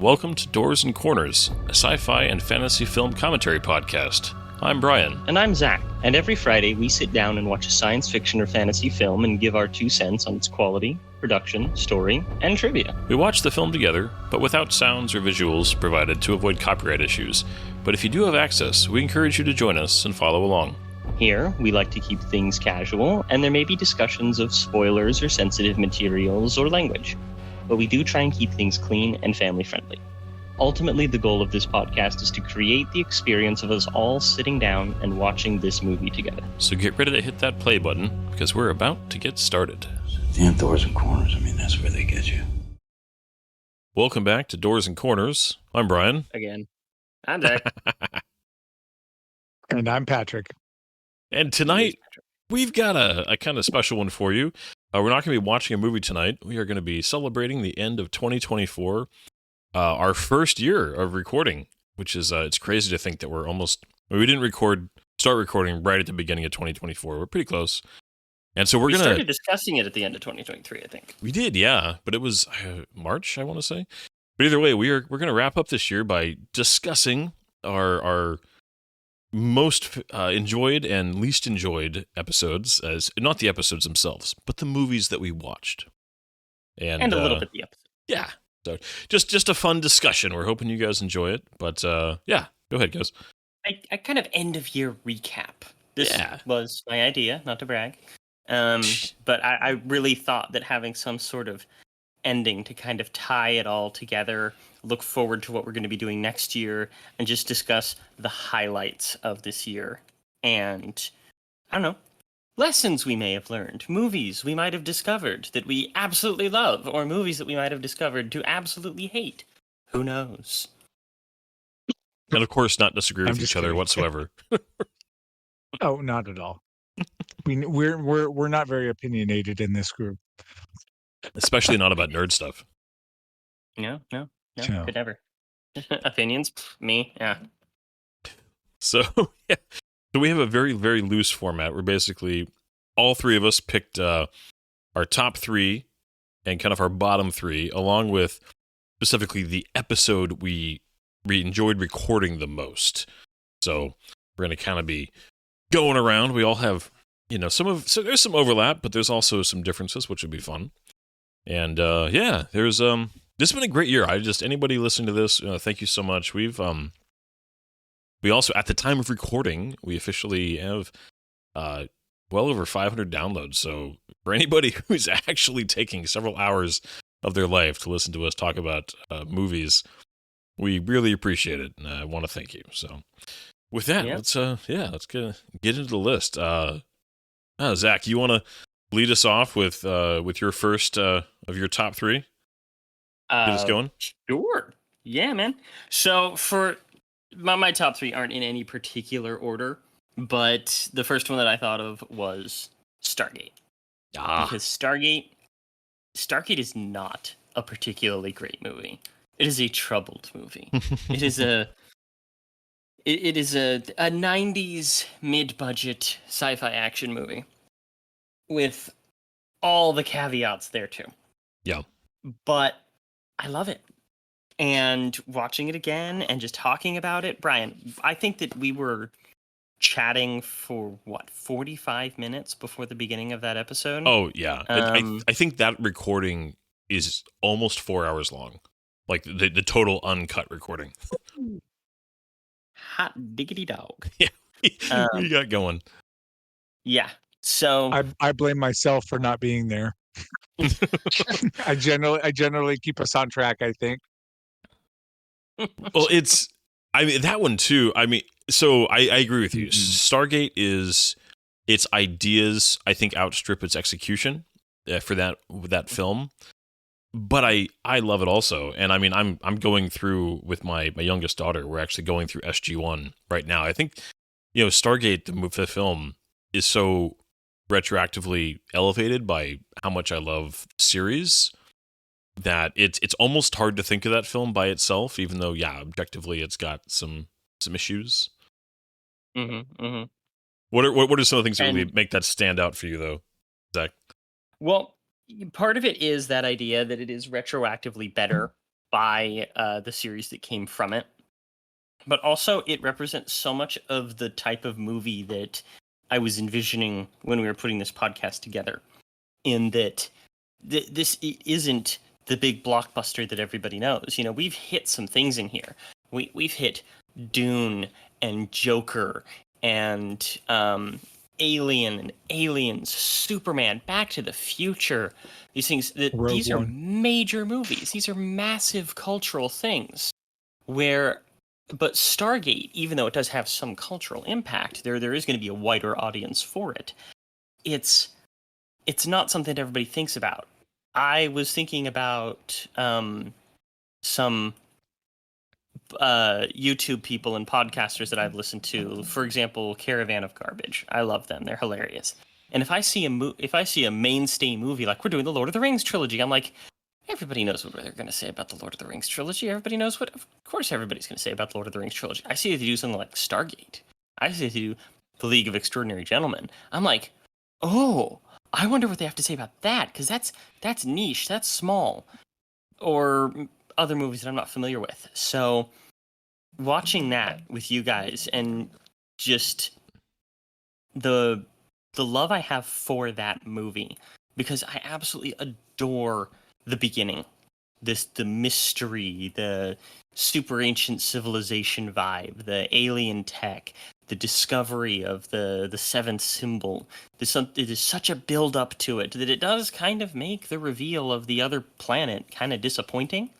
welcome to Doors and Corners, a sci-fi and fantasy film commentary podcast. I'm Brian. And I'm Zach. And every Friday we sit down and watch a science fiction or fantasy film and give our 2 cents on its quality, production, story, and trivia. We watch the film together, but without sounds or visuals provided to avoid copyright issues. But if you do have access, we encourage you to join us and follow along. Here, we like to keep things casual, and there may be discussions of spoilers or sensitive materials or language. But we do try and keep things clean and family-friendly. Ultimately, the goal of this podcast is to create the experience of us all sitting down and watching this movie together. So get ready to hit that play button, because we're about to get started. Damn Doors and Corners, that's where they get you. Welcome back to Doors and Corners. I'm Brian. Again. I'm Zach. And I'm Patrick. And tonight, we've got a kind of special one for you. We're not going to be watching a movie tonight. We are going to be celebrating the end of 2024, our first year of recording, which is, it's crazy to think that we didn't start recording right at the beginning of 2024. We're pretty close. And so we started discussing it at the end of 2023, I think. We did, yeah. But it was March, I want to say. But either way, we're going to wrap up this year by discussing our most enjoyed and least enjoyed episodes, as not the episodes themselves, but the movies that we watched, and a little bit the episode. Yeah, so just a fun discussion. We're hoping you guys enjoy it. But yeah, go ahead, guys. I kind of end of year recap. This was my idea, not to brag, but I really thought that having some sort of ending to kind of tie it all together, look forward to what we're going to be doing next year, and just discuss the highlights of this year. And, I don't know, lessons we may have learned, movies we might have discovered that we absolutely love, or movies that we might have discovered to absolutely hate. Who knows? And of course, not disagree with each other whatsoever. Oh, not at all. We're not very opinionated in this group. Especially not about nerd stuff. No, could never. Opinions? Me? Yeah. So, yeah. So we have a very, very loose format where basically all three of us picked our top 3 and kind of our bottom 3, along with specifically the episode we enjoyed recording the most. So we're going to kind of be going around. We all have, so there's some overlap, but there's also some differences, which would be fun. And there's this has been a great year. Anybody listening to this, thank you so much. We also, at the time of recording, we officially have well over 500 downloads. So for anybody who's actually taking several hours of their life to listen to us talk about movies, we really appreciate it, and I want to thank you. So with that, let's get into the list. Zach, you want to lead us off with your first of your top 3? Get us going? Sure. Yeah, man. So for my top 3 aren't in any particular order, but the first one that I thought of was Stargate. Because Stargate is not a particularly great movie. It is a troubled movie. It is a 90s mid-budget sci-fi action movie with all the caveats there too. Yeah. But I love it. And watching it again and just talking about it, Brian, I think that we were chatting for 45 minutes before the beginning of that episode. Oh yeah. I think that recording is almost 4 hours long. Like the total uncut recording. Hot diggity dog. Yeah. You got going. Yeah. So I blame myself for not being there. I generally keep us on track, I think. Well, that one too. So I agree with you. Stargate its ideas, I think, outstrip its execution for that film. But I love it also. And I'm going through with my youngest daughter. We're actually going through SG1 right now. I think, Stargate, the film, is so retroactively elevated by how much I love the series that it's almost hard to think of that film by itself, even though, objectively it's got some issues. Mm-hmm, mm-hmm. What are some of the things that really make that stand out for you, though, Zach? Well, part of it is that idea that it is retroactively better by the series that came from it. But also, it represents so much of the type of movie that I was envisioning when we were putting this podcast together. In that, this isn't the big blockbuster that everybody knows. You know, we've hit some things in here. We've hit Dune and Joker and Alien and Aliens, Superman, Back to the Future. These things, these are major movies. These are massive cultural things. But Stargate, even though it does have some cultural impact, there is going to be a wider audience for it. It's not something that everybody thinks about. I was thinking about some YouTube people and podcasters that I've listened to. For example, Caravan of Garbage. I love them; they're hilarious. And if I see a mainstay movie like we're doing the Lord of the Rings trilogy, I'm like, everybody knows what they're going to say about the Lord of the Rings trilogy. Everybody knows what, of course, everybody's going to say about the Lord of the Rings trilogy. I see that they do something like Stargate. I see that they do the League of Extraordinary Gentlemen. I'm like, oh, I wonder what they have to say about that, because that's niche, that's small, or other movies that I'm not familiar with. So watching that with you guys and just the love I have for that movie, because I absolutely adore the beginning, the mystery, the super ancient civilization vibe, the alien tech, the discovery of the seventh symbol. It is such a build up to it that it does kind of make the reveal of the other planet kind of disappointing.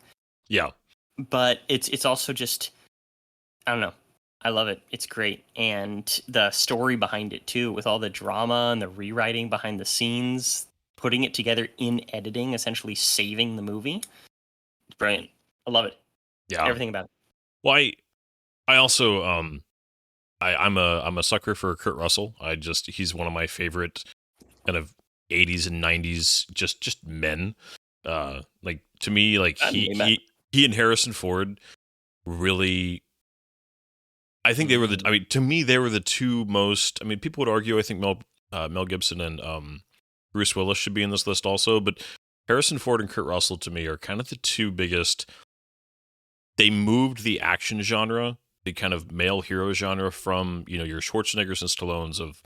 Yeah, but it's also just, I don't know. I love it. It's great. And the story behind it too, with all the drama and the rewriting behind the scenes, putting it together in editing, essentially saving the movie. It's brilliant. I love it. yeah, everything about it. Well, I also I'm a sucker for Kurt Russell. He's one of my favorite kind of 80s and 90s just men. Like, to me, like he and Harrison Ford really, I think they were to me they were the two most, people would argue I think Mel Gibson and Bruce Willis should be in this list also, but Harrison Ford and Kurt Russell to me are kind of the two biggest. They moved the action genre, the kind of male hero genre, from, your Schwarzeneggers and Stallones of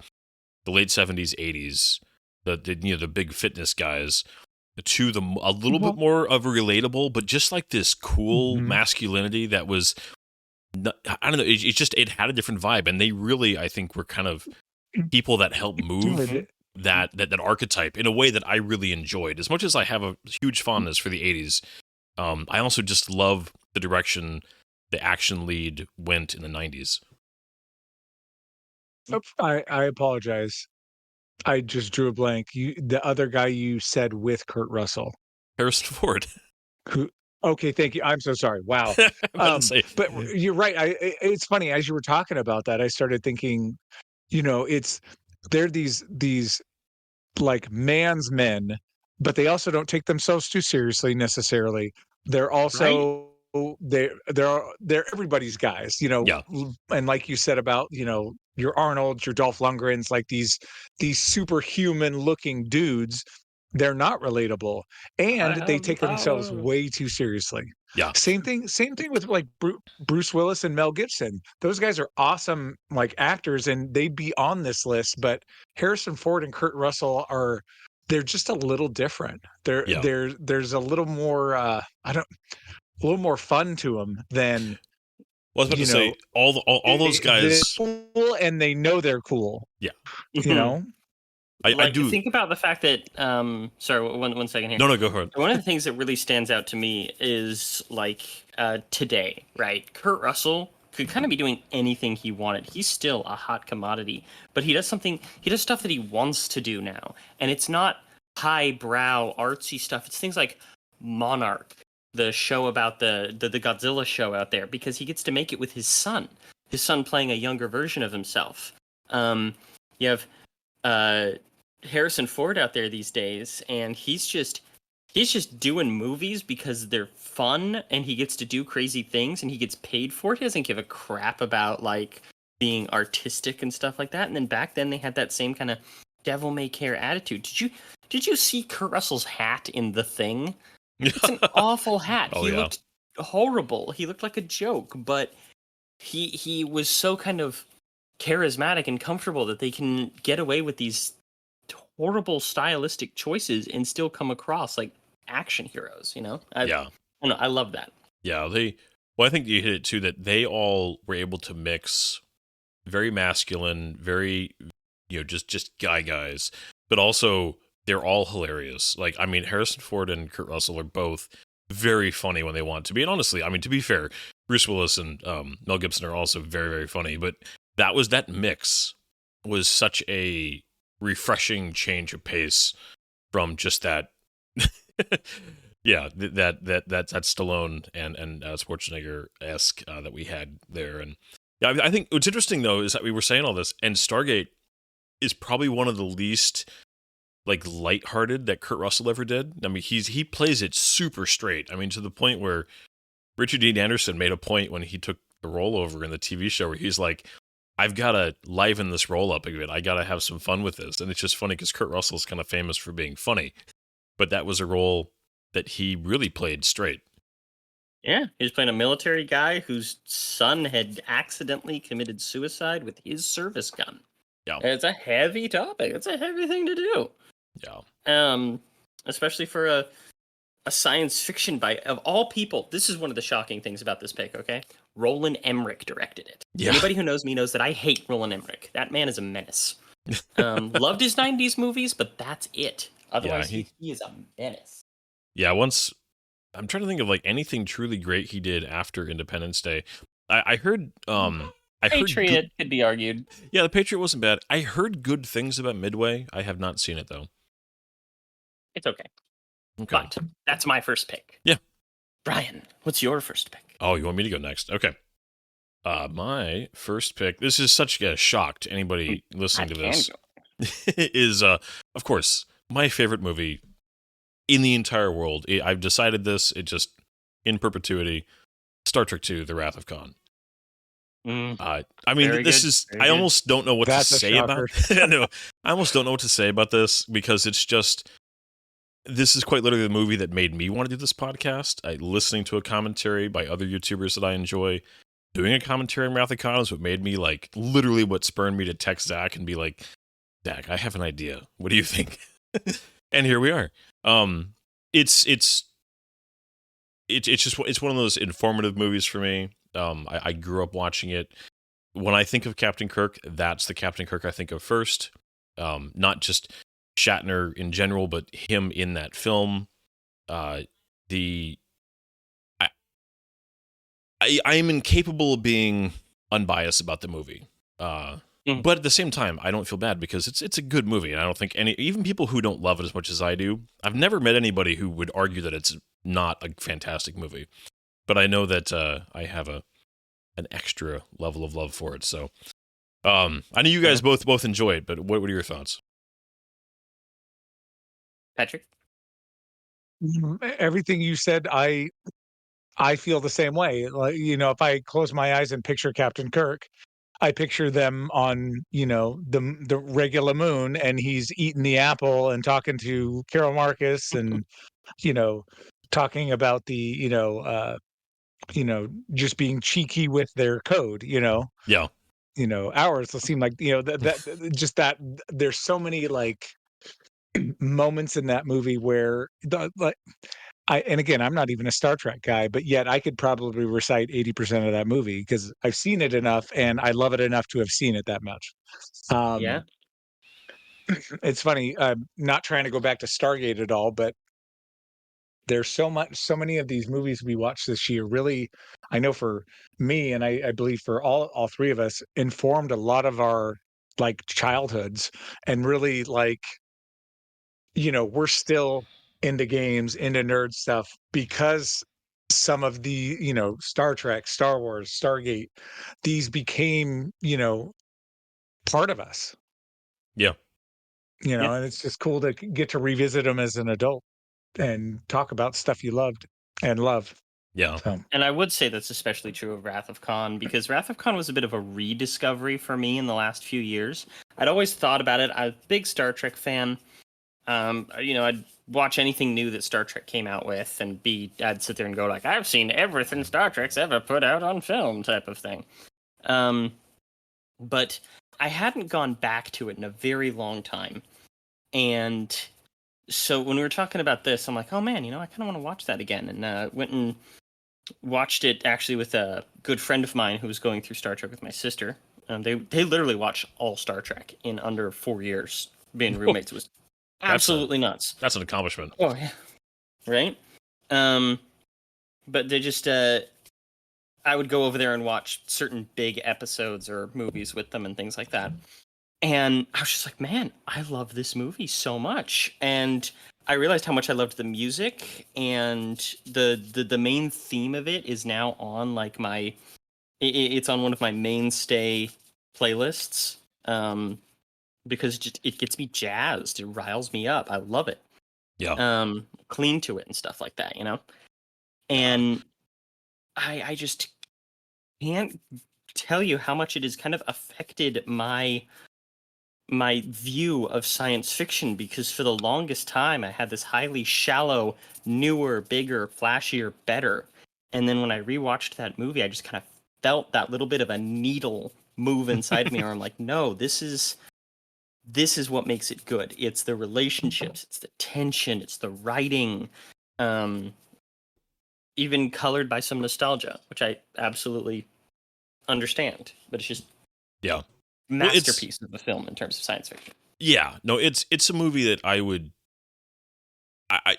the late 70s, 80s, the big fitness guys, to a little bit more of a relatable, but just like this cool masculinity that was, I don't know, it had a different vibe, and they really, I think, were kind of people that helped move that archetype in a way that I really enjoyed. As much as I have a huge fondness for the 80s, I also just love the direction the action lead went in the 90s. I apologize. I just drew a blank. The other guy you said with Kurt Russell. Harrison Ford. Okay, thank you. I'm so sorry. Wow. But you're right. It's funny, as you were talking about that, I started thinking, they're these like man's men, but they also don't take themselves too seriously necessarily. They're also they're everybody's guys, Yeah. And like you said about, your Arnold's, your Dolph Lundgrens, like these superhuman looking dudes. They're not relatable, and they take themselves way too seriously. Yeah. Same thing with like Bruce Willis and Mel Gibson. Those guys are awesome, like actors, and they'd be on this list. But Harrison Ford and Kurt Russell they're just a little different. There's a little more, a little more fun to them than. Well, I was about to say all those guys, they're cool, and they know they're cool. Yeah. I do think about the fact that sorry, one second here. No, go ahead. One of the things that really stands out to me is like today, right? Kurt Russell could kind of be doing anything he wanted. He's still a hot commodity, but he does stuff that he wants to do now, and it's not highbrow artsy stuff. It's things like Monarch, the show about the Godzilla show out there, because he gets to make it with his son playing a younger version of himself. You have Harrison Ford out there these days, and he's just doing movies because they're fun, and he gets to do crazy things, and he gets paid for it. He doesn't give a crap about like being artistic and stuff like that. And then back then they had that same kind of devil may care attitude. Did you see Kurt Russell's hat in The Thing? It's an awful hat. horrible. He looked like a joke, but he was so kind of charismatic and comfortable that they can get away with these horrible stylistic choices and still come across like action heroes, you know? I don't know, I love that. Yeah, well, I think you hit it too, that they all were able to mix very masculine, very, just guys, but also they're all hilarious. Like, I mean, Harrison Ford and Kurt Russell are both very funny when they want to be. And honestly, I mean, to be fair, Bruce Willis and Mel Gibson are also very, very funny. But that mix was such a refreshing change of pace from just that. Yeah, that Stallone and Schwarzenegger-esque that we had there. And yeah, I think what's interesting though is that we were saying all this, and Stargate is probably one of the least like lighthearted that Kurt Russell ever did. I mean, he plays it super straight. I mean, to the point where Richard Dean Anderson made a point when he took the role over in the TV show where he's like, I've got to liven this role up a bit. I got to have some fun with this. And it's just funny because Kurt Russell's kind of famous for being funny, but that was a role that he really played straight. Yeah, he was playing a military guy whose son had accidentally committed suicide with his service gun. Yeah, it's a heavy topic. It's a heavy thing to do. Yeah. Especially for a science fiction of all people. This is one of the shocking things about this pick. Okay, Roland Emmerich directed it. Yeah. Anybody who knows me knows that I hate Roland Emmerich. That man is a menace. Loved his '90s movies, but that's it. Otherwise, he is a menace. Yeah, I'm trying to think of like anything truly great he did after Independence Day. I heard Patriot could be argued. Yeah, The Patriot wasn't bad. I heard good things about Midway. I have not seen it though. It's okay. But that's my first pick. Yeah. Brian, what's your first pick? Oh, you want me to go next? Okay. My first pick, this is such a shock to anybody listening to this, is, of course, my favorite movie in the entire world. I've decided this, it just, in perpetuity, Star Trek II, The Wrath of Khan. I mean, this is, I almost don't know what to say about it. No, I almost don't know what to say about this because it's just, this is quite literally the movie that made me want to do this podcast. Listening to a commentary by other YouTubers that I enjoy, doing a commentary on Wrath of Khan is what made me like, literally what spurred me to text Zach and be like, Zach, I have an idea. What do you think? And here we are. It's one of those informative movies for me. I grew up watching it. When I think of Captain Kirk, that's the Captain Kirk I think of first. Not just Shatner in general, but him in that film. I am incapable of being unbiased about the movie. But at the same time, I don't feel bad because it's a good movie, and I don't think even people who don't love it as much as I do, I've never met anybody who would argue that it's not a fantastic movie. But I know that I have an extra level of love for it. So I know you guys both enjoy it, but what are your thoughts? Patrick? Everything you said, I feel the same way. Like, if I close my eyes and picture Captain Kirk, I picture them on, the regular moon, and he's eating the apple and talking to Carol Marcus and, talking about the, just being cheeky with their code, Yeah. Ours will seem like, just that there's so many like moments in that movie where and again, I'm not even a Star Trek guy, but yet I could probably recite 80% of that movie because I've seen it enough and I love it enough to have seen it that much. Yeah. It's funny, I'm not trying to go back to Stargate at all, but there's so many of these movies we watched this year really, I know for me, and I believe for all three of us, informed a lot of our like childhoods and really like, we're still into games, into nerd stuff because some of the, Star Trek, Star Wars, Stargate, these became, part of us. Yeah. And it's just cool to get to revisit them as an adult and talk about stuff you loved and love. Yeah. So. And I would say that's especially true of Wrath of Khan because Wrath of Khan was a bit of a rediscovery for me in the last few years. I'd always thought about it. I was a big Star Trek fan. I'd watch anything new that Star Trek came out with, and I'd sit there and go like, I've seen everything Star Trek's ever put out on film, type of thing. But I hadn't gone back to it in a very long time, and so when we were talking about this, I'm like, oh man, I kind of want to watch that again, and went and watched it actually with a good friend of mine who was going through Star Trek with my sister. They literally watched all Star Trek in under 4 years. Being roommates was absolutely nuts. That's an accomplishment. Oh yeah, right. But they just I would go over there and watch certain big episodes or movies with them and things like that. And I was just like, man, I love this movie so much. And I realized how much I loved the music, and the main theme of it is now on like it's on one of my mainstay playlists. Because it gets me jazzed. It riles me up. I love it. Yeah. Clean to it and stuff like that, And I just can't tell you how much it has kind of affected my view of science fiction, because for the longest time I had this highly shallow, newer, bigger, flashier, better. And then when I rewatched that movie, I just kind of felt that little bit of a needle move inside of me where I'm like, no, this is what makes it good. It's the relationships, it's the tension, it's the writing, even colored by some nostalgia, which I absolutely understand. But it's just masterpiece of a film in terms of science fiction. Yeah, no, it's a movie that I would.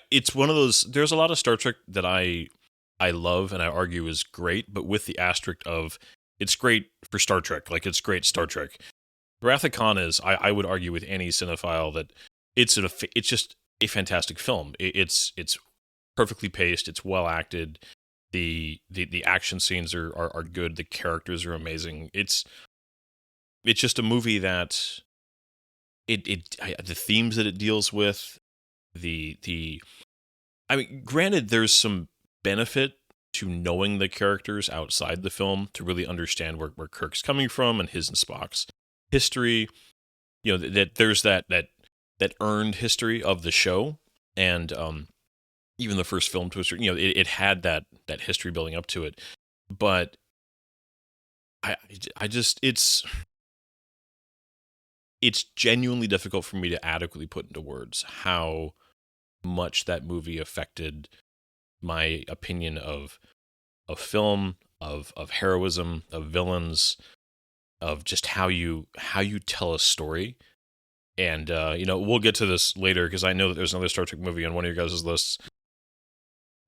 It's one of those. There's a lot of Star Trek that I love and I argue is great, but with the asterisk of it's great for Star Trek, like it's great Star Trek. Wrath of Khan is, I would argue with any cinephile that it's just a fantastic film. It's perfectly paced. It's well acted. The action scenes are good. The characters are amazing. It's just a movie that the themes that it deals with, I mean, granted, there's some benefit to knowing the characters outside the film to really understand where Kirk's coming from and his and Spock's history. That there's that earned history of the show, and even the first film twister, it had that history building up to it. But I just it's genuinely difficult for me to adequately put into words how much that movie affected my opinion of film, of heroism, of villains, of just how you tell a story. And we'll get to this later because I know that there's another Star Trek movie on one of your guys' lists.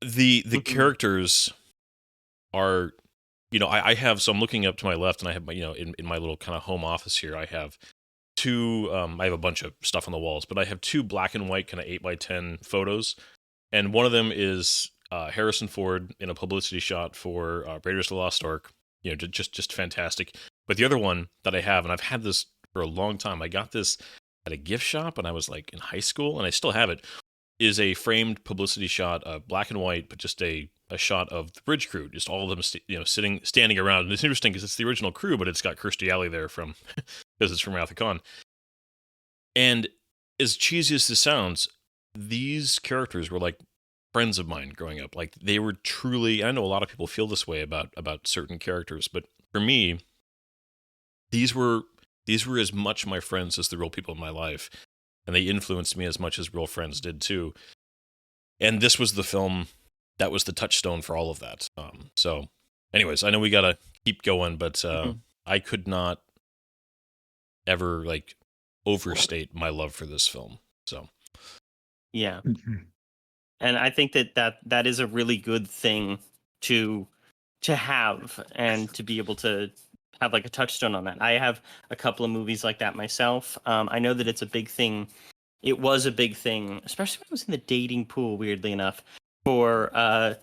The characters are, I have, so I'm looking up to my left and I have my, in my little kind of home office here, I have two, I have a bunch of stuff on the walls, but I have two black and white kind of 8x10 photos. And one of them is Harrison Ford in a publicity shot for Raiders of the Lost Ark. Just fantastic. But the other one that I have, and I've had this for a long time, I got this at a gift shop when I was like in high school, and I still have it, is a framed publicity shot, black and white, but just a shot of the bridge crew, just all of them standing around. And it's interesting because it's the original crew, but it's got Kirstie Alley there because it's from Wrath of Khan. And as cheesy as this sounds, these characters were like friends of mine growing up. Like they were truly, I know a lot of people feel this way about certain characters, but for me, these were as much my friends as the real people in my life, and they influenced me as much as real friends did too. And this was the film that was the touchstone for all of that. So anyways, I know we gotta keep going, but I could not ever overstate my love for this film. So yeah. And I think that is a really good thing to have, and to be able to have a touchstone on that. I have a couple of movies like that myself. I know that it's a big thing. It was a big thing, especially when I was in the dating pool, weirdly enough, for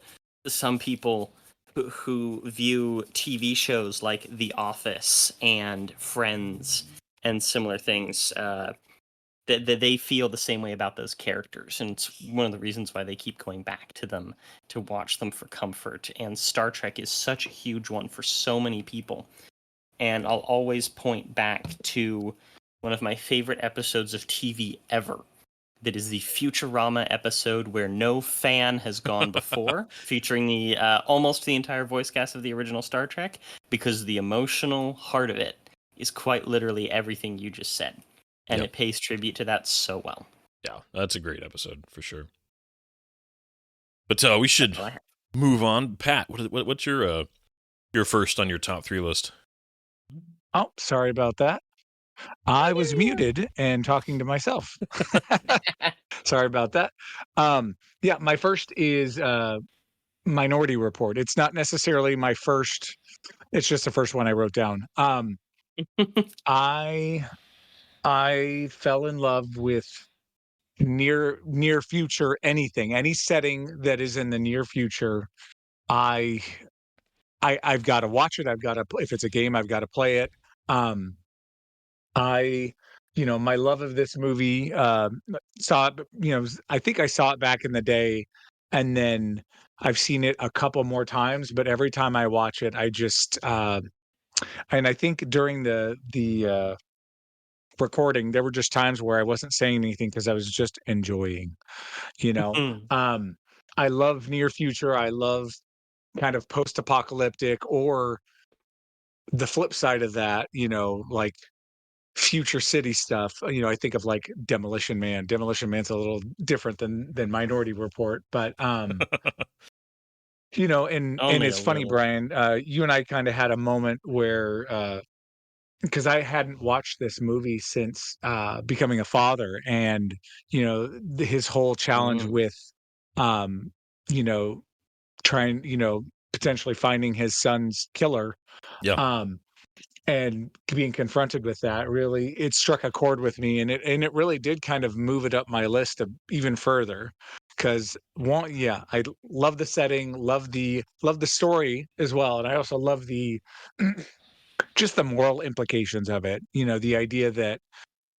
some people who view TV shows like The Office and Friends and similar things, that they feel the same way about those characters. And it's one of the reasons why they keep going back to them to watch them for comfort. And Star Trek is such a huge one for so many people. And I'll always point back to one of my favorite episodes of TV ever, that is the Futurama episode where no fan has gone before, featuring the almost the entire voice cast of the original Star Trek, because the emotional heart of it is quite literally everything you just said, and it pays tribute to that so well. Yeah, that's a great episode for sure. But we should move on. Pat, what's your first on your top 3 list? Oh, sorry about that. I was muted and talking to myself. Sorry about that. Yeah, my first is Minority Report. It's not necessarily my first. It's just the first one I wrote down. I fell in love with near future anything, any setting that is in the near future. I've got to watch it. I've got to, if it's a game, I've got to play it. My love of this movie, saw it, I think I saw it back in the day, and then I've seen it a couple more times, but every time I watch it, I just, and I think during the recording, there were just times where I wasn't saying anything because I was just enjoying, you know. I love near future. I love kind of post-apocalyptic, or the flip side of that, like future city stuff. I think of like Demolition Man. Demolition Man's a little different than Minority Report, but and it's funny, Brian, you and I kind of had a moment where because I hadn't watched this movie since becoming a father, and his whole challenge with you know trying, potentially finding his son's killer. And being confronted with that, really, it struck a chord with me, and it really did kind of move it up my list even further. Because I love the setting, love the story as well, and I also love the just the moral implications of it. The idea that,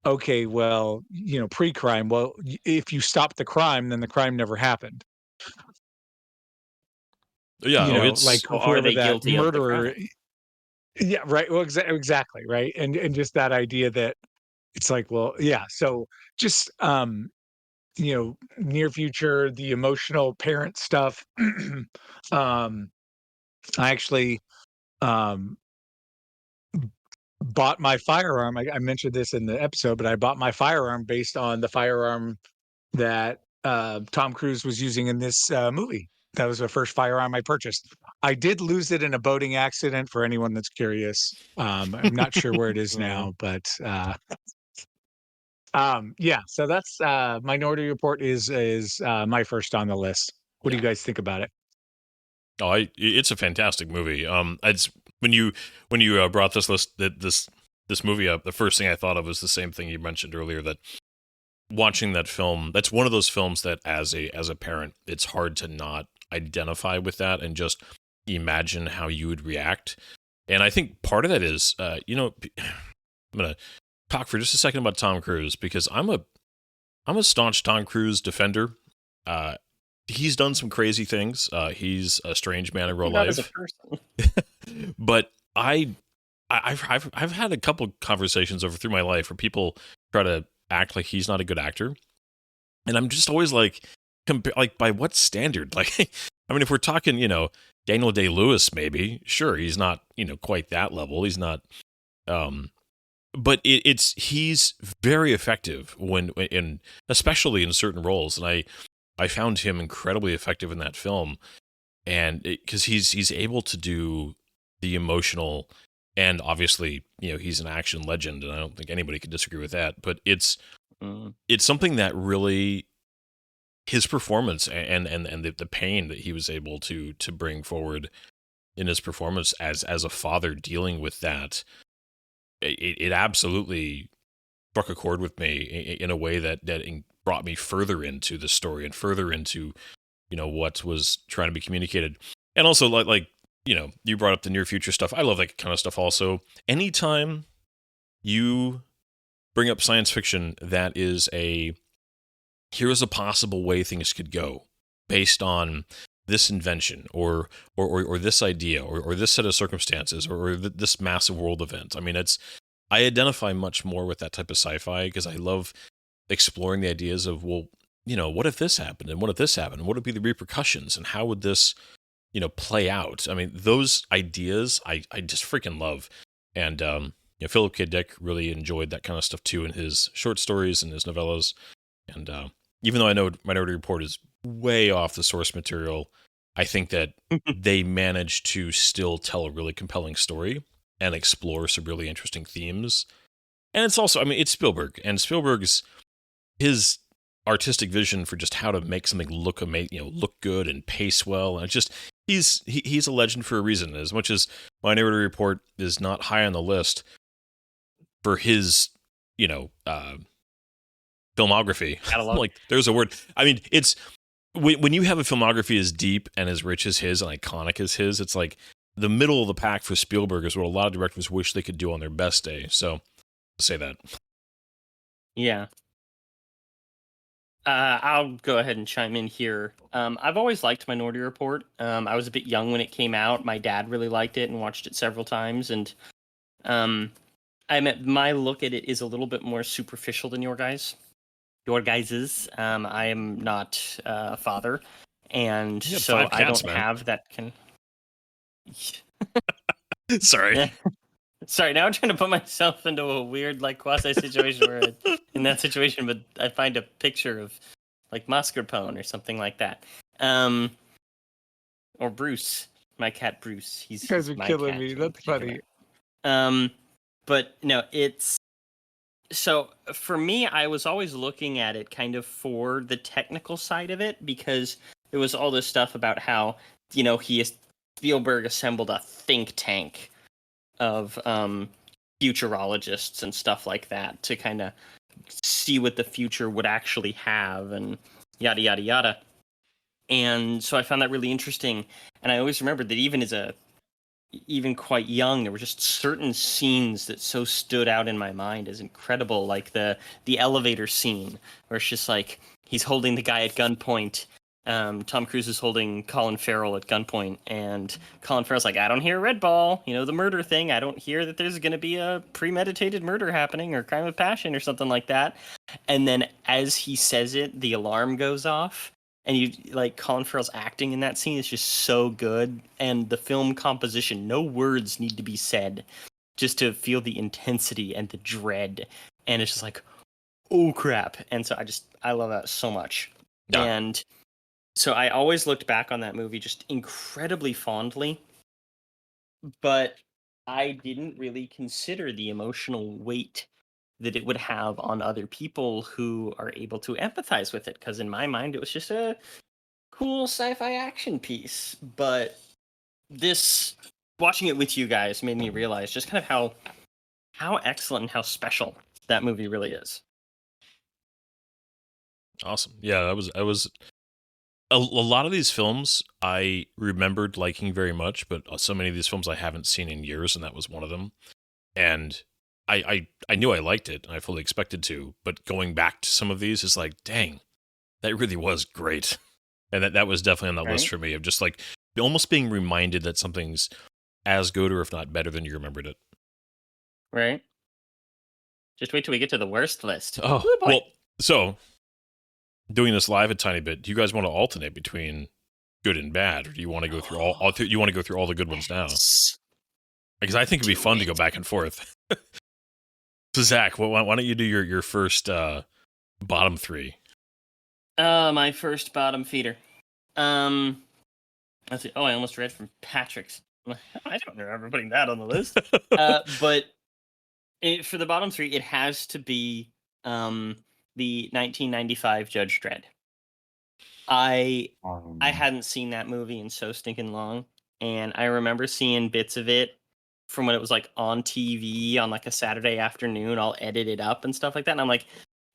okay, well, pre-crime, well, if you stop the crime, then the crime never happened. Yeah, like whoever that murderer. Yeah, right. Well, exactly, right. And just that idea that it's like, well, yeah. So just near future, the emotional parent stuff. I actually bought my firearm. I mentioned this in the episode, but I bought my firearm based on the firearm that Tom Cruise was using in this movie. That was the first firearm I purchased. I did lose it in a boating accident, for anyone that's curious. I'm not sure where it is now, but yeah. So that's Minority Report is my first on the list. What do you guys think about it? Oh, it's a fantastic movie. It's when you brought this list, this movie up, the first thing I thought of was the same thing you mentioned earlier, that watching that film, that's one of those films that as a parent, it's hard to not identify with that and just imagine how you would react. And I think part of that is, I'm going to talk for just a second about Tom Cruise, because I'm a staunch Tom Cruise defender. He's done some crazy things. He's a strange man in real life. As a person. But I've had a couple conversations through my life where people try to act like he's not a good actor, and I'm just always like, by what standard? Like, I mean, if we're talking, Daniel Day-Lewis, maybe, sure, he's not, quite that level. He's not, but he's very effective when especially in certain roles, and I found him incredibly effective in that film, and because he's able to do the emotional, and obviously, he's an action legend, and I don't think anybody could disagree with that. But it's something that really, his performance and the pain that he was able to bring forward in his performance as a father dealing with that, it absolutely struck a chord with me in a way that brought me further into the story and further into, what was trying to be communicated. And also, like you brought up the near future stuff. I love that kind of stuff also. Anytime you bring up science fiction that is here's a possible way things could go based on this invention or this idea or this set of circumstances or this massive world event. I mean, I identify much more with that type of sci-fi because I love exploring the ideas of, well, what if this happened, and what if this happened, and what would be the repercussions, and how would this, play out? I mean, those ideas I just freaking love. And Philip K. Dick really enjoyed that kind of stuff too in his short stories and his novellas. And even though I know Minority Report is way off the source material, I think that they managed to still tell a really compelling story and explore some really interesting themes. And it's also, I mean, it's Spielberg, and Spielberg's his artistic vision for just how to make something look amazing, look good and pace well. And it's just, he's a legend for a reason. As much as Minority Report is not high on the list for his, filmography, like there's a word. I mean, it's when you have a filmography as deep and as rich as his and iconic as his, it's like the middle of the pack for Spielberg is what a lot of directors wish they could do on their best day. So, say that. Yeah. I'll go ahead and chime in here. I've always liked Minority Report. I was a bit young when it came out. My dad really liked it and watched it several times. And my look at it is a little bit more superficial than your guys'. I am not a father, and so I don't have that Sorry. Sorry, now I'm trying to put myself into a weird, quasi situation where in that situation, but I find a picture of, mascarpone or something like that. Or Bruce, my cat Bruce. You guys are killing me. That's funny. But no, it's... So, for me, I was always looking at it kind of for the technical side of it, because there was all this stuff about how, Spielberg assembled a think tank of futurologists and stuff like that to kind of see what the future would actually have and yada yada yada. And so I found that really interesting, and I always remembered that even quite young, there were just certain scenes that so stood out in my mind as incredible, like the elevator scene where it's just like he's holding the guy at gunpoint. Tom Cruise is holding Colin Farrell at gunpoint, and Colin Farrell's like, I don't hear red ball, the murder thing. I don't hear that there's going to be a premeditated murder happening or crime of passion or something like that. And then as he says it, the alarm goes off, and Colin Farrell's acting in that scene is just so good. And the film composition, no words need to be said just to feel the intensity and the dread. And it's just like, oh crap. And so I love that so much. Yeah. And so I always looked back on that movie just incredibly fondly, but I didn't really consider the emotional weight that it would have on other people who are able to empathize with it, because in my mind it was just a cool sci-fi action piece. But watching it with you guys made me realize just kind of how excellent and how special that movie really is. Awesome. Yeah, I was a lot of these films I remembered liking very much, but so many of these films I haven't seen in years, and that was one of them. And I knew I liked it, and I fully expected to, but going back to some of these is like, dang, that really was great. And that was definitely on that list for me, of just almost being reminded that something's as good or if not better than you remembered it. Right. Just wait till we get to the worst list. Oh, well, so doing this live a tiny bit, do you guys want to alternate between good and bad, or do you want to go through you want to go through all the good ones now? Because I think it'd be fun to go back and forth. So Zach, why don't you do your first bottom three? My first bottom feeder. Let's see. Oh, I almost read from Patrick's. I don't remember putting that on the list. But for the bottom three, it has to be the 1995 Judge Dredd. I hadn't seen that movie in so stinking long, and I remember seeing bits of it from when it was on TV on a Saturday afternoon, all edited up and stuff like that. And I'm like,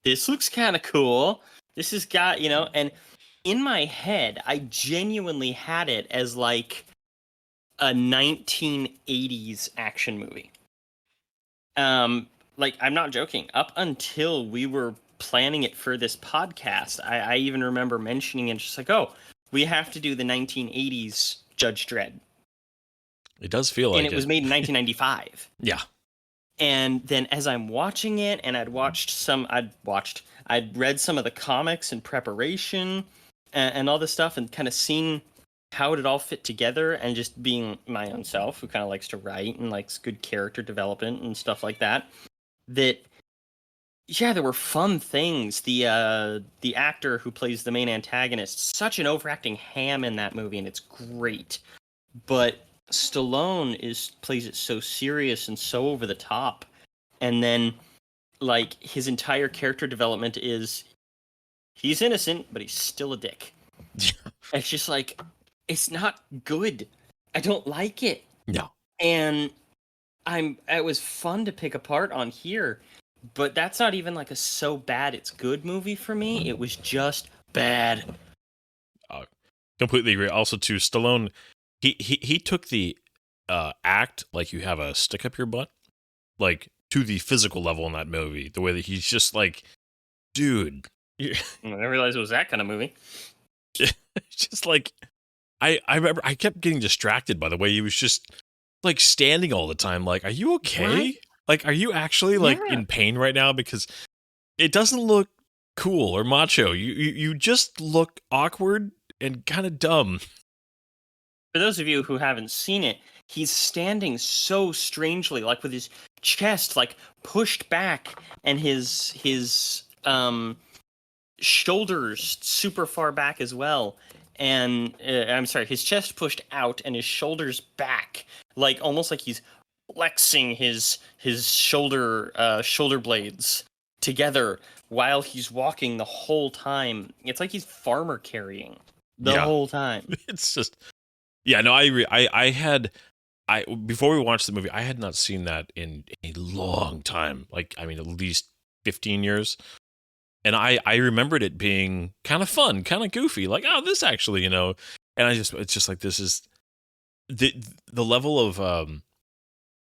this looks kind of cool. This has got, and in my head, I genuinely had it as a 1980s action movie. I'm not joking. Up until we were planning it for this podcast, I even remember mentioning it, just oh, we have to do the 1980s Judge Dredd. It does feel like it. And it was made in 1995. Yeah. And then as I'm watching it, and I'd read some of the comics in preparation and all this stuff, and kind of seen how did it all fit together, and just being my own self, who kind of likes to write and likes good character development and stuff like that. Yeah, there were fun things. The actor who plays the main antagonist, such an overacting ham in that movie, and it's great. But Stallone plays it so serious and so over the top. And then, like, his entire character development is he's innocent, but he's still a dick. It's just like, it's not good. I don't like it. No. And it was fun to pick apart on here, but that's not even like a so bad it's good movie for me. It was just bad. Completely agree. Also, too, Stallone, he took the act like you have a stick up your butt, like, to the physical level in that movie. The way that he's just like, dude. I didn't realize it was that kind of movie. Just like, I remember I kept getting distracted by the way he was just like standing all the time. Like, are you okay? What? Like, are you actually like in pain right now? Because it doesn't look cool or macho. You just look awkward and kind of dumb. For those of you who haven't seen it, he's standing so strangely, like with his chest like pushed back and his shoulders super far back as well. And I'm sorry, his chest pushed out and his shoulders back, like almost like he's flexing his shoulder blades together while he's walking the whole time. It's like he's farmer carrying the whole time. It's just, yeah, no, I agree. I before we watched the movie, I had not seen that in a long time. Like, I mean, at least 15 years. And I remembered it being kind of fun, kind of goofy, like, oh, this actually, and it's just like, this is the level of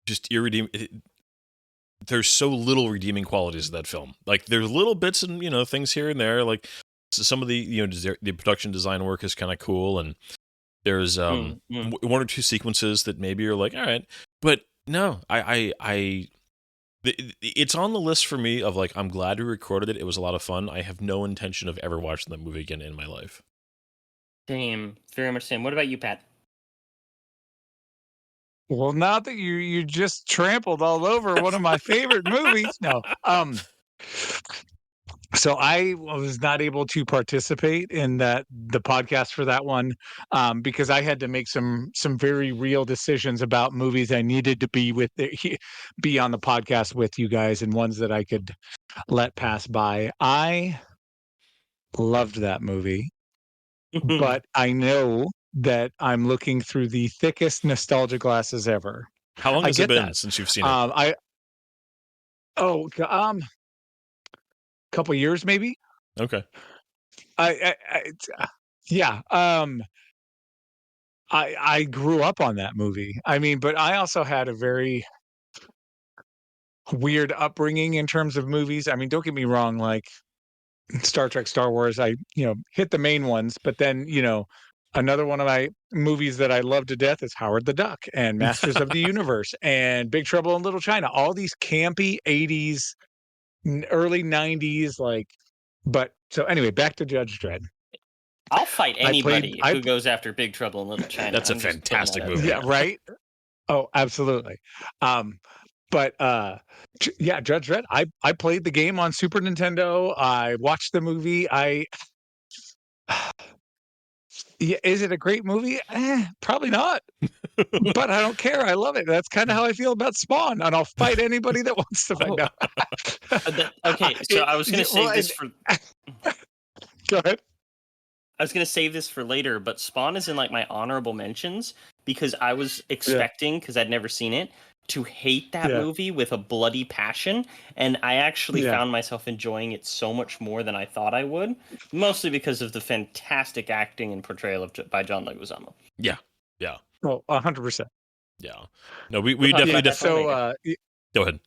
just irredeemable. There's so little redeeming qualities of that film. Like, there's little bits and things here and there. Like, some of the the production design work is kind of cool, and there's one or two sequences that maybe are like, all right, but no, it's on the list for me of like, I'm glad we recorded it. It was a lot of fun. I have no intention of ever watching that movie again in my life. Same, very much same. What about you, Pat? Well, not that you just trampled all over one of my favorite movies. No. So I was not able to participate in the podcast for that one because I had to make some very real decisions about movies I needed to be on the podcast with you guys, and ones that I could let pass by. I loved that movie, but I know that I'm looking through the thickest nostalgia glasses ever. How long has it been since you've seen it? Couple years maybe. Okay. Yeah. I grew up on that movie. I mean, but I also had a very weird upbringing in terms of movies. I mean, don't get me wrong, like Star Trek, Star Wars, I hit the main ones, but then another one of my movies that I love to death is Howard the Duck and Masters of the Universe and Big Trouble in Little China. All these campy 80s, early 90s, like. But so anyway, back to Judge Dredd. I'll fight anybody who goes after Big Trouble in Little China. That's a fantastic movie. Yeah, right? Oh, absolutely. But yeah, Judge Dredd. I played the game on Super Nintendo. I watched the movie. Yeah, is it a great movie? Probably not. But I don't care. I love it. That's kind of how I feel about Spawn, and I'll fight anybody that wants to fight. Okay, so I was going to save this for. Go ahead. I was going to save this for later, but Spawn is in like my honorable mentions because I was expecting, because I'd never seen it, to hate that movie with a bloody passion, and I actually found myself enjoying it so much more than I thought I would, mostly because of the fantastic acting and portrayal by John Leguizamo. Yeah. Oh, 100%. Yeah. No, we definitely. So, go ahead.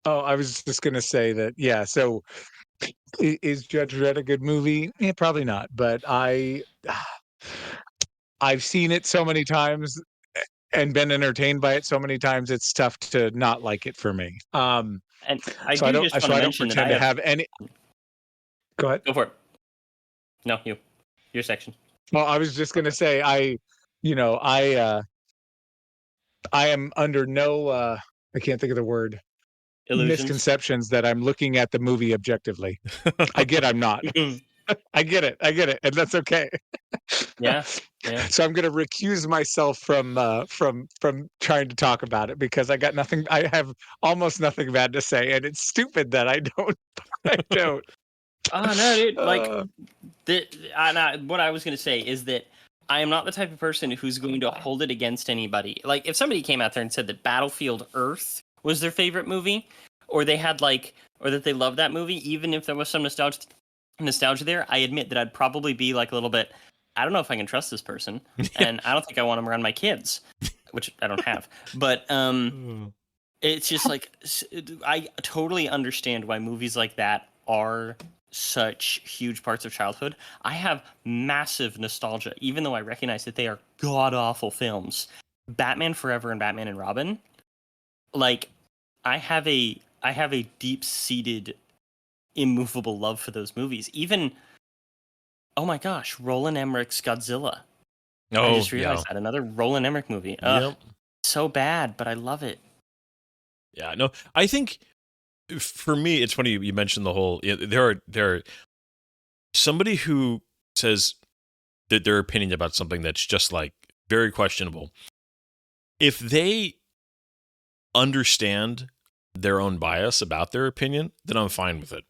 Oh, I was just going to say that. Yeah. So, is Judge Dredd a good movie? Probably not. But I've seen it so many times. and been entertained by it so many times, it's tough to not like it for me. And I so do just want to I don't mention that pretend to have any. Go ahead. Go for it. No, your section. Well, I was just going to say, I am under no, I can't think of the word, Illusions. misconceptions that I'm looking at the movie objectively. I get I'm not. I get it, and that's okay. Yeah. So I'm going to recuse myself from trying to talk about it because I have almost nothing bad to say, and it's stupid that I don't. I don't. Oh no, dude! What I was going to say is that I am not the type of person who's going to hold it against anybody. Like, if somebody came out there and said that Battlefield Earth was their favorite movie, or they had or that they loved that movie, even if there was some nostalgia there, I admit that I'd probably be like a little bit, I don't know if I can trust this person, and I don't think I want them around my kids, which I don't have. But it's just like, I totally understand why movies like that are such huge parts of childhood. I have massive nostalgia, even though I recognize that they are god-awful films. Batman Forever and Batman and Robin, like, I have a deep-seated, immovable love for those movies. Even, oh my gosh, Roland Emmerich's Godzilla. I just realized that, another Roland Emmerich movie. Yep. So bad, but I love it. Yeah, no, I think for me, it's funny you mentioned the whole. There are somebody who says that their opinion about something that's just like very questionable. If they understand their own bias about their opinion, then I'm fine with it.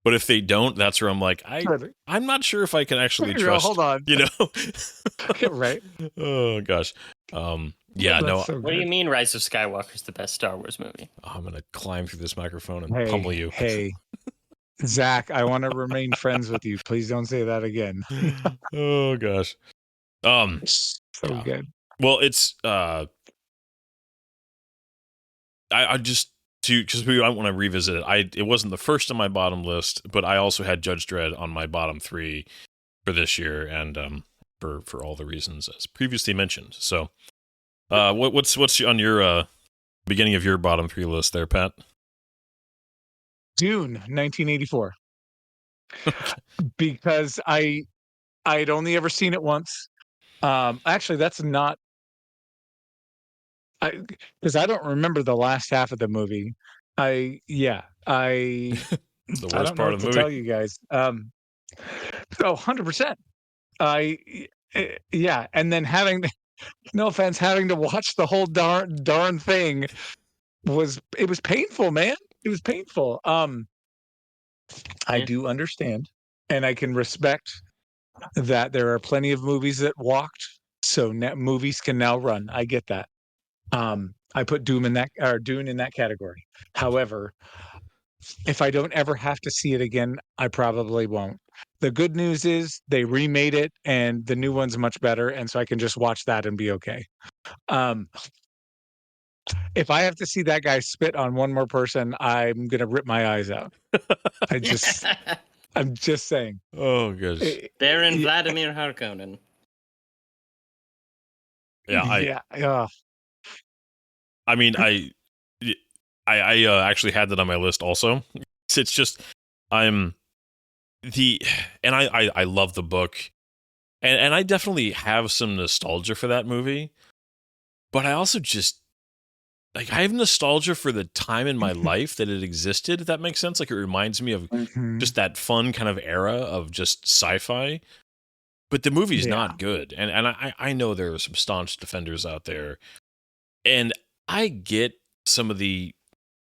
But if they don't, that's where I'm like, I'm not sure if I can actually trust. Hold on, right? Oh gosh, yeah, no. So what do you mean, Rise of Skywalker is the best Star Wars movie? Oh, I'm gonna climb through this microphone and pummel you. Hey, Zach, I want to remain friends with you. Please don't say that again. Oh gosh, so good. Well, it's I just because I want to revisit it. It wasn't the first on my bottom list, but I also had Judge Dredd on my bottom 3 for this year, and for all the reasons as previously mentioned. So, what's on your beginning of your bottom 3 list there, Pat? Dune, 1984. Because I'd only ever seen it once. Actually, that's not. Because I don't remember the last half of the movie. the worst part of the movie. Tell you guys. 100%. And then having to watch the whole darn thing was painful, man. It was painful. I do understand, and I can respect that there are plenty of movies that walked, so movies can now run. I get that. I put Dune in that category. However, if I don't ever have to see it again, I probably won't. The good news is they remade it, and the new one's much better, and so I can just watch that and be okay. If I have to see that guy spit on one more person, I'm gonna rip my eyes out. I'm just saying. Oh, gosh. Baron Vladimir Harkonnen. Yeah, I mean, I actually had that on my list also. It's just I love the book, and I definitely have some nostalgia for that movie, but I also just I have nostalgia for the time in my life that it existed. If that makes sense, like it reminds me of just that fun kind of era of just sci-fi. But the movie's not good, and I know there are some staunch defenders out there, and I get some of the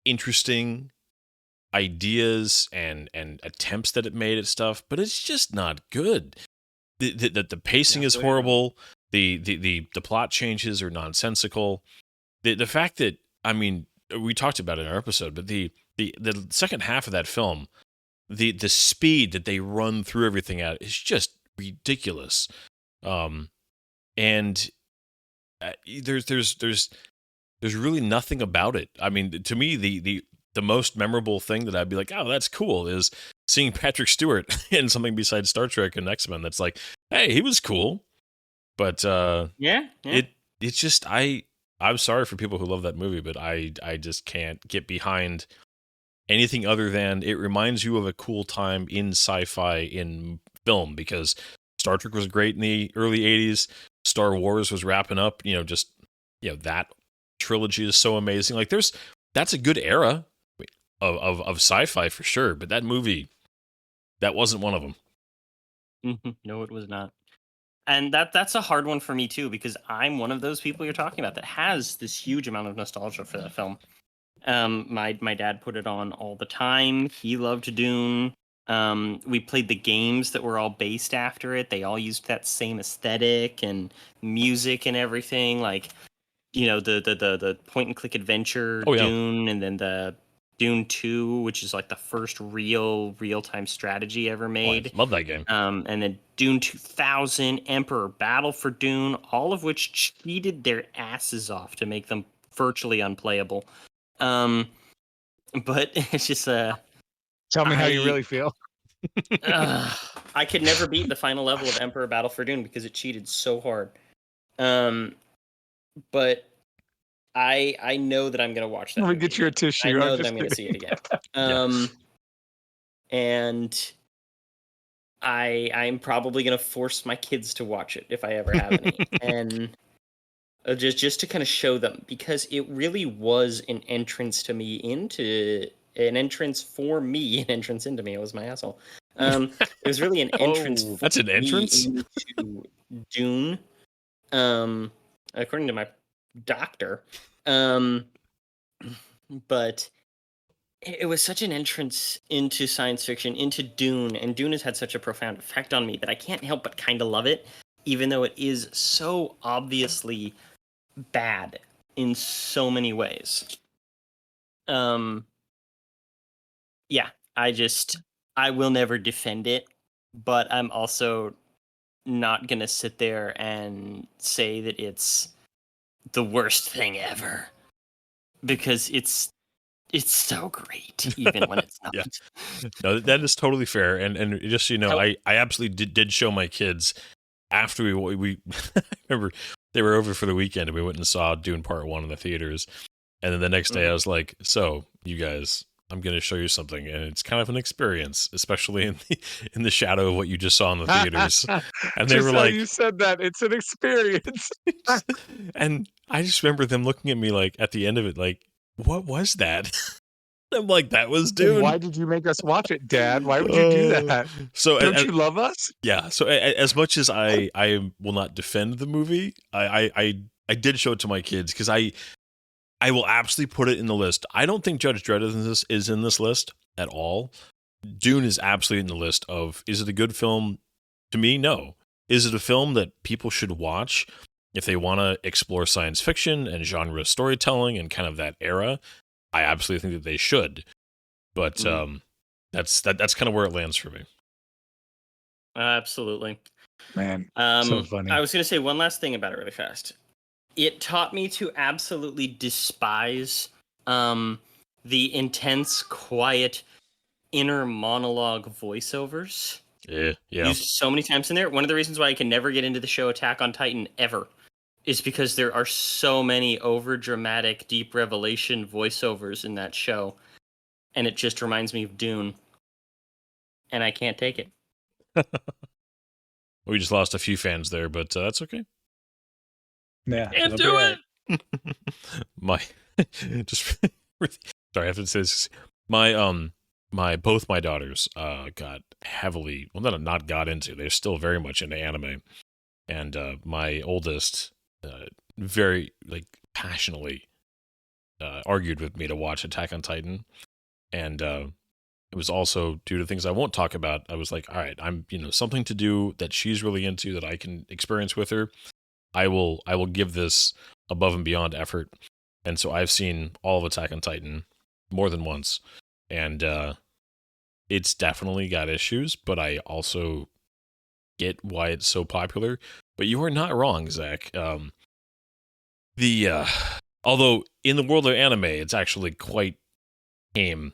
interesting ideas and attempts that it made at stuff, but it's just not good. The pacing is horrible. The plot changes are nonsensical. The fact that, I mean, we talked about it in our episode, but the second half of that film, the speed that they run through everything at is just ridiculous. And there's really nothing about it. I mean, to me, the most memorable thing that I'd be like, oh, that's cool, is seeing Patrick Stewart in something besides Star Trek and X-Men. That's like, hey, he was cool. But it's just I'm sorry for people who love that movie, but I just can't get behind anything other than it reminds you of a cool time in sci-fi in film, because Star Trek was great in the early 80s. Star Wars was wrapping up, that trilogy is so amazing. Like that's a good era of sci-fi for sure, but that movie, that wasn't one of them. No, it was not. And that's a hard one for me too, because I'm one of those people you're talking about that has this huge amount of nostalgia for that film. My dad put it on all the time. He loved Dune. We played the games that were all based after it. They all used that same aesthetic and music and everything. Like, the point and click adventure Dune, and then the Dune 2, which is like the first real-time strategy ever made. I love that game. And then Dune 2000, Emperor Battle for Dune, all of which cheated their asses off to make them virtually unplayable. But it's just tell me how you really feel. I could never beat the final level of Emperor Battle for Dune because it cheated so hard. But I know that I'm gonna watch that. Let me get you a tissue. I know that I'm gonna see it again. And I'm probably gonna force my kids to watch it if I ever have any, and just to kind of show them, because it really was an entrance to me into an entrance for me, an entrance into me. It was my asshole. It was really an entrance. That's an entrance into Dune. According to my doctor. But it was such an entrance into science fiction, into Dune, and Dune has had such a profound effect on me that I can't help but kind of love it, even though it is so obviously bad in so many ways. Yeah, I will never defend it, but I'm also not gonna sit there and say that it's the worst thing ever, because it's so great even when it's not. Yeah. No, that is totally fair, and just I absolutely did show my kids after we I remember they were over for the weekend and we went and saw Dune Part 1 in the theaters, and then the next day I was like, so you guys, I'm going to show you something, and it's kind of an experience, especially in the shadow of what you just saw in the theaters. And they were like, "You said that it's an experience." And I just remember them looking at me like at the end of it, like, "What was that?" I'm like, "That was Dune." Why did you make us watch it, Dad? Why would you do that? So don't you love us? Yeah. So as much as I will not defend the movie, I did show it to my kids because I will absolutely put it in the list. I don't think Judge Dredd is in this list at all. Dune is absolutely in the list of, is it a good film? To me, no. Is it a film that people should watch if they want to explore science fiction and genre storytelling and kind of that era? I absolutely think that they should. But that's kind of where it lands for me. Absolutely. Man, so funny. I was going to say one last thing about it really fast. It taught me to absolutely despise the intense, quiet, inner monologue voiceovers. Yeah. Used so many times in there. One of the reasons why I can never get into the show Attack on Titan ever is because there are so many over-dramatic, deep revelation voiceovers in that show, and it just reminds me of Dune, and I can't take it. We just lost a few fans there, but that's okay. Yeah, can't do it. Sorry, I have to say this. Both my daughters got heavily, well, not got into. They're still very much into anime, and my oldest very passionately argued with me to watch Attack on Titan, and it was also due to things I won't talk about. I was like, all right, I'm something to do that she's really into that I can experience with her. I will give this above and beyond effort. And so I've seen all of Attack on Titan more than once, and it's definitely got issues, but I also get why it's so popular. But you are not wrong, Zach. Although in the world of anime, it's actually quite tame.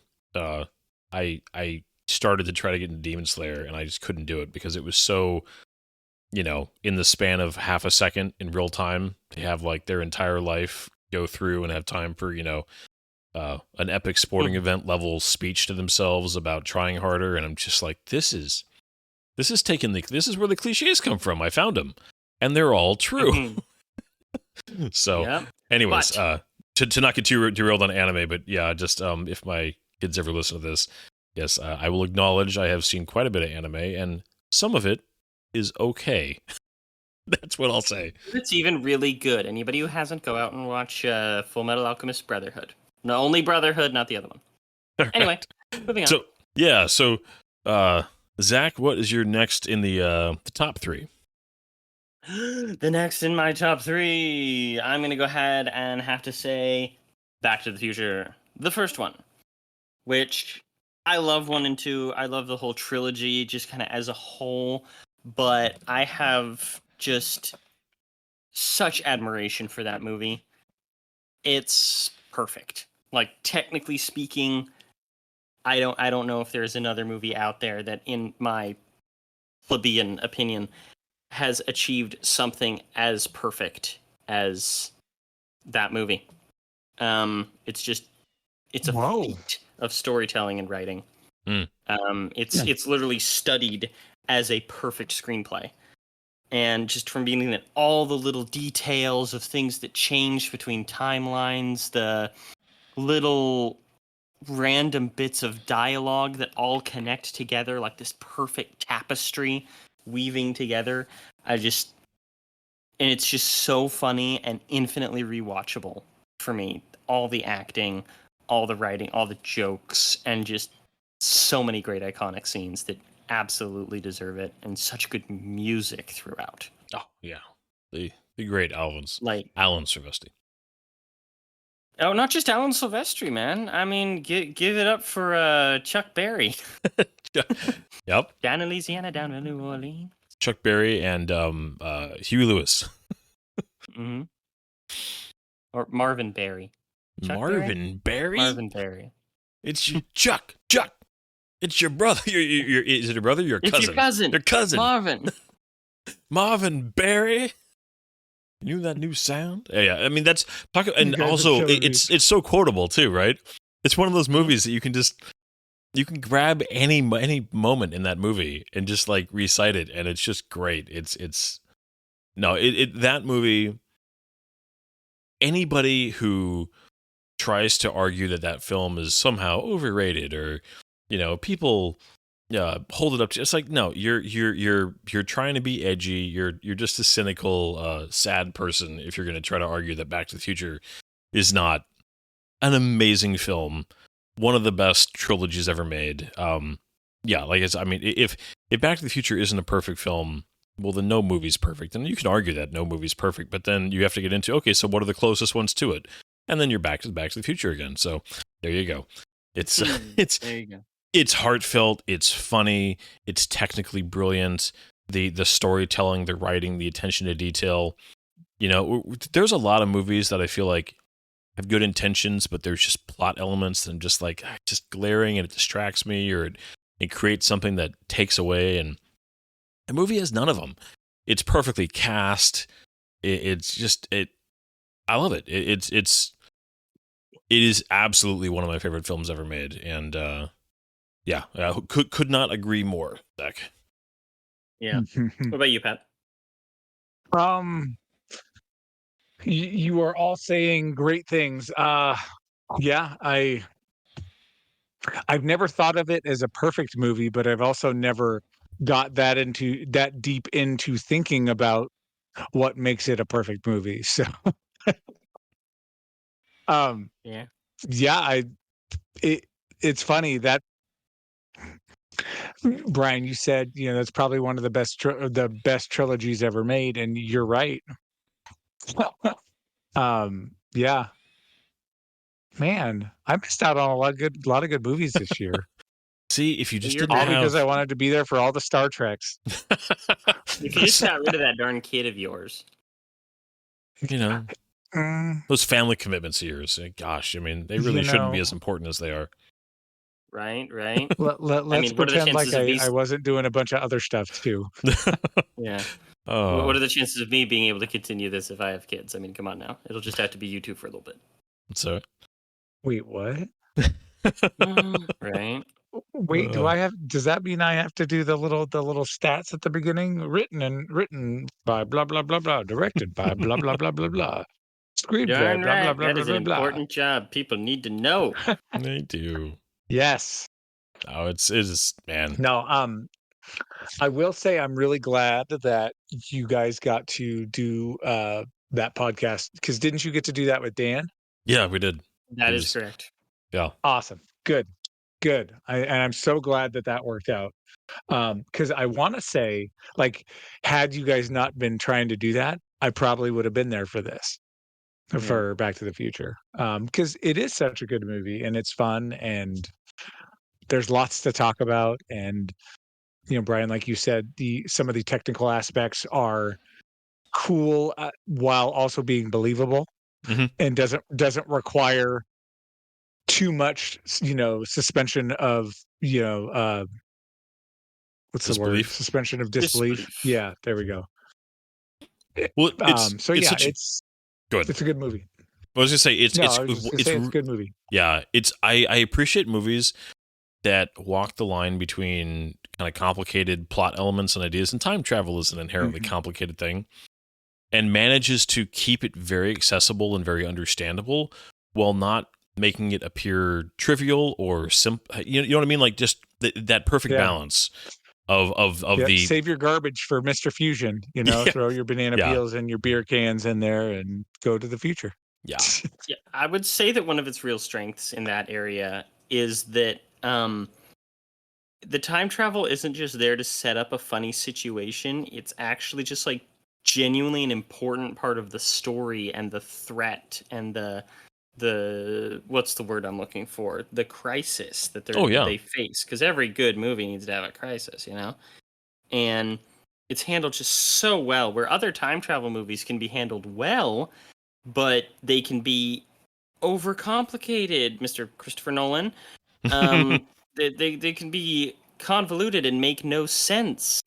I started to try to get into Demon Slayer, and I just couldn't do it because it was so, in the span of half a second in real time, they have their entire life go through and have time for, an epic sporting event level speech to themselves about trying harder. And I'm just like, this is where the cliches come from. I found them and they're all true. So anyways, to not get too derailed on anime, but yeah, just, if my kids ever listen to this, yes, I will acknowledge I have seen quite a bit of anime and some of it is okay. That's what I'll say. It's even really good. Anybody who hasn't, go out and watch Full Metal Alchemist Brotherhood. No, only Brotherhood, not the other one. All anyway, right. moving on. So Zach, what is your next in the top 3? The next in my top 3, I'm going to go ahead and have to say Back to the Future, the first one, which I love 1 and 2. I love the whole trilogy just kind of as a whole, but I have just such admiration for that movie. It's perfect. Like, technically speaking, I don't know if there's another movie out there that, in my plebeian opinion, has achieved something as perfect as that movie. It's a feat of storytelling and writing. It's literally studied as a perfect screenplay. And just from being in all the little details of things that change between timelines, the little random bits of dialogue that all connect together like this perfect tapestry weaving together. And it's just so funny and infinitely rewatchable for me. All the acting, all the writing, all the jokes, and just so many great iconic scenes that absolutely deserve it, and such good music throughout. Oh yeah, the great Alan Silvestri. Oh, not just Alan Silvestri, man. I mean, give it up for Chuck Berry. Yep. Down in Louisiana, down in New Orleans. Chuck Berry and Huey Lewis. Mm-hmm. Or Marvin Berry. Marvin Berry? Marvin Berry. It's Chuck. It's your brother. Is it your brother? Your cousin. It's your cousin. Your cousin. Marvin. Marvin Berry. You know that new sound? Yeah. I mean, that's talking, and also it's so quotable too, right? It's one of those movies that you can grab any moment in that movie and just like recite it, and it's just great. That movie. Anybody who tries to argue that film is somehow overrated, or people hold it up to, it's like, no, you're trying to be edgy. You're just a cynical, sad person if you're going to try to argue that Back to the Future is not an amazing film, one of the best trilogies ever made. If Back to the Future isn't a perfect film, well, then no movie's perfect. And you can argue that no movie's perfect, but then you have to get into, okay, so what are the closest ones to it? And then you're back to the Future again. So there you go. There you go. It's heartfelt. It's funny. It's technically brilliant. The storytelling, the writing, the attention to detail. There's a lot of movies that I feel like have good intentions, but there's just plot elements that I'm just like, just glaring, and it distracts me, or it creates something that takes away. And the movie has none of them. It's perfectly cast. I love it. It is absolutely one of my favorite films ever made. And could not agree more, Zach. Yeah. What about you, Pat? You are all saying great things. I've never thought of it as a perfect movie, but I've also never got that deep into thinking about what makes it a perfect movie. So it's funny that, Brian, you said, that's probably one of the best trilogies ever made, and you're right. Yeah. Man, I missed out on a lot of good movies this year. See, if you just all because I wanted to be there for all the Star Treks. If you just got rid of that darn kid of yours. Those family commitments of yours. Gosh, I mean, they really shouldn't be as important as they are. Right. Let's pretend like I wasn't doing a bunch of other stuff too. Yeah. Oh, What are the chances of me being able to continue this if I have kids? I mean, come on now. It'll just have to be you two for a little bit. so Wait, what? Right? Wait, does that mean I have to do the little stats at the beginning? Written by blah blah blah blah, directed by blah blah blah blah blah. Screenplay, Darn blah blah right. blah That blah is an blah blah. important job. People need to know. they do. Yes. Oh, it is, man. No, I will say I'm really glad that you guys got to do that podcast, because didn't you get to do that with Dan? Yeah, we did. That is correct. Yeah. Awesome. Good. Good. And I'm so glad that that worked out. Because I want to say, like, had you guys not been trying to do that, I probably would have been there for this, for Back to the Future. Because it is such a good movie and it's fun and there's lots to talk about. And, Brian, like you said, some of the technical aspects are cool, while also being believable, Mhm. and doesn't require too much, suspension of, what's the word? Disbelief. Suspension of disbelief. Yeah, there we go. Well, So it's yeah, such good. it's a good movie. I was gonna say it's I was just gonna say it's a good movie. Yeah, I appreciate movies that walk the line between kind of complicated plot elements and ideas, and time travel is an inherently complicated thing, and manages to keep it very accessible and very understandable while not making it appear trivial or simple. You know what I mean? Like just that perfect balance of the save your garbage for Mr. Fusion. Throw your banana peels and your beer cans in there and go to the future. Yeah. Yeah, I would say that one of its real strengths in that area is that the time travel isn't just there to set up a funny situation. It's actually just like genuinely an important part of the story and the threat and the what's the word I'm looking for? The crisis that they face. Because every good movie needs to have a crisis, And it's handled just so well. Where other time travel movies can be handled well, but they can be overcomplicated, Mr. Christopher Nolan. They can be convoluted and make no sense.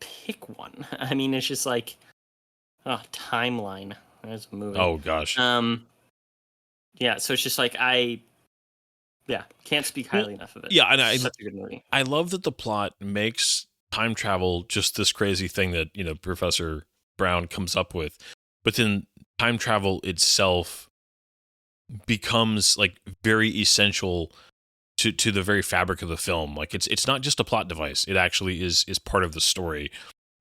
Pick one. I mean, it's just like, Timeline. There's a movie. Oh gosh. Yeah. So it's just like can't speak highly enough of it. Yeah, and it's such a good movie. I love that the plot makes time travel just this crazy thing that Professor Brown comes up with, but then time travel itself becomes like very essential to the very fabric of the film. Like it's not just a plot device; it actually is part of the story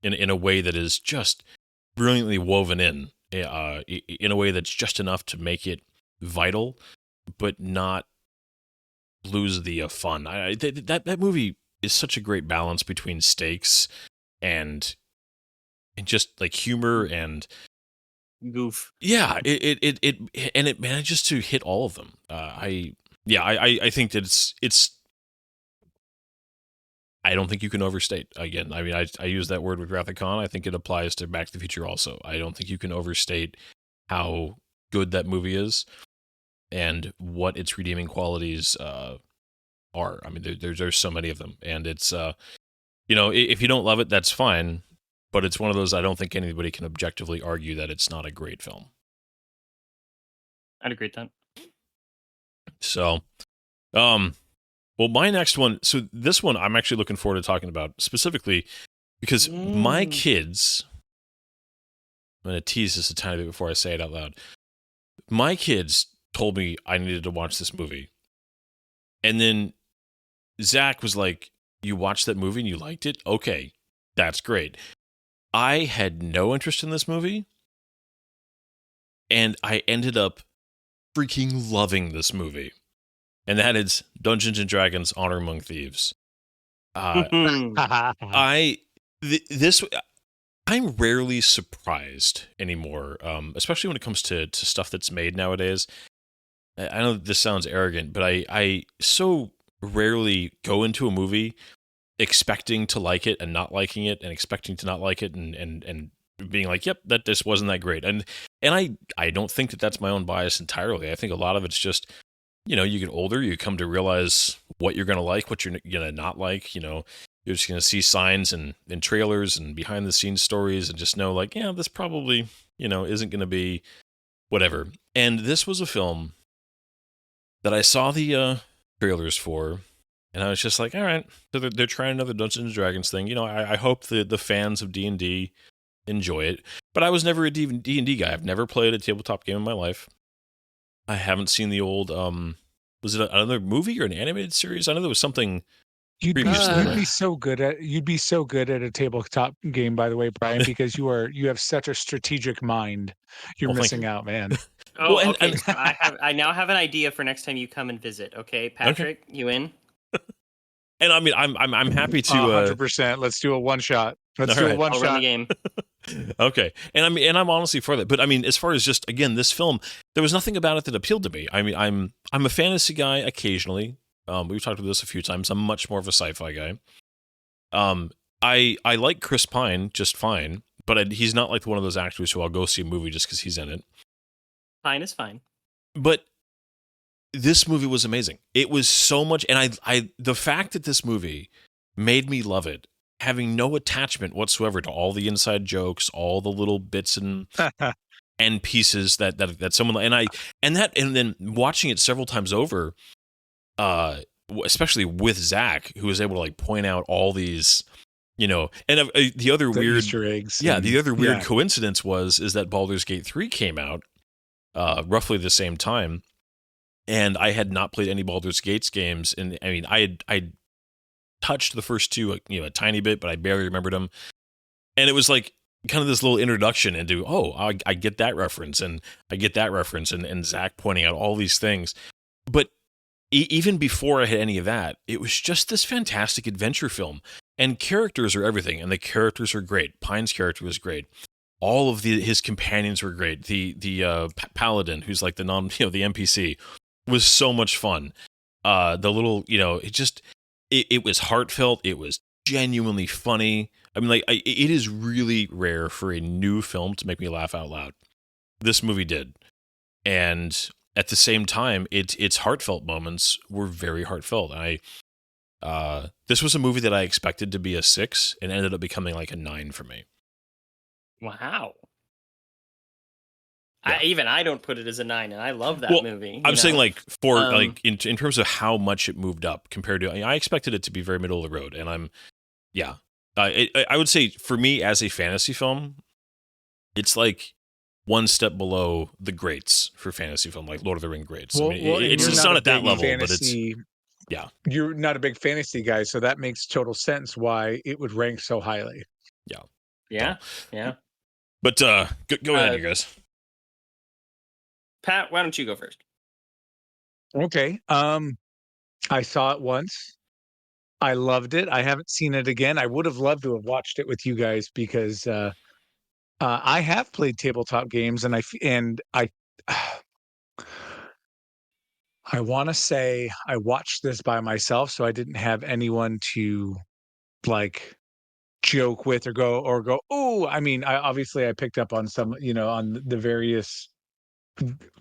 in a way that is just brilliantly woven in a way that's just enough to make it vital, but not lose the fun. That movie is such a great balance between stakes and just like humor and goof. Yeah, it manages to hit all of them. I think that it's. I don't think you can overstate. Again, I mean, I use that word with Wrath of Khan. I think it applies to Back to the Future also. I don't think you can overstate how good that movie is and what its redeeming qualities are. I mean, there's so many of them, and it's if you don't love it, that's fine. But it's one of those I don't think anybody can objectively argue that it's not a great film. I'd agree with that. So, well, my next one. So this one I'm actually looking forward to talking about specifically because my kids. I'm going to tease this a tiny bit before I say it out loud. My kids told me I needed to watch this movie, and then Zach was like, "You watched that movie and you liked it? Okay, that's great." I had no interest in this movie, and I ended up freaking loving this movie. And that is Dungeons and Dragons: Honor Among Thieves. I'm rarely surprised anymore, especially when it comes to stuff that's made nowadays. I know this sounds arrogant, but I so rarely go into a movie expecting to like it and not liking it, and expecting to not like it and being like, yep, that just wasn't that great. And I don't think that that's my own bias entirely. I think a lot of it's just, you get older, you come to realize what you're going to like, what you're going to not like. You're just going to see signs and trailers and behind the scenes stories and just know like, yeah, this probably, isn't going to be whatever. And this was a film that I saw the trailers for, and I was just like, all right, so they're trying another Dungeons and Dragons thing. I hope the fans of D&D enjoy it. But I was never a D&D guy. I've never played a tabletop game in my life. I haven't seen the old, was it another movie or an animated series? I know there was something You'd previous to that. be so good at a tabletop game, by the way, Brian, because you have such a strategic mind. You're missing out, man. Oh, Well, okay. So I now have an idea for next time you come and visit. Okay, Patrick, you in? And I mean, I'm happy to 100%. Let's do a one shot. I'll run the game. Okay, and I'm honestly for that. But I mean, as far as just again this film, there was nothing about it that appealed to me. I mean, I'm a fantasy guy occasionally. We've talked about this a few times. I'm much more of a sci-fi guy. I like Chris Pine just fine, but he's not like one of those actors who I'll go see a movie just because he's in it. Fine is fine. But this movie was amazing. It was so much, and I the fact that this movie made me love it, having no attachment whatsoever to all the inside jokes, all the little bits and pieces that someone and then watching it several times over, especially with Zach, who was able to like point out all these, and the other weird Easter eggs. The other weird coincidence is that Baldur's Gate 3 came out roughly the same time. And I had not played any Baldur's Gate games, and I mean, I touched the first two, a tiny bit, but I barely remembered them. And it was like kind of this little introduction into, I get that reference, and I get that reference, and Zach pointing out all these things. But even before I had any of that, it was just this fantastic adventure film, and characters are everything, and the characters are great. Pine's character was great. All of his companions were great. The paladin, who's like the the NPC. Was so much fun. The little, it was heartfelt. It was genuinely funny. I mean, like, it is really rare for a new film to make me laugh out loud. This movie did. And at the same time, its heartfelt moments were very heartfelt. This was a movie that I expected to be a 6 and ended up becoming like a 9 for me. Wow. Yeah. I don't put it as a 9, and I love that movie. I'm saying like for like in terms of how much it moved up compared to, I expected it to be very middle of the road, and I would say for me as a fantasy film, it's like one step below the greats for fantasy film, like Lord of the Ring greats. Well, I mean, it's not at that level, but it's You're not a big fantasy guy, so that makes total sense why it would rank so highly. Yeah. But go ahead, you guys. Pat, why don't you go first? Okay. I saw it once. I loved it. I haven't seen it again. I would have loved to have watched it with you guys because I have played tabletop games, and I want to say I watched this by myself, so I didn't have anyone to like joke with or go. Oh, I mean, I picked up on some, on the various.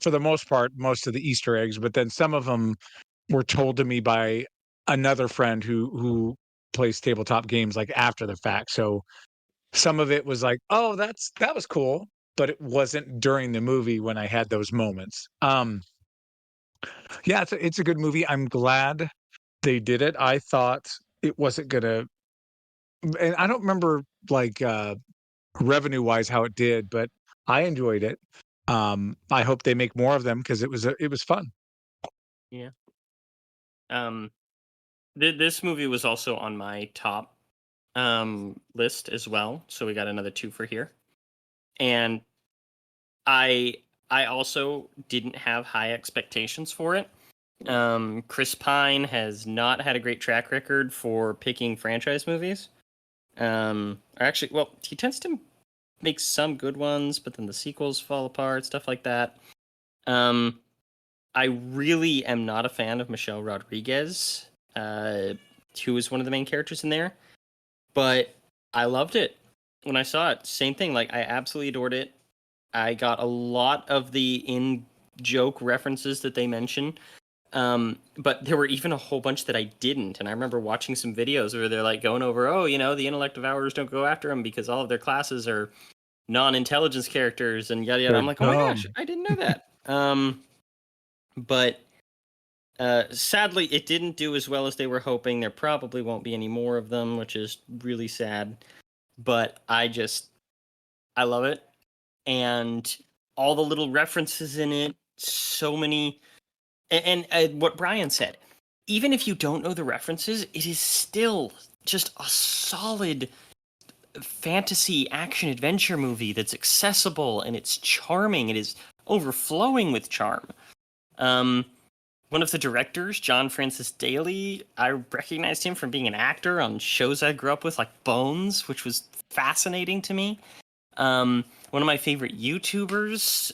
For the most part, most of the Easter eggs, but then some of them were told to me by another friend who plays tabletop games like after the fact. So some of it was like, oh, that was cool, but it wasn't during the movie when I had those moments. Yeah, it's a good movie. I'm glad they did it. I thought it wasn't gonna, and I don't remember like revenue wise how it did, but I enjoyed it. I hope they make more of them because it was fun. Yeah. This movie was also on my top list as well, so we got another 2 for here. And I also didn't have high expectations for it. Chris Pine has not had a great track record for picking franchise movies. He tends to make some good ones, but then the sequels fall apart, stuff like that. I really am not a fan of Michelle Rodriguez, who is one of the main characters in there, but I loved it when I saw it. Same thing, like I absolutely adored it. I got a lot of the in-joke references that they mention. But there were even a whole bunch that I didn't. And I remember watching some videos where they're like going over, oh, the intellect devourers don't go after them because all of their classes are non-intelligence characters and yada yada. I'm like, oh my gosh, I didn't know that. But sadly, it didn't do as well as they were hoping. There probably won't be any more of them, which is really sad. But I love it. And all the little references in it, so many. And what Brian said, even if you don't know the references, it is still just a solid fantasy action adventure movie that's accessible and it's charming. It is overflowing with charm. One of the directors, John Francis Daly, I recognized him from being an actor on shows I grew up with, like Bones, which was fascinating to me. One of my favorite YouTubers,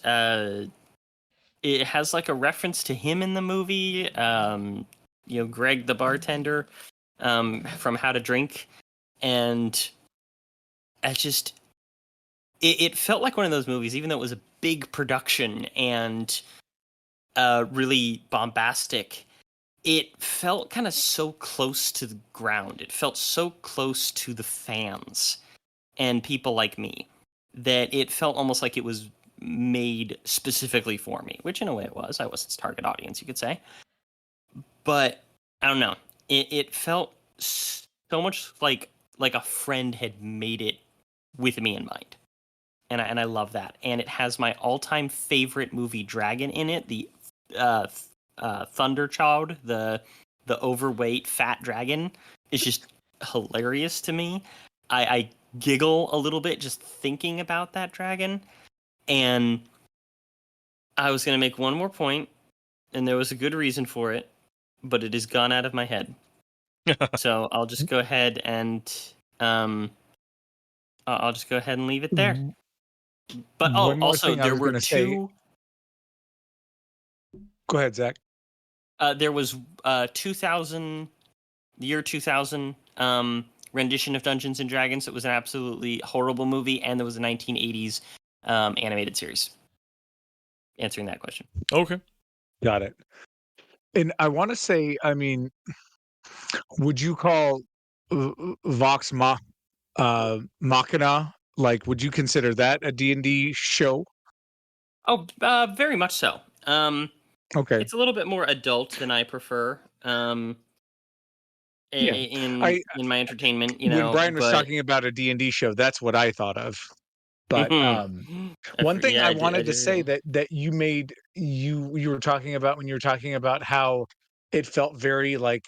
it has like a reference to him in the movie. Greg the bartender from How to Drink. And it felt like one of those movies, even though it was a big production and really bombastic, it felt kind of so close to the ground. It felt so close to the fans and people like me that it felt almost like it was made specifically for me, which in a way it was. I was its target audience, you could say. But I don't know. It felt so much like a friend had made it with me in mind. And I love that. And it has my all-time favorite movie dragon in it, the Thunderchild, the overweight fat dragon, is just hilarious to me. I giggle a little bit just thinking about that dragon. And I was going to make one more point, and there was a good reason for it, but it has gone out of my head. So I'll just go ahead and leave it there. But also there were two. Go ahead, Zach. There was 2000, the year 2000 rendition of Dungeons and Dragons. It was an absolutely horrible movie, and there was a 1980s animated series. Answering that question. Okay, got it. And I want to say, I mean, would you call Vox Machina, like, would you consider that a D&D show? Oh, very much so. Okay. It's a little bit more adult than I prefer. In my entertainment, when Brian was talking about a D&D show, that's what I thought of. But one thing I wanted to say that you made, you were talking about when you were talking about how it felt very like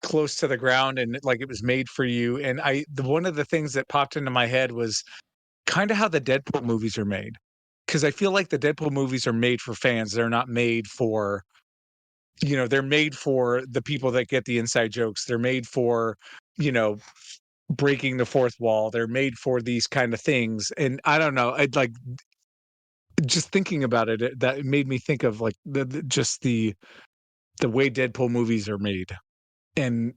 close to the ground and like it was made for you. And one of the things that popped into my head was kind of how the Deadpool movies are made. Because I feel like the Deadpool movies are made for fans. They're not made for, they're made for the people that get the inside jokes. They're made for, breaking the fourth wall. They're made for these kind of things. And I don't know, I'd like just thinking about it, that made me think of like the way Deadpool movies are made. And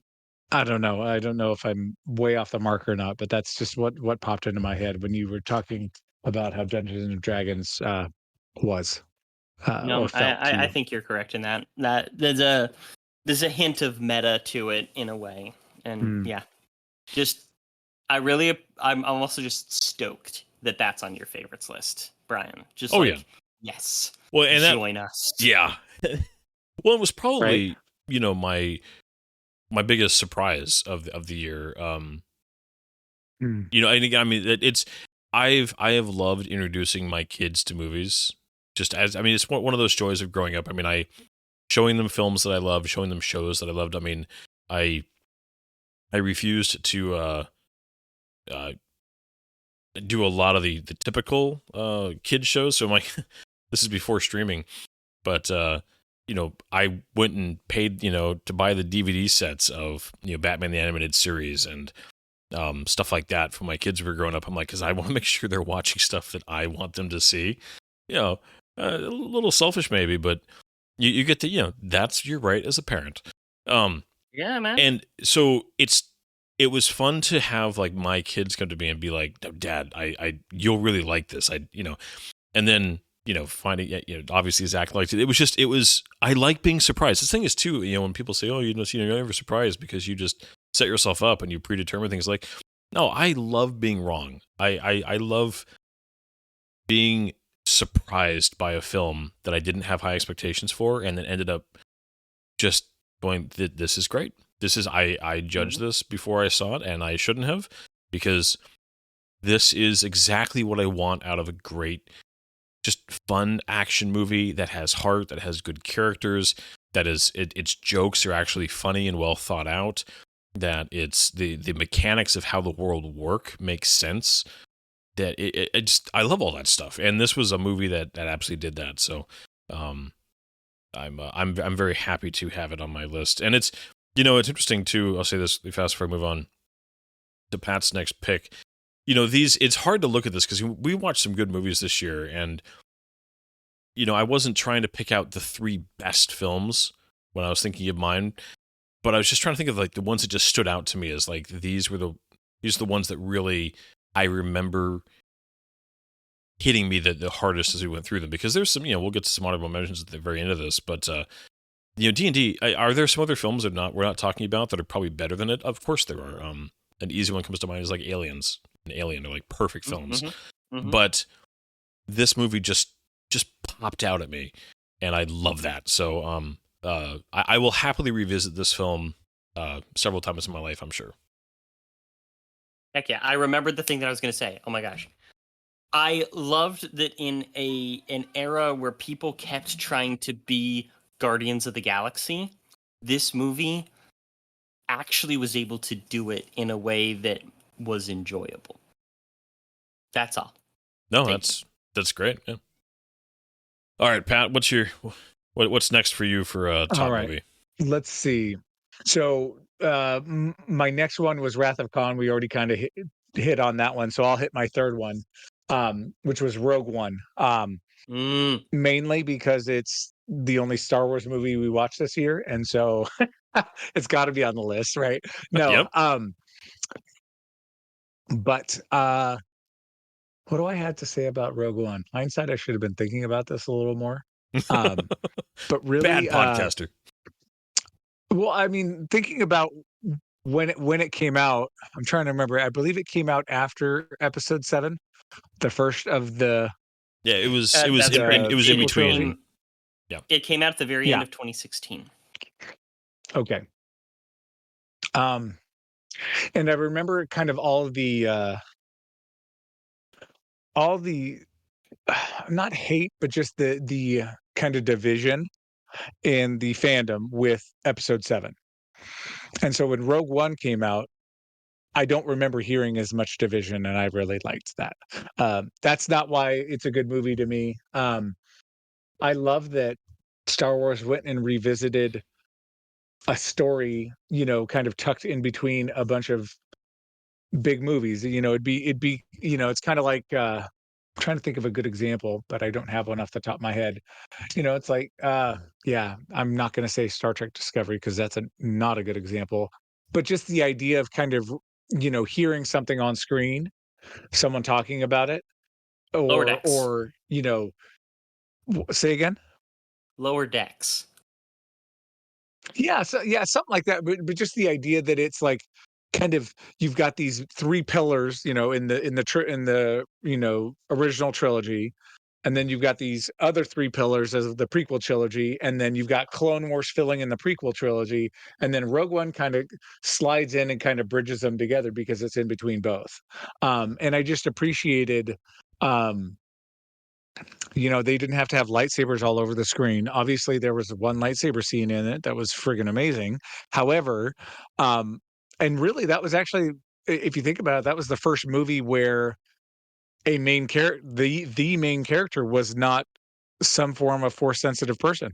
I don't know if I'm way off the mark or not, but that's just what popped into my head when you were talking about how Dungeons and Dragons was. No, I think you're correct in that. That there's a hint of meta to it in a way, and yeah, just I'm also just stoked that that's on your favorites list, Brian. Just yes, well, and join us. Yeah, well, it was probably my biggest surprise of the year. And again, I mean, I have loved introducing my kids to movies. Just as, I mean, it's one of those joys of growing up. I mean, showing them films that I loved, showing them shows that I loved. I mean, I refused to do a lot of the typical kid shows. So I'm like, this is before streaming, but I went and paid to buy the DVD sets of Batman the Animated Series and stuff like that for my kids who were growing up. I'm like, because I want to make sure they're watching stuff that I want them to see. A little selfish maybe, but you get to, that's your right as a parent. Yeah, man. And so it was fun to have like my kids come to me and be like, Dad, you'll really like this. And then, finding obviously Zach liked it. It was I like being surprised. This thing is too, when people say, oh, you're never surprised because you just set yourself up and you predetermine things. Like, no, I love being wrong. I love being surprised by a film that I didn't have high expectations for, and then ended up just going, this is great. I judged this before I saw it, and I shouldn't have, because this is exactly what I want out of a great, just fun action movie that has heart, that has good characters, that its jokes are actually funny and well thought out, that it's the mechanics of how the world work makes sense. That I love all that stuff, and this was a movie that absolutely did that. So, I'm very happy to have it on my list, and it's it's interesting too. I'll say this fast before I move on to Pat's next pick. It's hard to look at this because we watched some good movies this year, and I wasn't trying to pick out the 3 best films when I was thinking of mine, but I was just trying to think of like the ones that just stood out to me as like these are the ones that really I remember hitting me the hardest as we went through them, because there's some, we'll get to some honorable mentions at the very end of this, but D&D, are there some other films that we're not talking about that are probably better than it? Of course there are. An easy one comes to mind is like Aliens and Alien are like perfect films, but this movie just popped out at me, and I love that. So I will happily revisit this film several times in my life, I'm sure. Heck yeah, I remembered the thing that I was going to say. Oh my gosh. I loved that in an era where people kept trying to be Guardians of the Galaxy, this movie actually was able to do it in a way that was enjoyable. That's all. No, that's great. Yeah. All right, Pat, what's next for you for a top movie? Let's see. So my next one was Wrath of Khan. We already kind of hit on that one, so I'll hit my third one, which was Rogue One. Mainly because it's the only Star Wars movie we watched this year, and so it's got to be on the list, right? No, yep. But what do I have to say about Rogue One? Hindsight, I should have been thinking about this a little more. But really, bad podcaster. Well, I mean, thinking about when it came out, I'm trying to remember. I believe it came out after Episode 7, the first of the. Yeah, it was in between. Trilogy. Yeah, it came out at the very end of 2016. Okay. And I remember kind of all the not hate, but just the kind of division in the fandom with Episode 7. And so when Rogue One came out, I don't remember hearing as much division, and I really liked that. That's not why it's a good movie to me. I love that Star Wars went and revisited a story, kind of tucked in between a bunch of big movies. It'd be, it's kind of like, I'm trying to think of a good example, but I don't have one off the top of my head. It's like, yeah, I'm not going to say Star Trek Discovery because that's not a good example, but just the idea of kind of, hearing something on screen, someone talking about it, or say again. Lower Decks. Yeah, something like that. But just the idea that it's like kind of you've got these 3 pillars, in the original trilogy, and then you've got these other 3 pillars as the prequel trilogy, and then you've got Clone Wars filling in the prequel trilogy, and then Rogue One kind of slides in and kind of bridges them together because it's in between both. And I just appreciated. They didn't have to have lightsabers all over the screen. Obviously, there was one lightsaber scene in it that was friggin' amazing. However, and really that was actually, if you think about it, that was the first movie where a main character, the main character was not some form of force sensitive person.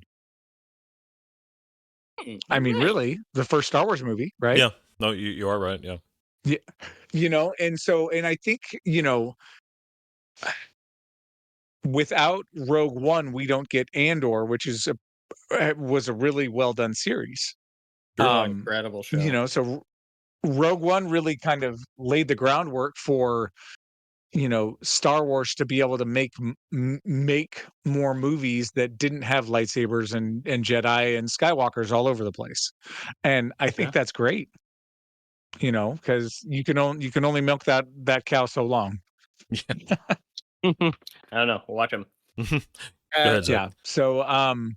I mean, really, the first Star Wars movie, right? Yeah. No, you are right. Yeah. Yeah. And I think, without Rogue One, we don't get Andor, which was a really well done series. Incredible show. So Rogue One really kind of laid the groundwork for Star Wars to be able to make more movies that didn't have lightsabers and Jedi and Skywalkers all over the place. And I think that's great. Because you can only milk that cow so long. Yeah. I don't know. We'll watch them. Go ahead, Zach. Yeah. So I'm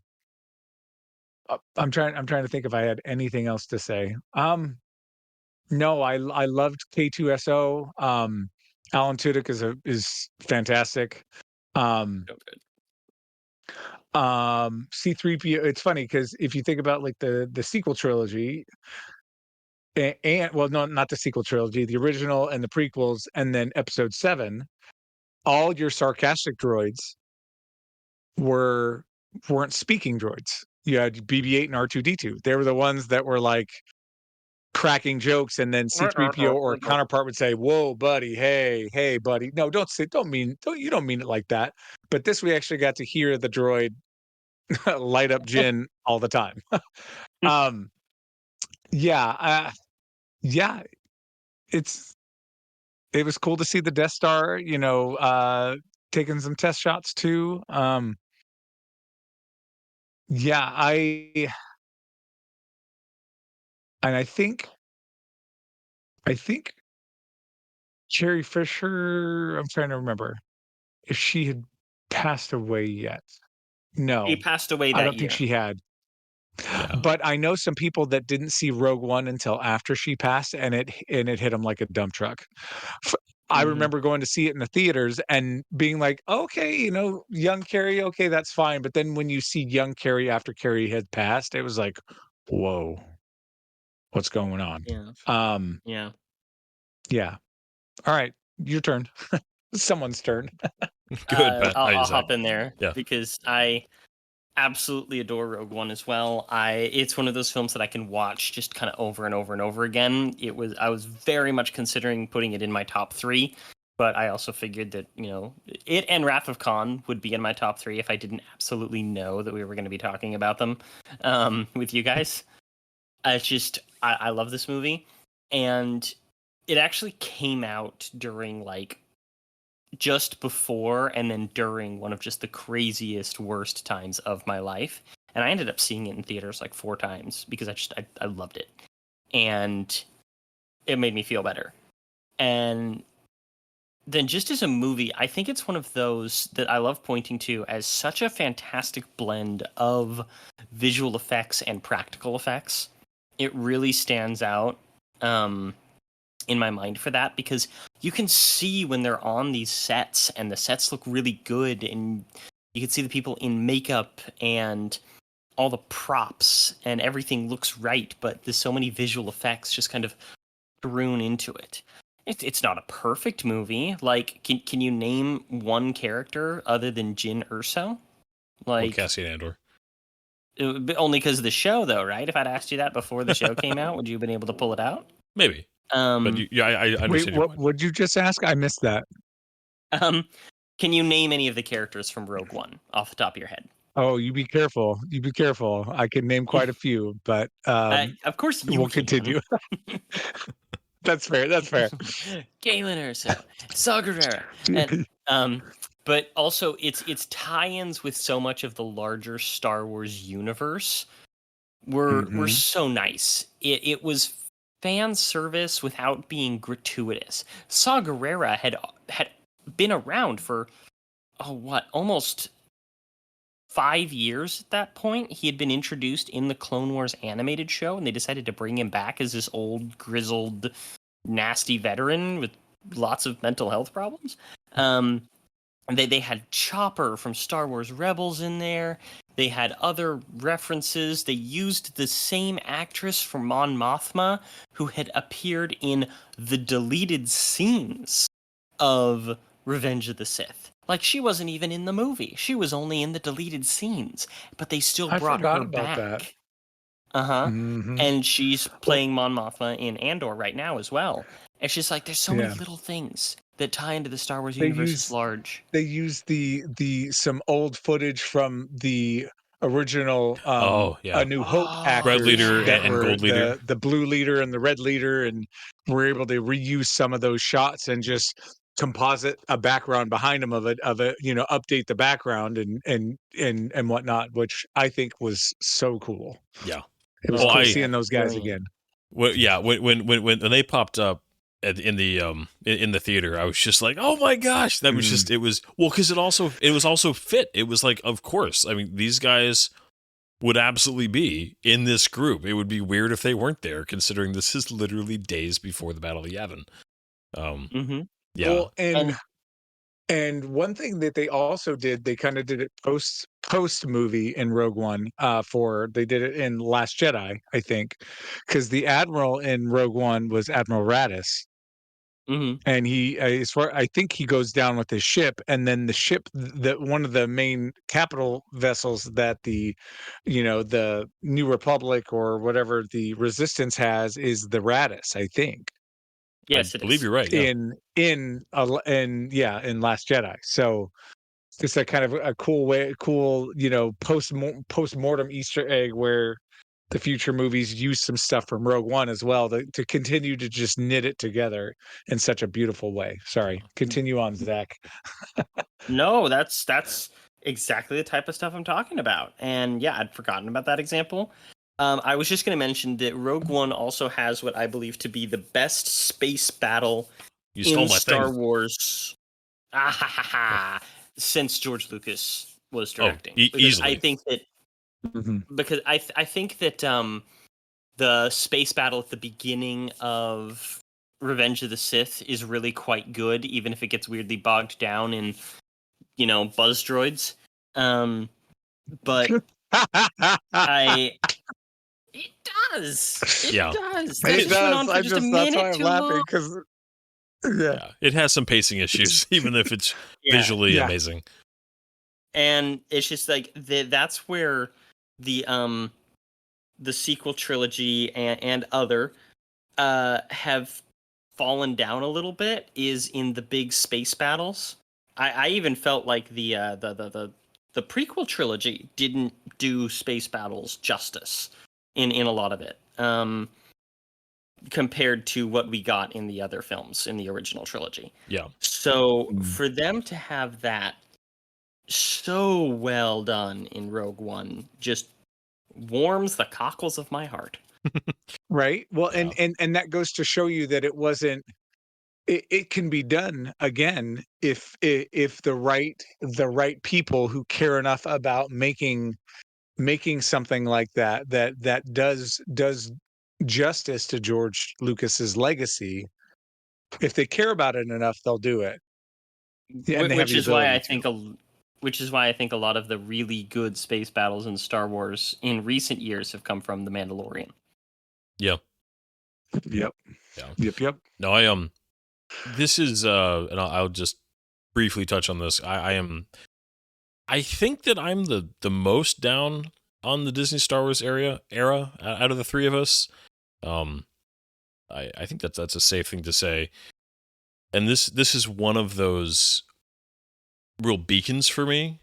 trying to think if I had anything else to say. No, I loved K2SO. Alan Tudyk is fantastic. C3PO. It's funny because if you think about like the sequel trilogy, and well, no, not the sequel trilogy, the original and the prequels, and then Episode 7, all your sarcastic droids weren't speaking droids. You had BB-8 and R2-D2. They were the ones that were like cracking jokes, and then C3PO or a counterpart would say, "Whoa, buddy, hey, buddy." No, you don't mean it like that. But this, we actually got to hear the droid light up Jin all the time. Yeah, it was cool to see the Death Star, taking some test shots too. Yeah, I think Carrie Fisher, I'm trying to remember if she had passed away yet. No, She passed away that I don't year. think she had. Yeah. But I know some people that didn't see Rogue One until after she passed, and it hit them like a dump truck. I remember going to see it in the theaters and being like, okay, young Carrie, okay, that's fine. But then when you see young Carrie after Carrie had passed, it was like, whoa, what's going on? Yeah. Yeah. All right, your turn. Someone's turn. Good, Pat. I'll hop in there Yeah. because I absolutely adore Rogue One as well. It's one of those films that I can watch just kind of over and over and over again. I was very much considering putting it in my top 3, but I also figured that, it and Wrath of Khan would be in my top 3 if I didn't absolutely know that we were going to be talking about them with you guys. It's just, I love this movie, and it actually came out during like just before and then during one of just the craziest, worst times of my life. And I ended up seeing it in theaters like 4 times because I loved it. And it made me feel better. And then just as a movie, I think it's one of those that I love pointing to as such a fantastic blend of visual effects and practical effects. It really stands out in my mind for that, because you can see when they're on these sets and the sets look really good, and you can see the people in makeup and all the props and everything looks right, but there's so many visual effects just kind of thrown into it. It's not a perfect movie. Like, can you name one character other than Jyn Erso? Like Cassian Andor. Only because of the show, though, right? If I'd asked you that before the show came out, would you have been able to pull it out? Maybe. But I understand. Wait, what would you just ask? I missed that. Can you name any of the characters from Rogue One off the top of your head? Oh, you be careful. You be careful. I can name quite a few, but of course you we'll continue. That's fair. That's fair. Galen Erso, Saw Gerrera, and but also it's tie-ins with so much of the larger Star Wars universe were so nice. It was fan service without being gratuitous. Saw Gerrera had been around for almost 5 years at that point. He had been introduced in the Clone Wars animated show, and they decided to bring him back as this old, grizzled, nasty veteran with lots of mental health problems. They had Chopper from Star Wars Rebels in there. They had other references. They used the same actress from Mon Mothma, who had appeared in the deleted scenes of Revenge of the Sith. Like, she wasn't even in the movie. She was only in the deleted scenes. But they still brought her back. That. And she's playing Mon Mothma in Andor right now as well. It's just like, there's so many little things that tie into the Star Wars universe at large. They use some old footage from the original A New Hope actors, Red Leader and Gold Leader, the Blue Leader and the Red Leader, and we're able to reuse some of those shots and just composite a background behind him of a update the background and whatnot, which I think was so cool. Yeah, it was cool seeing those guys again. Well, yeah, when they popped up in the theater, I was just like, oh my gosh, that was just, it was, well, because it was also fit. It was like, of course, I mean, these guys would absolutely be in this group. It would be weird if they weren't there, considering this is literally days before the Battle of Yavin. Yeah. Well, and one thing that they also did, they kind of did it post movie in Rogue One. They did it in Last Jedi, I think, because the Admiral in Rogue One was Admiral Raddus. And I think he goes down with his ship, and then the ship, that one of the main capital vessels that the New Republic or whatever the Resistance has is the Raddus, I think. Yes, I believe you're right. Yeah. In Last Jedi. So it's a kind of a cool post-mortem Easter egg where the future movies use some stuff from Rogue One as well to continue to just knit it together in such a beautiful way. Sorry, continue on, Zach. No, that's exactly the type of stuff I'm talking about. And yeah, I'd forgotten about that example. I was just going to mention that Rogue One also has what I believe to be the best space battle in Star Wars since George Lucas was directing. Easily. I think that because I think that the space battle at the beginning of Revenge of the Sith is really quite good, even if it gets weirdly bogged down in buzz droids. But it does. It does. It does. Went on for just a minute that's why I'm laughing, because it has some pacing issues, even if it's visually amazing. And it's just like that's where the sequel trilogy and other have fallen down a little bit, is in the big space battles. I even felt like the prequel trilogy didn't do space battles justice in a lot of it, compared to what we got in the other films in the original trilogy. Yeah. So for them to have that so well done in Rogue One just warms the cockles of my heart. Right. Well, and that goes to show you that it can be done again if the right people who care enough about making something like that does justice to George Lucas's legacy. If they care about it enough, they'll do it. And which is why I think a lot of the really good space battles in Star Wars in recent years have come from The Mandalorian. Yeah. Yep. Yeah. Yep. No, this is and I'll just briefly touch on this. I think that I'm the most down on the Disney Star Wars era out of the three of us. I think that's a safe thing to say. And this is one of those real beacons for me.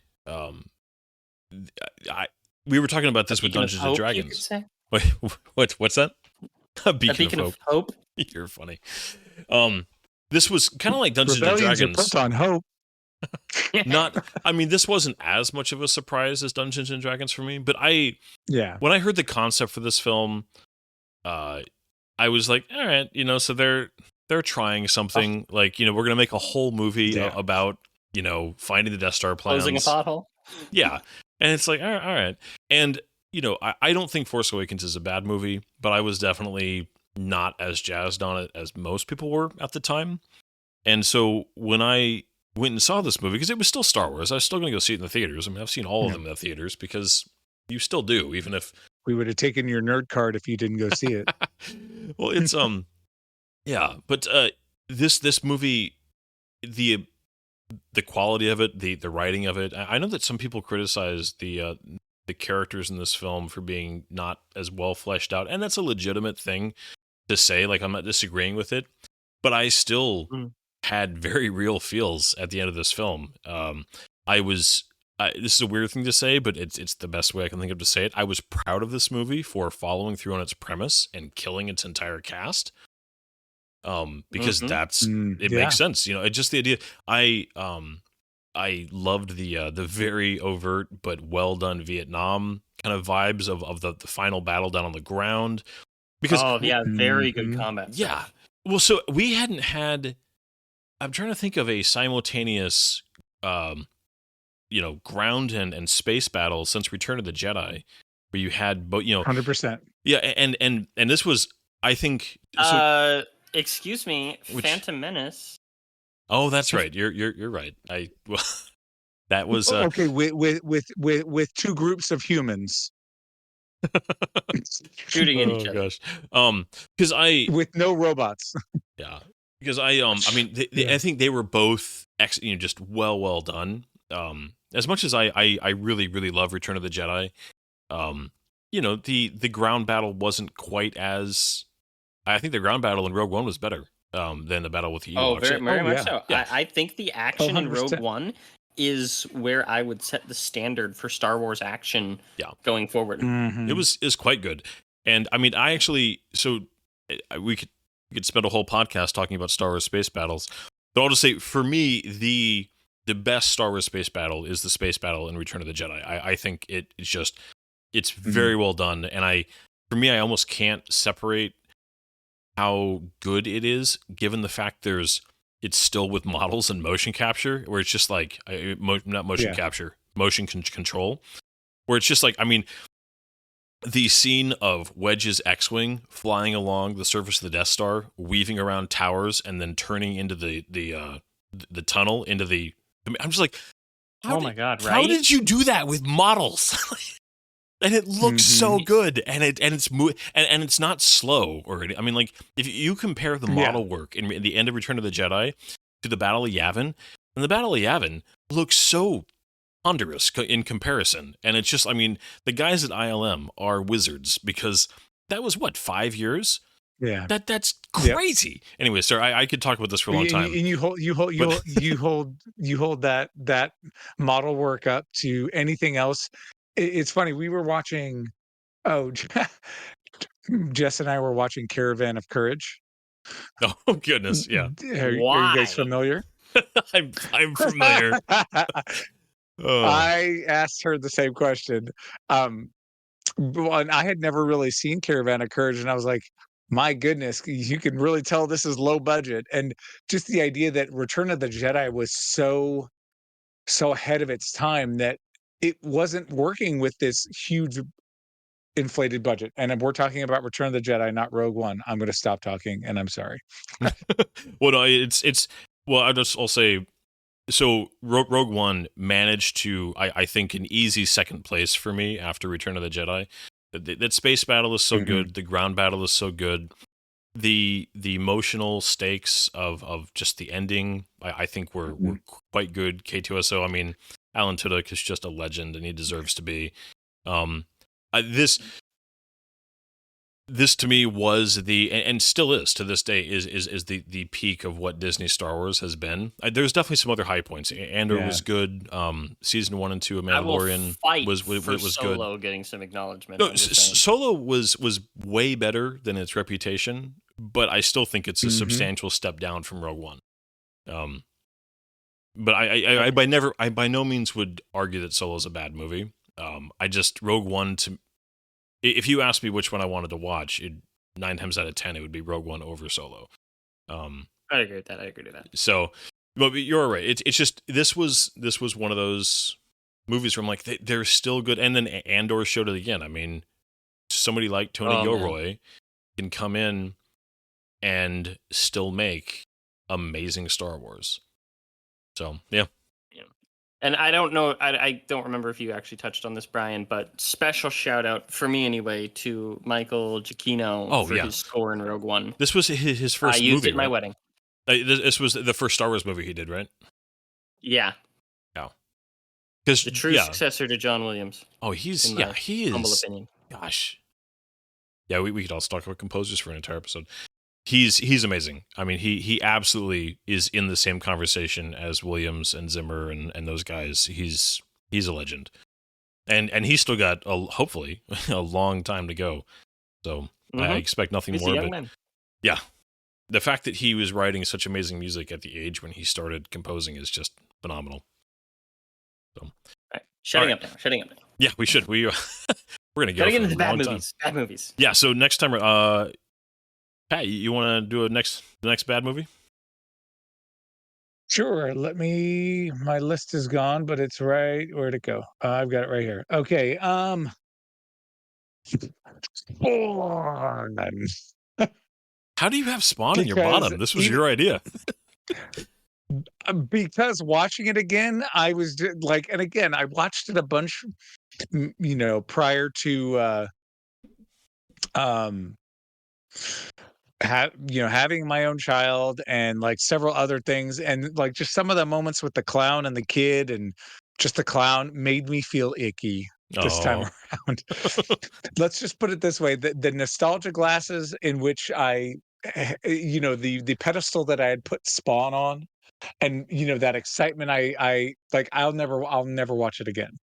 We were talking about this with Dungeons and Dragons. Wait, what's that? A beacon of hope. You're funny. This was kind of like Dungeons and Dragons. Put on hope. This wasn't as much of a surprise as Dungeons and Dragons for me, but when I heard the concept for this film, I was like, all right, so they're trying something, like, we're going to make a whole movie about, finding the Death Star plans. Closing a pothole. Yeah. And it's like, all right. And, I don't think Force Awakens is a bad movie, but I was definitely not as jazzed on it as most people were at the time. And so when I went and saw this movie, because it was still Star Wars, I was still going to go see it in the theaters. I mean, I've seen all of them in the theaters, because you still do, even if... We would have taken your nerd card if you didn't go see it. Well, it's, yeah, but this movie, the quality of it, the writing of it, I know that some people criticize the characters in this film for being not as well fleshed out, and that's a legitimate thing to say. Like, I'm not disagreeing with it, but I still had very real feels at the end of this film. This is a weird thing to say, but it's the best way I can think of to say it. I was proud of this movie for following through on its premise and killing its entire cast. because it makes sense. You know, just the idea. I loved the very overt but well done Vietnam kind of vibes of the final battle down on the ground. Because very good combat. Yeah. Stuff. Well, so we hadn't had. I'm trying to think of a simultaneous, ground and space battle since Return of the Jedi, where you had both. 100%. Yeah, and this was, I think. So, excuse me, Phantom Menace. Oh, that's right. You're right. That was okay with two groups of humans shooting at each other. Gosh, because with no robots. Yeah, because I mean, I think they were both just well done. As much as I really love Return of the Jedi, the ground battle wasn't quite as. I think the ground battle in Rogue One was better than the battle with the Ewoks. Oh, very much so. Yeah. I think the action in Rogue One is where I would set the standard for Star Wars action going forward. Mm-hmm. It was quite good. And I mean, we could spend a whole podcast talking about Star Wars space battles. But I'll just say, for me, the best Star Wars space battle is the space battle in Return of the Jedi. I think it's very well done. And for me, I almost can't separate how good it is, given the fact it's still with models and motion capture, where it's just like, not motion capture, motion control, where it's just like, I mean, the scene of Wedge's X-Wing flying along the surface of the Death Star, weaving around towers, and then turning into the tunnel into the. I'm just like, my God! Right? How did you do that with models? And it looks so good, and it's not slow or I mean, like, if you compare the model work in the end of Return of the Jedi to the Battle of Yavin, and the Battle of Yavin looks so ponderous in comparison, and it's just, I mean, the guys at ILM are wizards, because that was 5 years. Yeah, that's crazy. Anyway, sir, I could talk about this for a long time. And you hold that model work up to anything else. It's funny. We were watching. Oh, Jess and I were watching Caravan of Courage. Oh goodness, yeah. Are you guys familiar? I'm familiar. I asked her the same question. And I had never really seen Caravan of Courage, and I was like, my goodness, you can really tell this is low budget. And just the idea that Return of the Jedi was so ahead of its time that it wasn't working with this huge inflated budget. And we're talking about Return of the Jedi, not Rogue One. I'm going to stop talking, and I'm sorry. Well, no, well, I'll say, so Rogue One managed to, I think, an easy second place for me after Return of the Jedi. That space battle is so good. The ground battle is so good. The emotional stakes of just the ending, I think were quite good. K2SO, I mean, Alan Tudyk is just a legend, and he deserves to be. This to me was and still is to this day is the peak of what Disney Star Wars has been. There's definitely some other high points. Andor was good. Season 1 and 2 of Mandalorian was Solo good. Getting some acknowledgement. No, Solo was way better than its reputation, but I still think it's a substantial step down from Rogue One. But I by no means would argue that Solo is a bad movie. Rogue One, if you asked me which one I wanted to watch, 9 times out of 10 it would be Rogue One over Solo. I agree with that. So, but you're right. It's just this was one of those movies where I'm like, they're still good, and then Andor showed it again. I mean, somebody like Tony Gilroy can come in and still make amazing Star Wars. So, yeah. And I don't know, I don't remember if you actually touched on this, Brian, but special shout out, for me anyway, to Michael Giacchino for his score in Rogue One. This was his first movie. I used it at my wedding. This was the first Star Wars movie he did, right? Yeah. Yeah. The true successor to John Williams. Oh, he is. Humble opinion. Gosh. Yeah, we could also talk about composers for an entire episode. He's amazing. I mean, he absolutely is in the same conversation as Williams and Zimmer and those guys. He's a legend, and he's still got hopefully a long time to go. So I expect nothing more. But man. Yeah, the fact that he was writing such amazing music at the age when he started composing is just phenomenal. So, shutting up now. Shutting up now. Yeah, we should. We're gonna go. Gotta get into the bad movies. Bad movies. Yeah. So next time, Pat, you want to do the next bad movie? Sure. My list is gone, but it's right. Where'd it go? I've got it right here. Okay. Spawn. How do you have Spawn in your Because bottom? This was your idea. Because watching it again, I was like, and again, I watched it a bunch, prior to, having my own child and like several other things, and like just some of the moments with the clown and the kid and just the clown made me feel icky this time around. Let's just put it this way: the nostalgia glasses in which the pedestal that I had put Spawn on, and that excitement, I like. I'll never watch it again.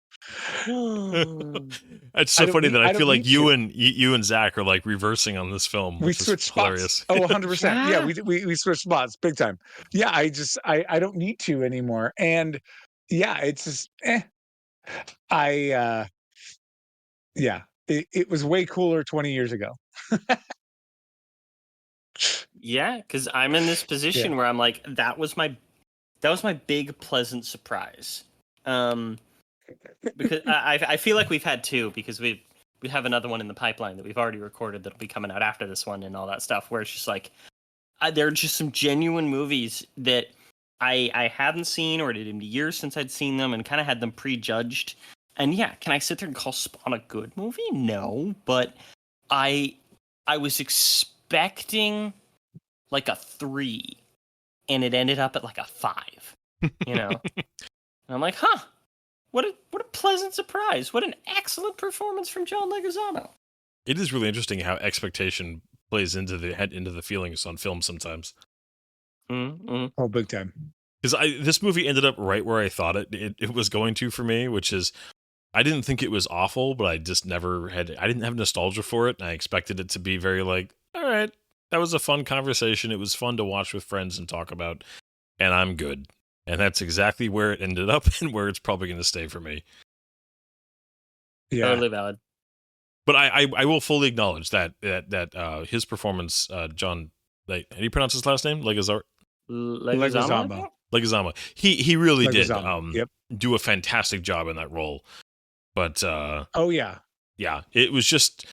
It's so funny that I feel like you and Zach are like reversing on this film. We switched spots. Oh, 100%. Yeah, we switched spots big time. Yeah, I don't need to anymore. And yeah, it's just it was way cooler 20 years ago. Yeah, because I'm in this position where I'm like, that was my big pleasant surprise. Because I feel like we've had two, because we have another one in the pipeline that we've already recorded that'll be coming out after this one and all that stuff, where it's just like there are just some genuine movies that I hadn't seen, or it had been years since I'd seen them, and kind of had them prejudged. And yeah, can I sit there and call Spawn a good movie? No, but I was expecting like a 3, and it ended up at like a 5. And I'm like, huh. What a pleasant surprise. What an excellent performance from John Leguizamo. It is really interesting how expectation plays into the feelings on film sometimes. Mm-hmm. Oh, big time. Because this movie ended up right where I thought it was going to for me, which is I didn't think it was awful, but I didn't have nostalgia for it, and I expected it to be very like, all right, that was a fun conversation. It was fun to watch with friends and talk about, and I'm good. And that's exactly where it ended up, and where it's probably going to stay for me. Yeah, totally valid. But I will fully acknowledge that his performance, John, how do you pronounce his last name? Leguizamo. He really did do a fantastic job in that role. But yeah, it was just,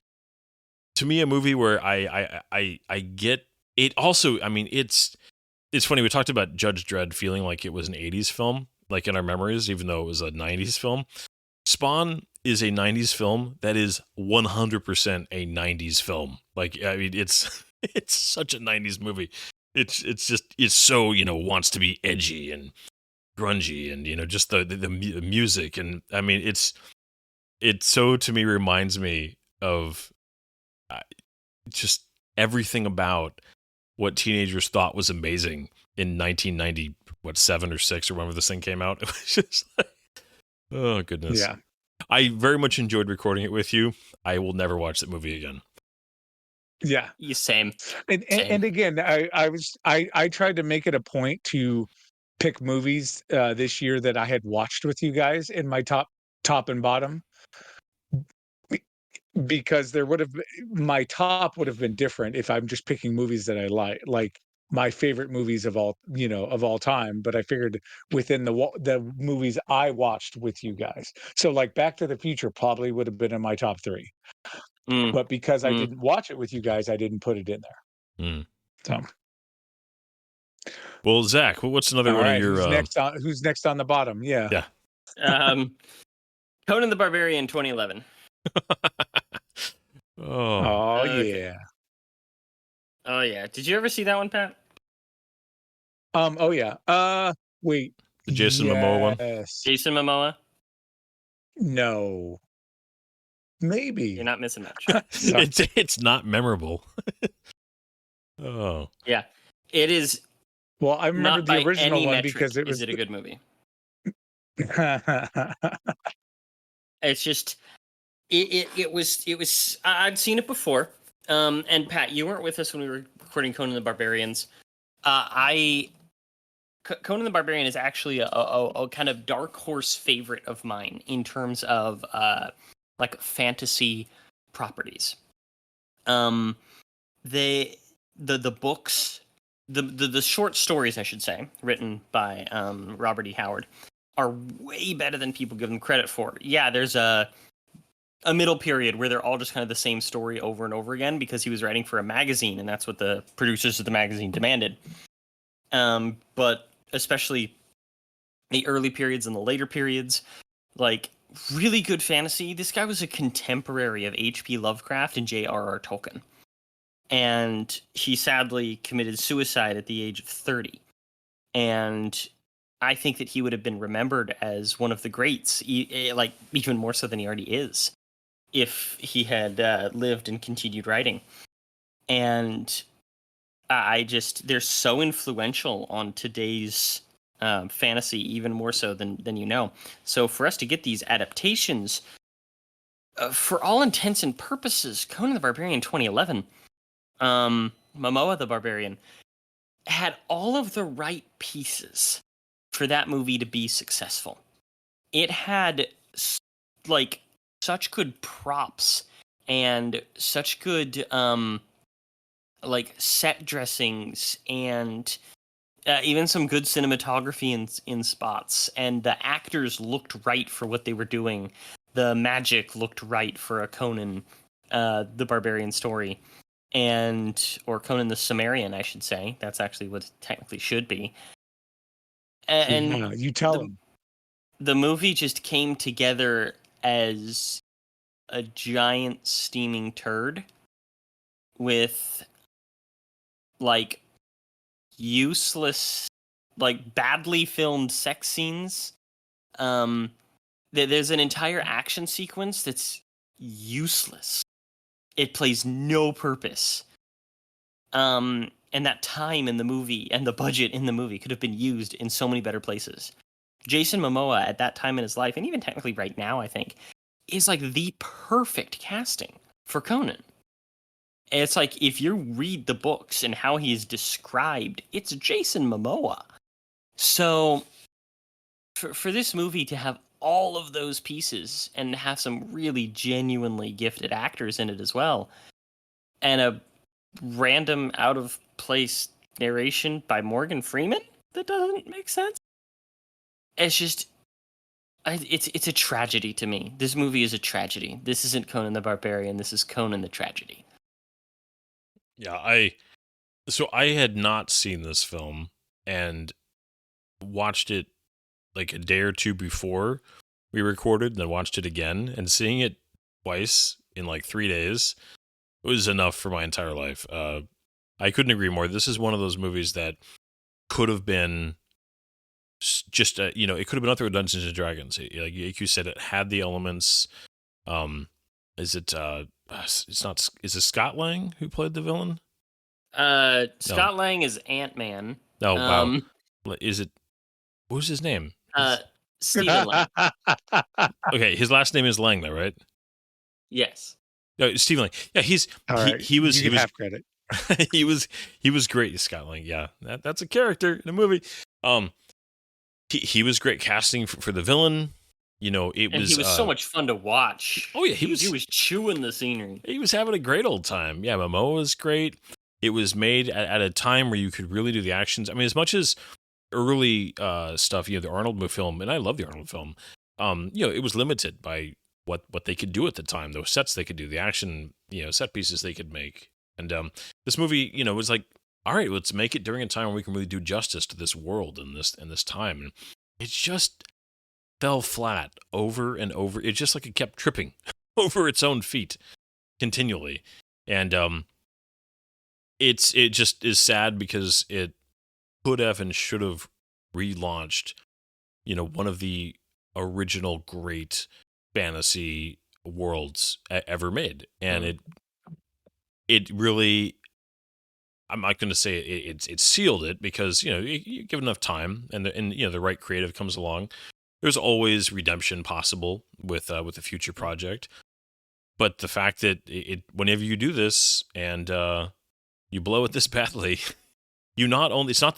to me, a movie where I get it. Also, I mean, it's funny, we talked about Judge Dredd feeling like it was an 80s film, like in our memories, even though it was a 90s film. Spawn is a 90s film that is 100% a 90s film. Like, I mean, it's such a 90s movie. It's so, wants to be edgy and grungy, and, just the music. And I mean, it so, to me, reminds me of just everything about what teenagers thought was amazing in 1997 or 6 or whenever this thing came out. It was just like, oh goodness. Yeah. I very much enjoyed recording it with you. I will never watch that movie again. Yeah. Same. And again, I tried to make it a point to pick movies this year that I had watched with you guys in my top and bottom, because my top would have been different if I'm just picking movies that I like my favorite movies of all time. But I figured within the movies I watched with you guys, so like Back to the Future probably would have been in my top 3. But because I didn't watch it with you guys, I didn't put it in there. So, well, Zach, what's another one of your who's next on the bottom? Yeah. Conan the Barbarian 2011. Oh okay. Yeah. Oh yeah. Did you ever see that one, Pat? Oh yeah. Wait. The Jason Momoa one? Jason Momoa? No. Maybe. You're not missing much. It's not memorable. Oh. Yeah. It is. Well, I remember the original one because it was. Is it a good movie? It's just. It was. I'd seen it before. And Pat, you weren't with us when we were recording Conan the Barbarians. Conan the Barbarian is actually a kind of dark horse favorite of mine in terms of like fantasy properties. The books, the short stories, I should say, written by Robert E. Howard, are way better than people give them credit for. Yeah, there's a middle period where they're all just kind of the same story over and over again because he was writing for a magazine, and that's what the producers of the magazine demanded. But especially the early periods and the later periods, like really good fantasy. This guy was a contemporary of H.P. Lovecraft and J.R.R. Tolkien. And he sadly committed suicide at the age of 30. And I think that he would have been remembered as one of the greats, like even more so than he already is, if he had lived and continued writing. And they're so influential on today's fantasy, even more so than you know. So for us to get these adaptations, for all intents and purposes, Conan the Barbarian 2011, Momoa the Barbarian, had all of the right pieces for that movie to be successful. It had like such good props and such good like set dressings and even some good cinematography in spots, and the actors looked right for what they were doing. The magic looked right for a Conan the Barbarian story, or Conan the Cimmerian, I should say. That's actually what it technically should be. And yeah, you tell him. The movie just came together as a giant steaming turd with like useless, like badly filmed sex scenes. There's an entire action sequence that's useless. It plays no purpose. And that time in the movie and the budget in the movie could have been used in so many better places. Jason Momoa at that time in his life, and even technically right now, I think, is like the perfect casting for Conan. It's like, if you read the books and how he is described, it's Jason Momoa. So for this movie to have all of those pieces and have some really genuinely gifted actors in it as well, and a random out of place narration by Morgan Freeman that doesn't make sense, it's just it's a tragedy to me. This movie is a tragedy. This isn't Conan the Barbarian. This is Conan the Tragedy. Yeah, I had not seen this film and watched it like a day or two before we recorded, and then watched it again, and seeing it twice in like 3 days was enough for my entire life. I couldn't agree more. This is one of those movies that could have been just, it could have been nothing but Dungeons and Dragons. Like you said, it had the elements. Is it Scott Lang who played the villain? Scott Lang is Ant-Man. Oh, wow. Is it, what was his name? Stephen Lang. Okay, his last name is Lang, though, right? Yes. No, Stephen Lang. Yeah, he was half credit. he was great, Scott Lang. Yeah, that's a character in a movie. He was great casting for the villain. He was so much fun to watch. Oh yeah, he was chewing the scenery. He was having a great old time. Yeah, Momoa was great. It was made at a time where you could really do the actions. I mean, as much as early stuff, the Arnold film, and I love the Arnold film. It was limited by what they could do at the time, those sets they could do, the action, set pieces they could make. And this movie, was like, all right, let's make it during a time when we can really do justice to this world and this time. And it just fell flat over and over. It just like it kept tripping over its own feet continually. And it just is sad because it could have and should have relaunched, one of the original great fantasy worlds ever made. And it really, I'm not going to say it sealed it, because you give enough time and the right creative comes along, there's always redemption possible with a future project. But the fact that whenever you do this and you blow it this badly, you not only, it's not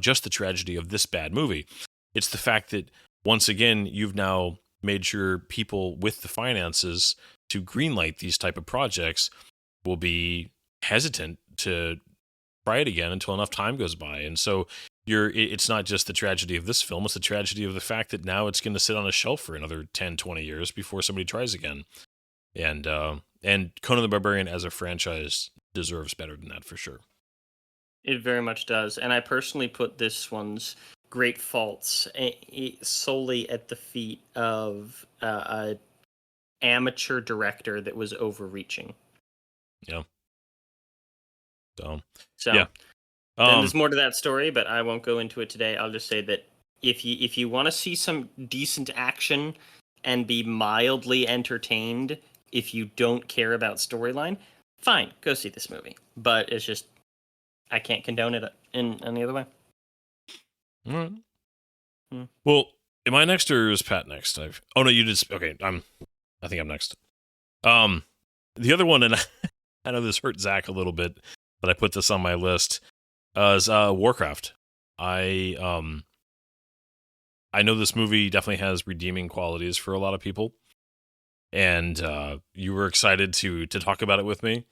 just the tragedy of this bad movie. It's the fact that, once again, you've now made sure people with the finances to greenlight these type of projects will be hesitant to try it again until enough time goes by. And so it's not just the tragedy of this film, it's the tragedy of the fact that now it's going to sit on a shelf for another 10, 20 years before somebody tries again. And Conan the Barbarian as a franchise deserves better than that, for sure. It very much does. And I personally put this one's great faults solely at the feet of a amateur director that was overreaching. Yeah. So yeah. Then there's more to that story, but I won't go into it today. I'll just say that if you want to see some decent action and be mildly entertained, if you don't care about storyline, fine, go see this movie. But it's just, I can't condone it in any other way. All right. Well, am I next or is Pat next? Oh no, you just okay. I think I'm next. The other one, and I know this hurt Zach a little bit, but I put this on my list, is Warcraft. I know this movie definitely has redeeming qualities for a lot of people, and you were excited to talk about it with me,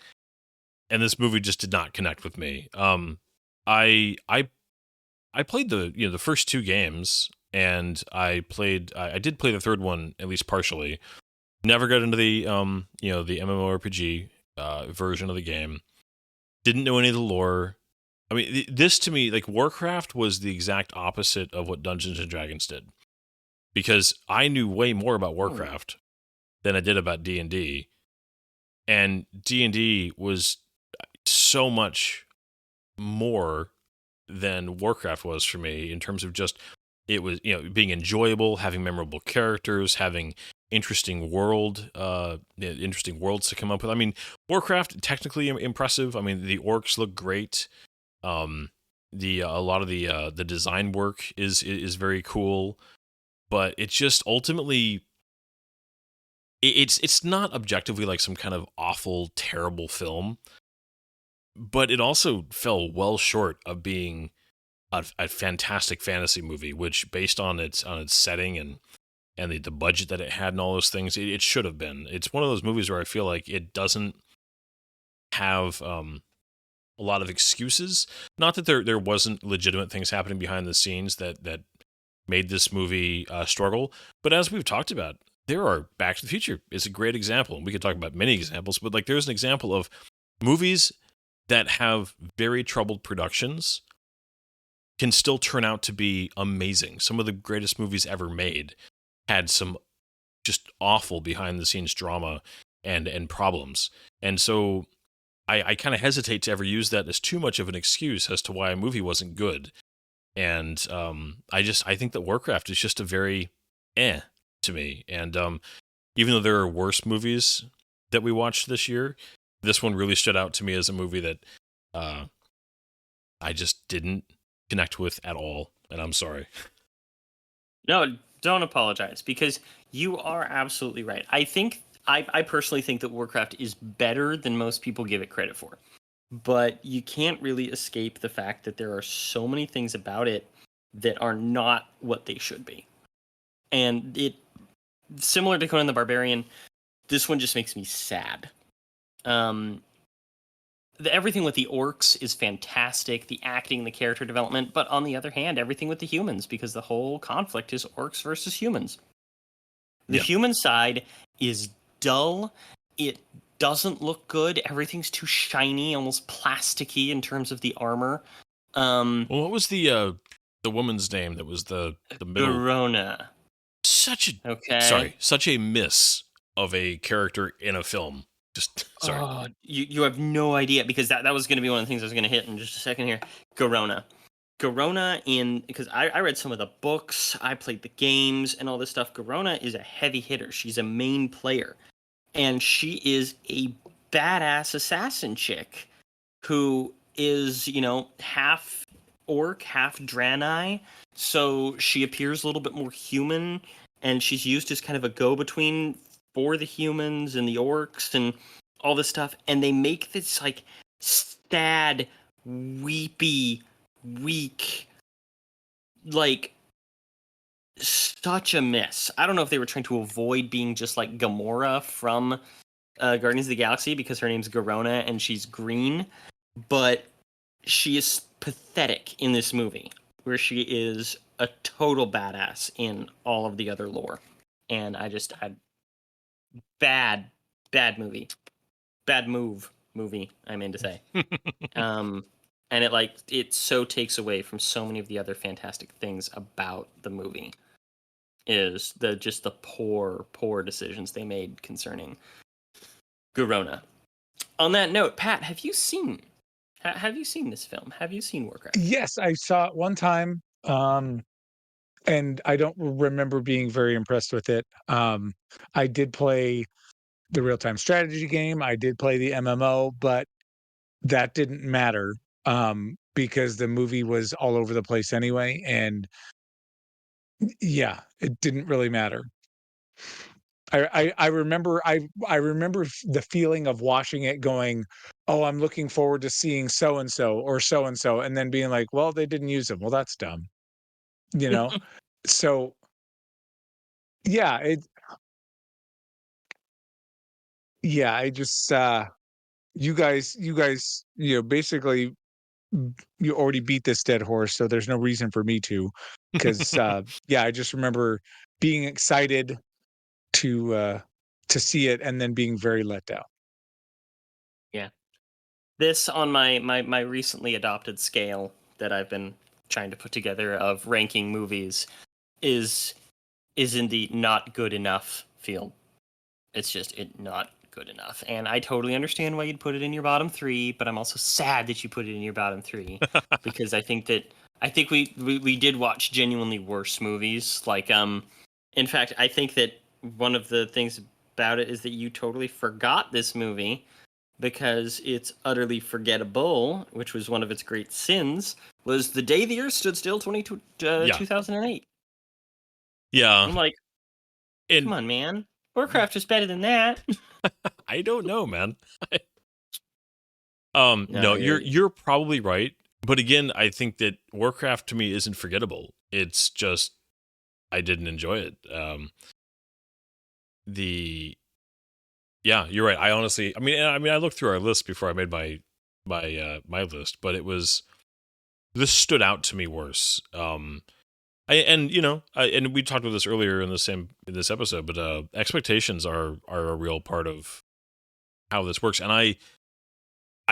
and this movie just did not connect with me. I played the first two games, and I did play the third one at least partially. Never got into the the MMORPG version of the game. Didn't know any of the lore. I mean, this to me, like, Warcraft was the exact opposite of what Dungeons and Dragons did, because I knew way more about Warcraft than I did about D&D, and D&D was so much more than Warcraft was for me in terms of just, it was, being enjoyable, having memorable characters, having interesting worlds to come up with. I mean, Warcraft, technically impressive. I mean, the orcs look great. A lot of the design work is very cool, but it's just ultimately, it's not objectively like some kind of awful, terrible film, but it also fell well short of being a fantastic fantasy movie, which, based on its setting and the budget that it had and all those things, it should have been. It's one of those movies where I feel like it doesn't have a lot of excuses. Not that there wasn't legitimate things happening behind the scenes that made this movie struggle, but as we've talked about, there are Back to the Future is a great example. We could talk about many examples, but like, there's an example of movies that have very troubled productions can still turn out to be amazing. Some of the greatest movies ever made had some just awful behind the scenes drama and problems. And so I kind of hesitate to ever use that as too much of an excuse as to why a movie wasn't good. And I think that Warcraft is just a very to me. And even though there are worse movies that we watched this year, this one really stood out to me as a movie that I just didn't connect with at all. And I'm sorry. No, don't apologize, because you are absolutely right. I personally think that Warcraft is better than most people give it credit for. But you can't really escape the fact that there are so many things about it that are not what they should be. And it, similar to Conan the Barbarian, this one just makes me sad. Everything with the orcs is fantastic, the acting, the character development, but on the other hand, everything with the humans, because the whole conflict is orcs versus humans. The human side is dull. It doesn't look good. Everything's too shiny, almost plasticky in terms of the armor. Well, what was the woman's name that was the middle? Verona. Such a miss of a character in a film. Just sorry. Oh, you have no idea, because that was going to be one of the things I was going to hit in just a second here. Garona, because I read some of the books, I played the games and all this stuff. Garona is a heavy hitter. She's a main player, and she is a badass assassin chick who is, half orc, half Draenei. So she appears a little bit more human, and she's used as kind of a go-between for the humans and the orcs and all this stuff. And they make this like sad, weepy, weak, like such a miss. I don't know if they were trying to avoid being just like Gamora from Guardians of the Galaxy because her name's Garona and she's green, but she is pathetic in this movie, where she is a total badass in all of the other lore. And I bad movie, bad movie. I mean to say, and it so takes away from so many of the other fantastic things about the movie. Is the poor decisions they made concerning Garona. On that note, Pat, have you seen this film? Have you seen Warcraft? Yes, I saw it one time, and I don't remember being very impressed with it. I did play the real-time strategy game. I did play the MMO, but that didn't matter because the movie was all over the place anyway, and yeah, it didn't really matter. I remember the feeling of watching it going, "Oh, I'm looking forward to seeing so and so or so and so," and then being like, "Well, they didn't use them. Well, that's dumb." You know? So, yeah, I just you guys, basically you already beat this dead horse, so there's no reason for me to, because yeah, I just remember being excited to see it and then being very let down. Yeah. This on my recently adopted scale that I've been trying to put together of ranking movies is in the not good enough field. It's just not good enough. And I totally understand why you'd put it in your bottom 3, but I'm also sad that you put it in your bottom 3 because I think we did watch genuinely worse movies. Like in fact, I think that one of the things about it is that you totally forgot this movie because it's utterly forgettable, which was one of its great sins, was The Day the Earth Stood Still 2008. Yeah. I'm like, come on, man. Warcraft is better than that. I don't know, man. No, you're probably right. But again, I think that Warcraft to me isn't forgettable. It's just I didn't enjoy it. Yeah, you're right. I honestly, I mean, I looked through our list before I made my list, but this stood out to me worse. And we talked about this earlier in this episode, but expectations are a real part of how this works, and I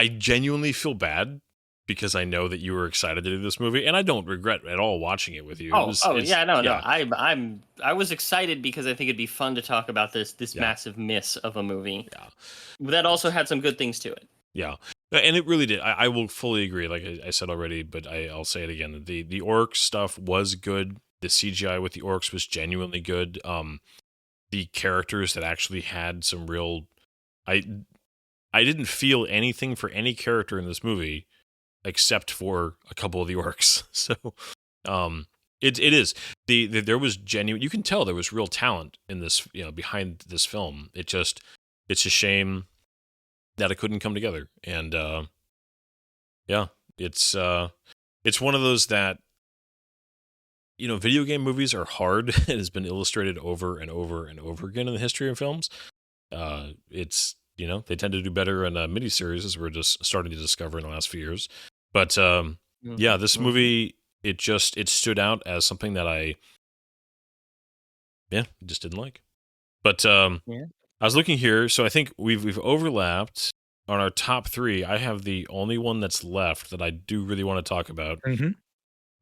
genuinely feel bad because I know that you were excited to do this movie, and I don't regret at all watching it with you. No. I was excited because I think it'd be fun to talk about this massive miss of a movie. Yeah, that also had some good things to it. Yeah, and it really did. I will fully agree. Like I said already, but I'll say it again. The orc stuff was good. The CGI with the orcs was genuinely good. The characters that actually had some real, I didn't feel anything for any character in this movie except for a couple of the orcs. So, it is there was genuine. You can tell there was real talent in this, behind this film. It's a shame that it couldn't come together. And yeah, it's one of those that video game movies are hard. It has been illustrated over and over and over again in the history of films. It's they tend to do better in miniseries, as we're just starting to discover in the last few years. But yeah, this movie it stood out as something that I just didn't like. But I was looking here, so I think we've overlapped on our top 3. I have the only one that's left that I do really want to talk about,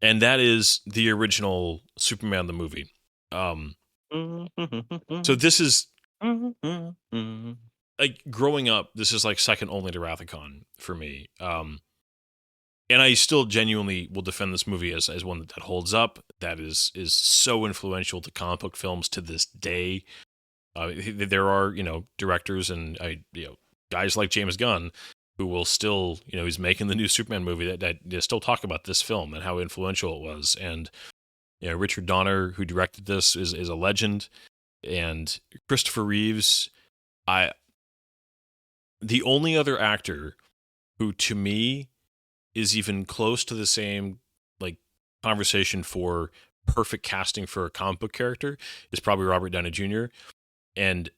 and that is the original Superman the movie. So this is like growing up. This is like second only to Wrath of Khan for me. And I still genuinely will defend this movie as one that holds up. That is so influential to comic book films to this day. There are directors and guys like James Gunn who will still he's making the new Superman movie that still talk about this film and how influential it was. And Richard Donner, who directed this, is a legend. And Christopher Reeves, the only other actor who to me is even close to the same like conversation for perfect casting for a comic book character is probably Robert Downey Jr. And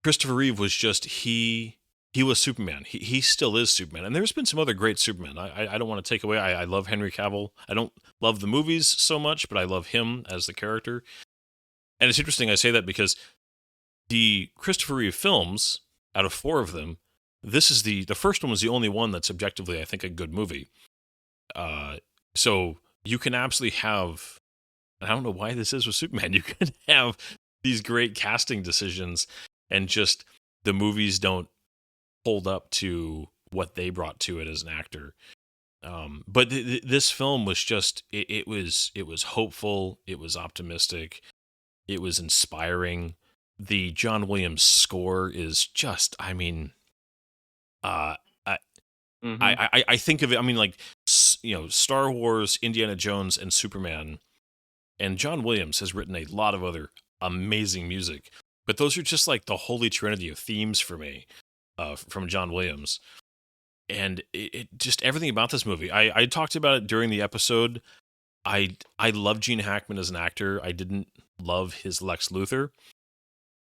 Christopher Reeve was just he was Superman. He still is Superman. And there's been some other great Superman. I don't want to take away. I love Henry Cavill. I don't love the movies so much, but I love him as the character. And it's interesting I say that because the Christopher Reeve films, out of 4 of them, this is the first one was the only one that's objectively, I think, a good movie. So you can absolutely have, I don't know why this is with Superman, you can have these great casting decisions and just the movies don't hold up to what they brought to it as an actor. But this film was just, it was hopeful, it was optimistic, it was inspiring. The John Williams score is just, I mean, I think of it, I mean, like, Star Wars, Indiana Jones, and Superman, and John Williams has written a lot of other amazing music, but those are just like the holy trinity of themes for me, from John Williams. And it just, everything about this movie, I talked about it during the episode. I love Gene Hackman as an actor. I didn't love his Lex Luthor.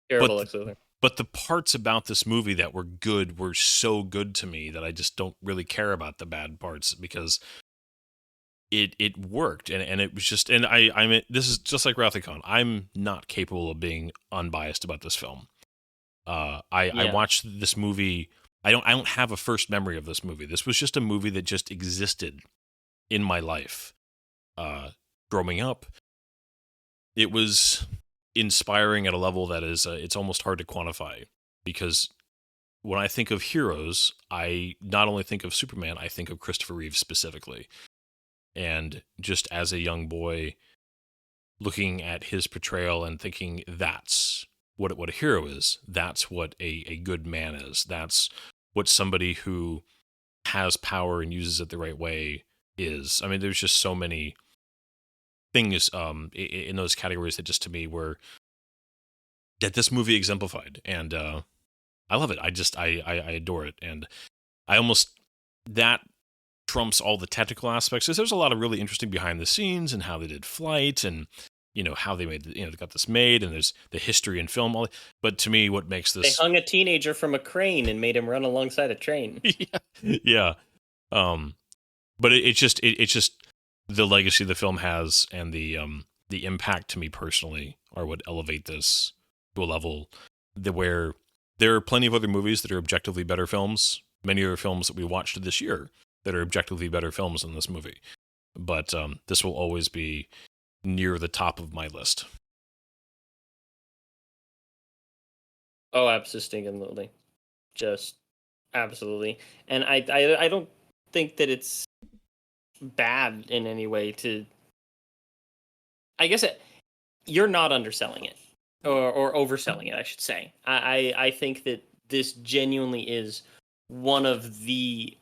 Terrible Lex Luthor. But the parts about this movie that were good were so good to me that I just don't really care about the bad parts because it worked, and it was just, and I mean, this is just like Wrath of Khan. I'm not capable of being unbiased about this film. I watched this movie. I don't have a first memory of this movie. This was just a movie that just existed in my life. Growing up, it was inspiring at a level that is, it's almost hard to quantify, because when I think of heroes, I not only think of Superman, I think of Christopher Reeve specifically. And just as a young boy, looking at his portrayal and thinking that's what a hero is, that's what a good man is, that's what somebody who has power and uses it the right way is. I mean, there's just so many things in those categories that just to me were that this movie exemplified, and I love it. I adore it, and I almost, that trumps all the technical aspects. There's a lot of really interesting behind the scenes and how they did flight and how they made they got this made, and there's the history in film. But to me, what makes this, they hung a teenager from a crane and made him run alongside a train. yeah. But it's just the legacy the film has and the impact to me personally are what elevate this to a level where there are plenty of other movies that are objectively better films. Many other films that we watched this year that are objectively better films than this movie. But this will always be near the top of my list. Oh, absolutely. Just absolutely. And I don't think that it's bad in any way to, I guess you're not underselling it or overselling it, I should say. I think that this genuinely is one of the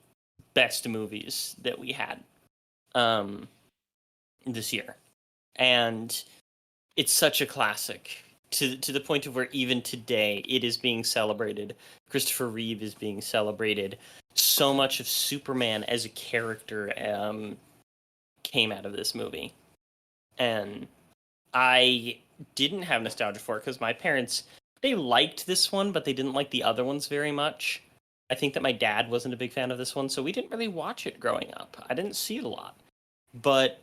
best movies that we had this year, and it's such a classic to the point of where even today it is being celebrated. Christopher Reeve is being celebrated. So much of Superman as a character came out of this movie, and I didn't have nostalgia for it because my parents, they liked this one, but they didn't like the other ones very much. I think that my dad wasn't a big fan of this one, so we didn't really watch it growing up. I didn't see it a lot. But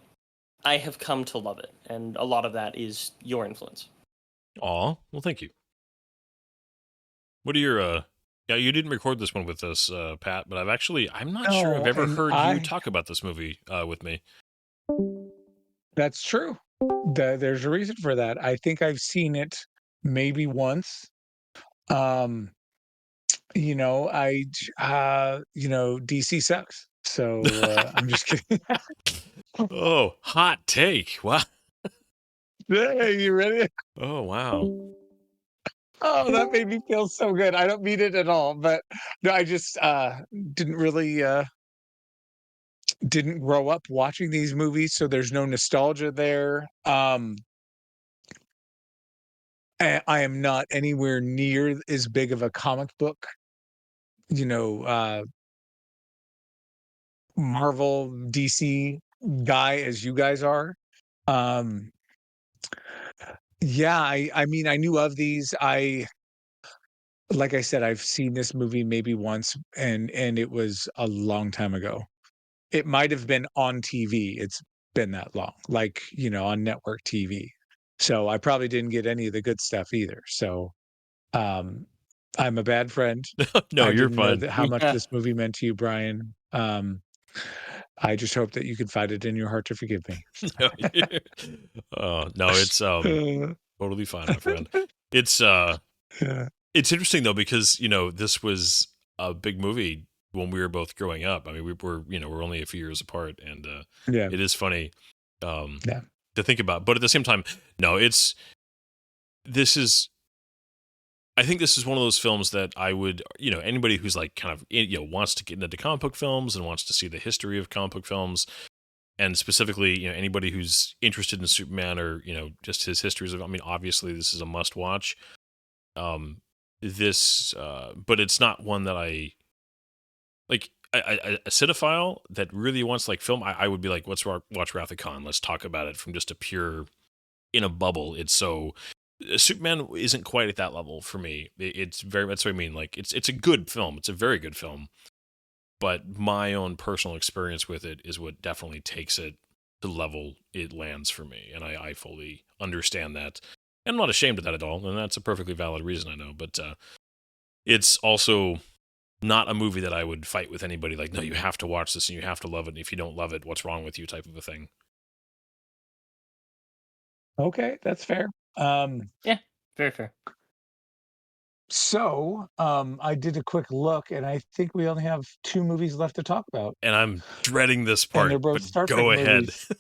I have come to love it, and a lot of that is your influence. Aw, well, thank you. What are your, yeah, you didn't record this one with us, Pat, but I'm not sure I've ever heard you talk about this movie with me. That's true. There's a reason for that. I think I've seen it maybe once. DC sucks. So I'm just kidding. Oh, hot take. Wow. Hey, you ready? Oh, wow. Oh, that made me feel so good. I don't mean it at all, but no, I just didn't grow up watching these movies, so there's no nostalgia there. I am not anywhere near as big of a comic book you know, Marvel, DC guy as you guys are. Um, yeah, I mean, I knew of these. Like I said, I've seen this movie maybe once, and it was a long time ago. It might have been on TV. It's been that long, like, on network TV. So I probably didn't get any of the good stuff either. So um, I'm a bad friend. No, I you're didn't know fine. that how much this movie meant to you, Brian. I just hope that you can find it in your heart to forgive me. No, no, it's Uh, totally fine, my friend. It's yeah. it's interesting though because this was a big movie when we were both growing up. I mean, we're only a few years apart, and Yeah. it is funny um, Yeah. to think about. But at the same time, no, this is. I think this is one of those films that I would, anybody who's like kind of, wants to get into comic book films and wants to see the history of comic book films, and specifically, anybody who's interested in Superman or, just his histories of, I mean, obviously this is a must watch. But it's not one that I like. A cinephile that really wants like film, I would be like, let's watch Wrath of Khan. Let's talk about it from just a pure in a bubble. It's so Superman isn't quite at that level for me. It's very, that's what I mean. Like it's a good film. It's a very good film. But my own personal experience with it is what definitely takes it to the level it lands for me. And I fully understand that. And I'm not ashamed of that at all. And that's a perfectly valid reason, I know. But it's also not a movie that I would fight with anybody like, no, you have to watch this and you have to love it. And if you don't love it, what's wrong with you type of a thing. Okay, that's fair. Yeah, very fair. So I did a quick look, and I think we only have 2 movies left to talk about. And I'm dreading this And part, they're both but Star Trek go ahead. movies.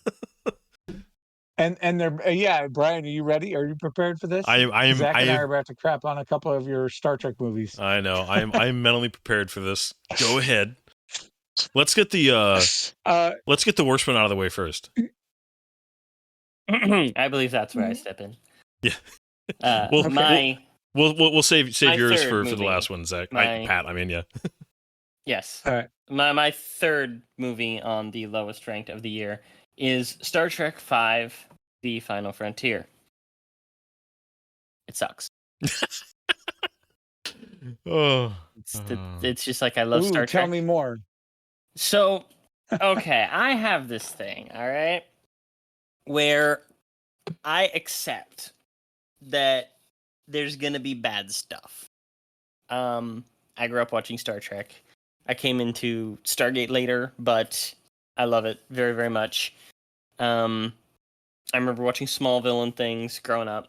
And they're yeah, Brian, are you ready? Are you prepared for this? Zach and I are about to crap on a couple of your Star Trek movies. I know. I'm mentally prepared for this. Go ahead. Let's get the worst one out of the way first. I believe that's where I step in. Yeah. We'll save yours for the last one, Zach. Pat. I mean, yeah. Yes. All right. My third movie on the lowest ranked of the year is Star Trek V: The Final Frontier. It sucks. It's just like I love Star Trek. Tell me more. So, okay, I have this thing, all right, where I accept that there's gonna be bad stuff. I grew up watching Star Trek. I came into Stargate later, but I love it very, very much. I remember watching Smallville and things growing up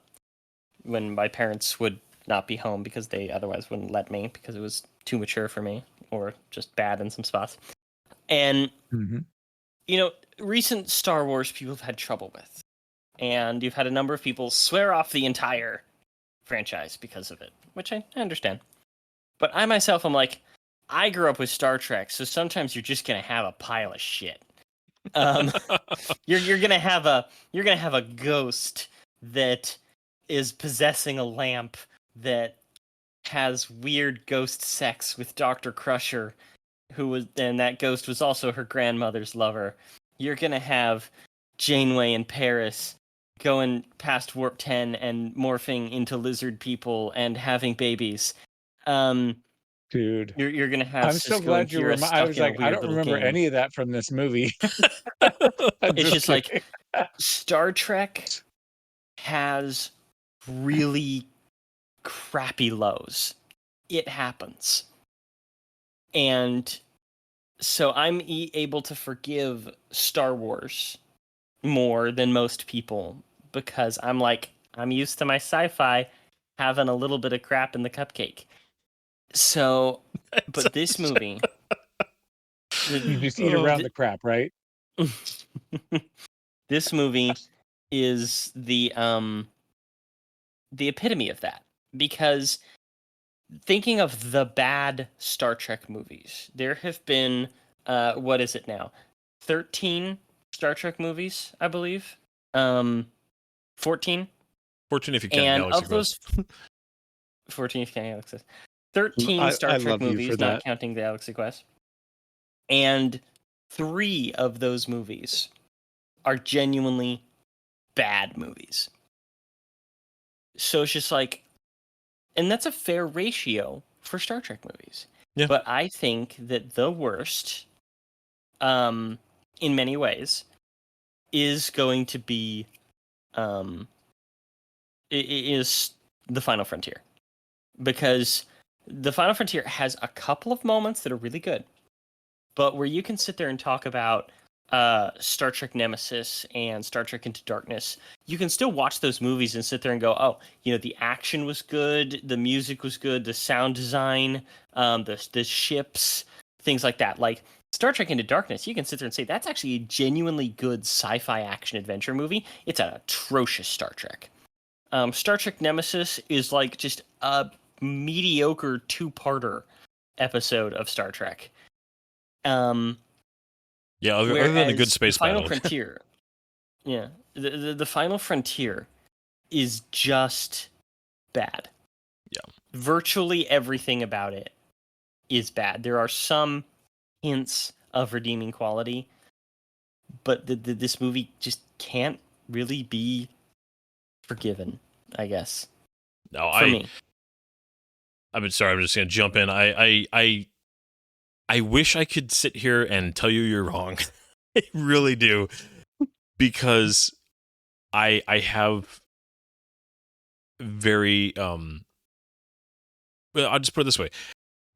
when my parents would not be home because they otherwise wouldn't let me because it was too mature for me or just bad in some spots. And, recent Star Wars people have had trouble with. And you've had a number of people swear off the entire franchise because of it, which I understand. But I myself am like, I grew up with Star Trek, so sometimes you're just gonna have a pile of shit. You're gonna have a ghost that is possessing a lamp that has weird ghost sex with Dr. Crusher, and that ghost was also her grandmother's lover. You're gonna have Janeway in Paris going past warp 10 and morphing into lizard people and having babies. Dude, you're gonna have. I'm so glad you remember. I was like, I don't remember any of that from this movie. It's just like Star Trek has really crappy lows. It happens, and so I'm able to forgive Star Wars more than most people because I'm used to my sci-fi having a little bit of crap in the cupcake. So, but this movie, you just eat around the crap, right? This movie is the epitome of that, because thinking of the bad Star Trek movies, there have been what is it now? 13 Star Trek movies, I believe. 14. 14 if you count Galaxy Quest. 14 if you count Galaxy Quest. 13 Star I Trek love you movies, for not that. counting the Galaxy Quest. And 3 of those movies are genuinely bad movies. So it's just like, and that's a fair ratio for Star Trek movies. Yeah. But I think that the worst, in many ways, is going to be, is The Final Frontier. Because The Final Frontier has a couple of moments that are really good. But where you can sit there and talk about Star Trek Nemesis and Star Trek Into Darkness, you can still watch those movies and sit there and go, oh, the action was good, the music was good, the sound design, the ships, things like that. Like Star Trek Into Darkness, you can sit there and say that's actually a genuinely good sci-fi action adventure movie. It's an atrocious Star Trek. Star Trek Nemesis is like just a mediocre 2-parter episode of Star Trek. Other than a good space the Final battle. Frontier, yeah, the Final Frontier is just bad. Yeah, virtually everything about it is bad. There are some hints of redeeming quality, but this movie just can't really be forgiven, I guess. No, for me. I'm sorry. I'm just gonna jump in. I wish I could sit here and tell you you're wrong. I really do, because I have very well, I'll just put it this way.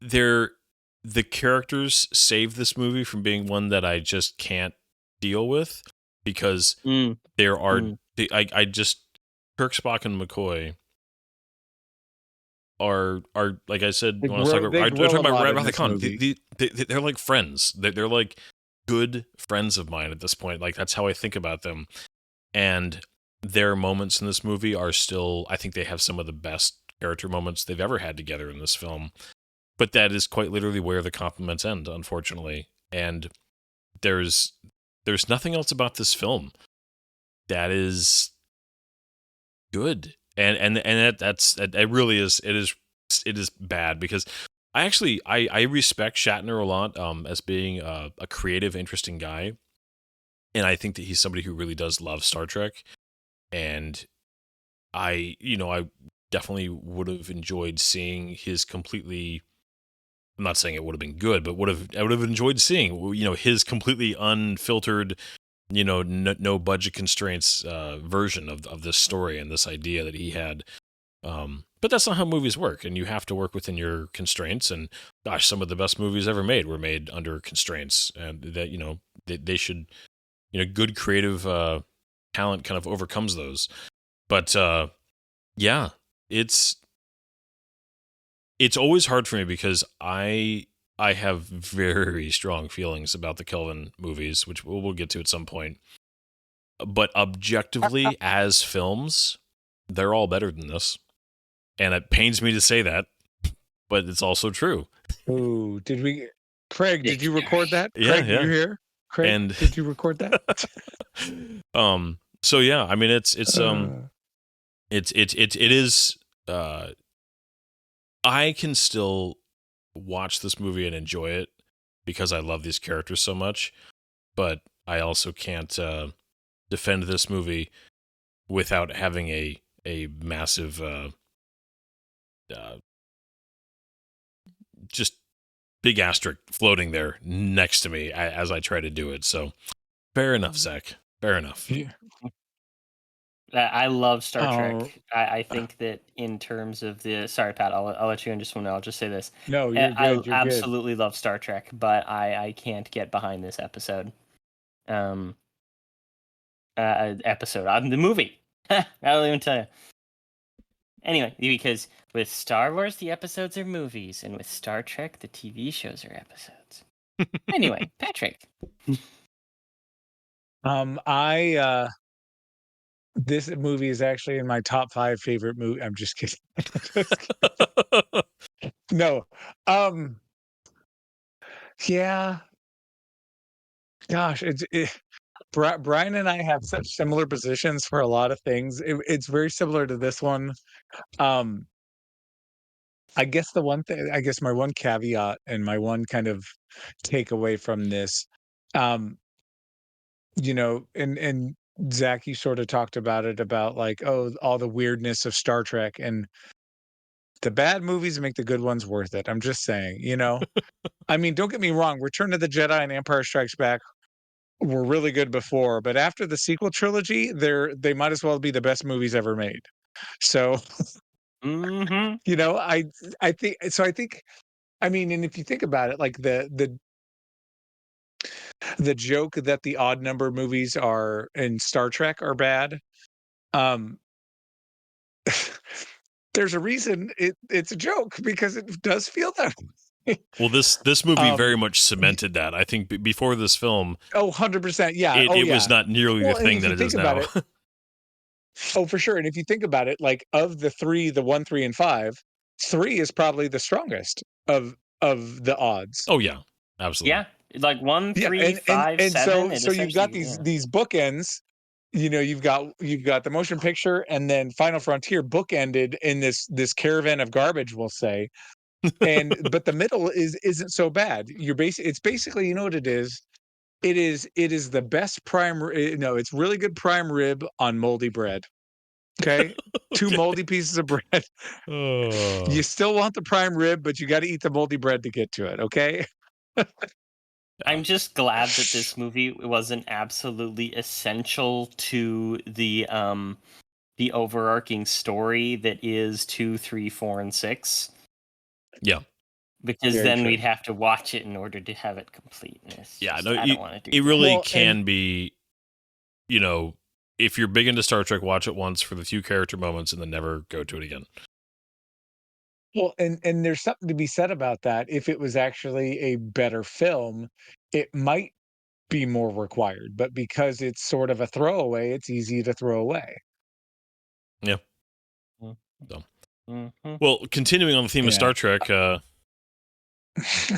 The characters save this movie from being one that I just can't deal with, because there are I just Kirk, Spock, and McCoy are like I said when I was talking about Wrath of the Khan. They're like friends. They're like good friends of mine at this point. Like that's how I think about them. And their moments in this movie are still, I think they have some of the best character moments they've ever had together in this film. But that is quite literally where the compliments end, unfortunately. And there's nothing else about this film that is good. And it really is. It is bad, because I respect Shatner a lot as being a creative, interesting guy, and I think that he's somebody who really does love Star Trek. And I definitely would have enjoyed seeing his completely. I'm not saying it would have been good, but I would have enjoyed seeing his completely unfiltered, no budget constraints version of this story and this idea that he had. But that's not how movies work, and you have to work within your constraints. And gosh, some of the best movies ever made were made under constraints, and that they should, good creative talent kind of overcomes those. But yeah, it's always hard for me, because I have very strong feelings about the Kelvin movies, which we'll get to at some point. But objectively, as films, they're all better than this. And it pains me to say that, but it's also true. Oh, Craig, did you record that? Yeah, Craig, you here? Craig, did you record that? So yeah, I mean, it is, I can still watch this movie and enjoy it because I love these characters so much, but I also can't defend this movie without having a massive just big asterisk floating there next to me as I try to do it. So fair enough, Zach. Fair enough. Yeah. I love Star Trek. I think that in terms of sorry, Pat, I'll let you in just one minute. I'll just say this. No, you're good. I absolutely love Star Trek, but I can't get behind this episode. Episode. The movie. I don't even tell you. Anyway, because with Star Wars, the episodes are movies, and with Star Trek, the TV shows are episodes. Anyway, Patrick. This movie is actually in my top 5 favorite movie. I'm just kidding. No. Yeah. Gosh, Brian and I have such similar positions for a lot of things. It's very similar to this one. I guess the one thing, I guess my one caveat and my one kind of takeaway from this, um, and Zach, you sort of talked about it about like, oh, all the weirdness of Star Trek, and the bad movies make the good ones worth it. I'm just saying, I mean, don't get me wrong, Return of the Jedi and Empire Strikes Back were really good before, but after the sequel trilogy, they might as well be the best movies ever made. So, Mm-hmm. I think so. I think, I mean, and if you think about it, like the joke that the odd number movies are in Star Trek are bad. Um, there's a reason it's a joke because it does feel that way. Well, this movie very Um, much cemented that. I think before this film, 100%. Yeah. it, Oh, it was yeah. not nearly the Well, and thing if that you it think is about now. it, oh, for sure. And if you think about it, like of the three, the 1, 3, and 5, 3 is probably the strongest of the odds. Oh yeah, absolutely. Yeah, like 1, Yeah, 3, and and 5, and 7. so It so you've got essentially, these bookends. You've got the motion picture, and then Final Frontier bookended in this caravan of garbage, we'll say. But the middle isn't so bad. It's basically, you know what it is. It is the best no, it's really good prime rib on moldy bread. Okay, two Okay. moldy pieces of bread. You still want the prime rib, but you got to eat the moldy bread to get to it. Okay. I'm just glad that this movie wasn't absolutely essential to the overarching story that is 2, 3, 4, and 6. Yeah. Because Very then true. we'd have to watch it in order to have it complete. Yeah, Just, no, I don't want to do it that. really Well, and can be, if you're big into Star Trek, watch it once for the few character moments and then never go to it again. Well, and there's something to be said about that. If it was actually a better film, it might be more required, but because it's sort of a throwaway, it's easy to throw away. Yeah. Mhm. So, Mhm. well, continuing on the theme of Yeah. Star Trek,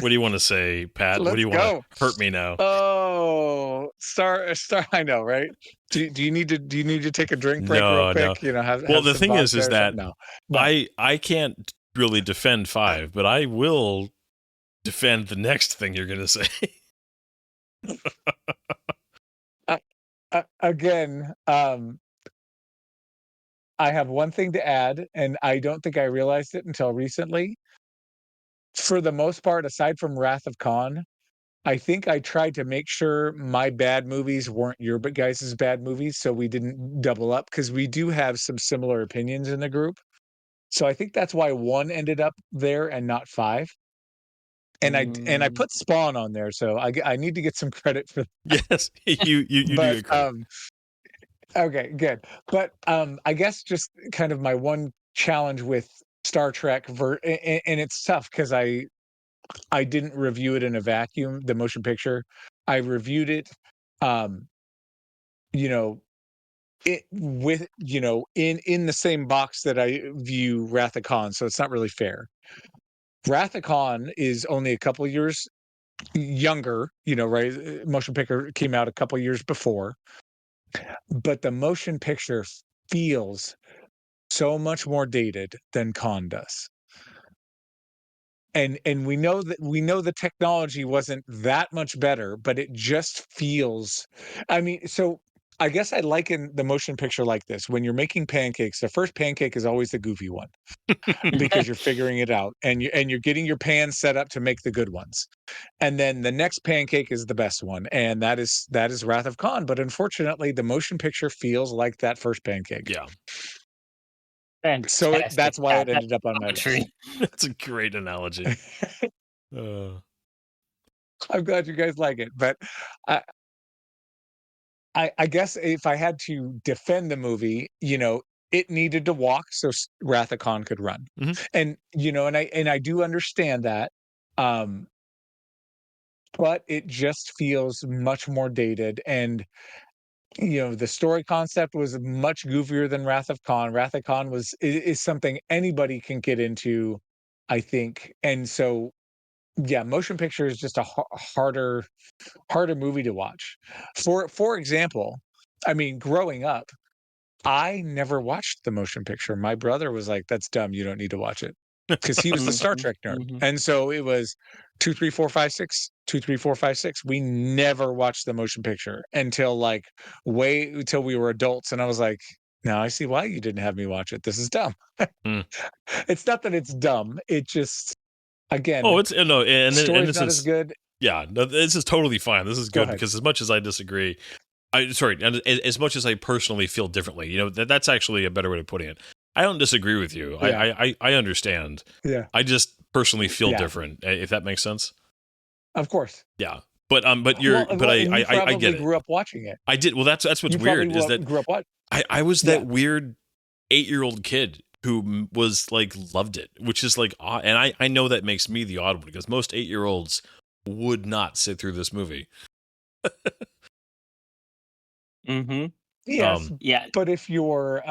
what do you want to say, Pat? What do Let's you want to go. hurt me now? Oh, star. I know, right? Do you need to take a drink break real No, no. quick? Have Well, have the some thing is vodka or that something? No, no. I can't really defend 5, but I will defend the next thing you're going to say. Uh, Again, I have one thing to add, and I don't think I realized it until recently. For the most part, aside from Wrath of Khan, I think I tried to make sure my bad movies weren't your guys' bad movies, so we didn't double up because we do have some similar opinions in the group. So I think that's why 1 ended up there and not 5. And I Mm. put Spawn on there, so I need to get some credit for Yes, you do but, get credit. okay, good. But, I guess just kind of my one challenge with Star Trek and it's tough because I didn't review it in a vacuum, the motion picture. I reviewed it, um, you know, it with in the same box that I view Wrath of Khan, so it's not really fair. Wrath of Khan is only a couple years younger, right? Motion picture came out a couple years before, but the motion picture feels so much more dated than Khan does. And we know the technology wasn't that much better, but it just feels, I mean, so I guess I liken the motion picture like this. When you're making pancakes, the first pancake is always the goofy one because you're figuring it out and you're getting your pan set up to make the good ones. And then the next pancake is the best one, and that is Wrath of Khan. But unfortunately, the motion picture feels like that first pancake. Yeah, So Fantastic. that's why it ended up on my list. Poetry. that's a great analogy. I'm glad you guys like it, but I, I guess if I had to defend the movie, it needed to walk so Wrath of Khan could run, Mhm. and I do understand that, um, but it just feels much more dated, and the story concept was much goofier than Wrath of Khan. Wrath of Khan is something anybody can get into, I think, and so yeah, motion picture is just a harder movie to watch. For example, I mean, growing up, I never watched the motion picture. My brother was like, "That's dumb. You don't need to watch it." because he was the Star Trek nerd. And so it was 2, 3, 4, 5, 6, 2, 3, 4, 5, 6. We never watched the motion picture until like way until we were adults. And I was like, now I see why you didn't have me watch it. This is dumb. It's not that it's dumb. It just, again, it's no, and story's this not is as good. Yeah, no, this is totally fine. This is good because as much as I disagree, and as much as I personally feel differently, you know, that's actually a better way of putting it. I don't disagree with you. Yeah. I understand. Yeah. I just personally feel different, if that makes sense. Of course. Yeah. But you I get it. Grew up watching it. I did. Well, that's what's weird is that grew up watching. I was that weird 8-year-old kid who was like loved it, which is like, and I know that makes me the odd one because most 8-year-olds would not sit through this movie. Yes. Yeah. But if your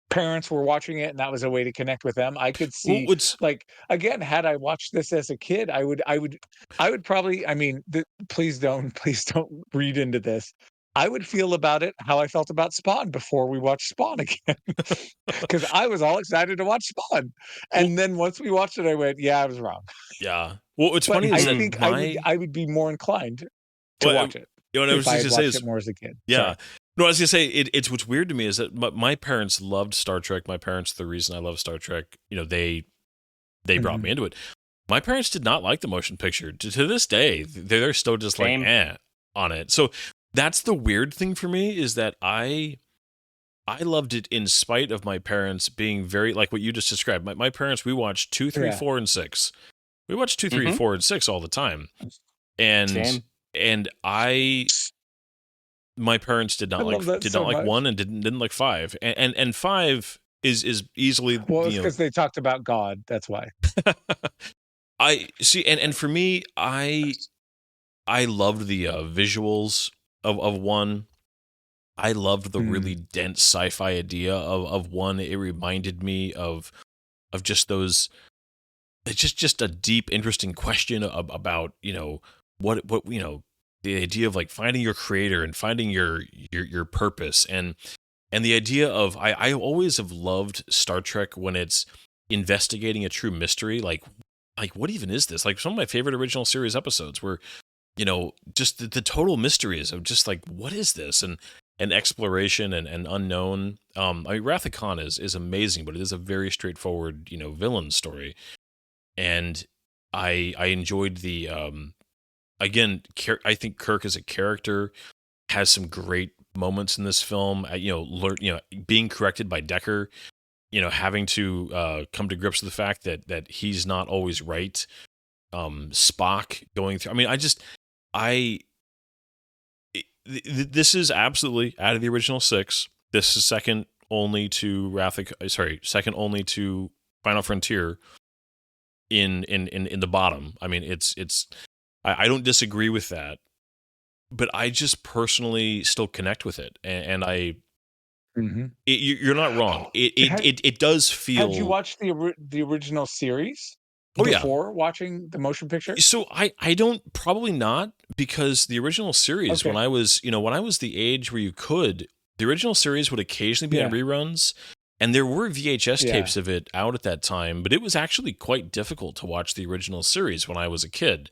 parents were watching it and that was a way to connect with them, I could see like, again, had I watched this as a kid, I would probably, I mean, please don't read into this. I would feel about it how I felt about Spawn before we watched Spawn again, because I was all excited to watch Spawn, and then once we watched it, I went, "Yeah, I was wrong." Yeah. Well, what's funny is I think I would be more inclined to watch it. You know what I was going to say is more as a kid. Yeah. Sorry. No, I was gonna say it's what's weird to me is that my parents loved Star Trek. My parents, the reason I love Star Trek, you know, they brought me into it. My parents did not like the motion picture. To this day, they're still just Same. like on it. So that's the weird thing for me is that I loved it in spite of my parents being very like what you just described. My parents, we watched 2, 3, 4, and 6. We watched 2, 3, 4, and 6 all the time, and my parents did not like like 1 and didn't like 5, and 5 is easily because they talked about God. That's why. I see, and for me, I loved the visuals of 1. I loved the really dense sci-fi idea of 1. It reminded me of just those. It's just a deep, interesting question about, you know, what you know, the idea of like finding your creator and finding your purpose and the idea of I always have loved Star Trek when it's investigating a true mystery, like what even is this? Like some of my favorite original series episodes were, you know, just the total mysteries of just like what is this and exploration and unknown. I mean, Wrath of Khan is amazing, but it is a very straightforward, you know, villain story. And I enjoyed the again. I think Kirk as a character has some great moments in this film. You know, being corrected by Decker. You know, having to come to grips with the fact that he's not always right. Spock going through. I mean, this is absolutely out of the original 6. This is second only to second only to Final Frontier. In the bottom. I mean, I don't disagree with that, but I just personally still connect with it, and you're not wrong. It does feel. Had you watched the original series before watching the motion picture? So I don't, probably not, because the original series when I was the age where you could, the original series would occasionally be on reruns. And there were VHS tapes of it out at that time, but it was actually quite difficult to watch the original series when I was a kid.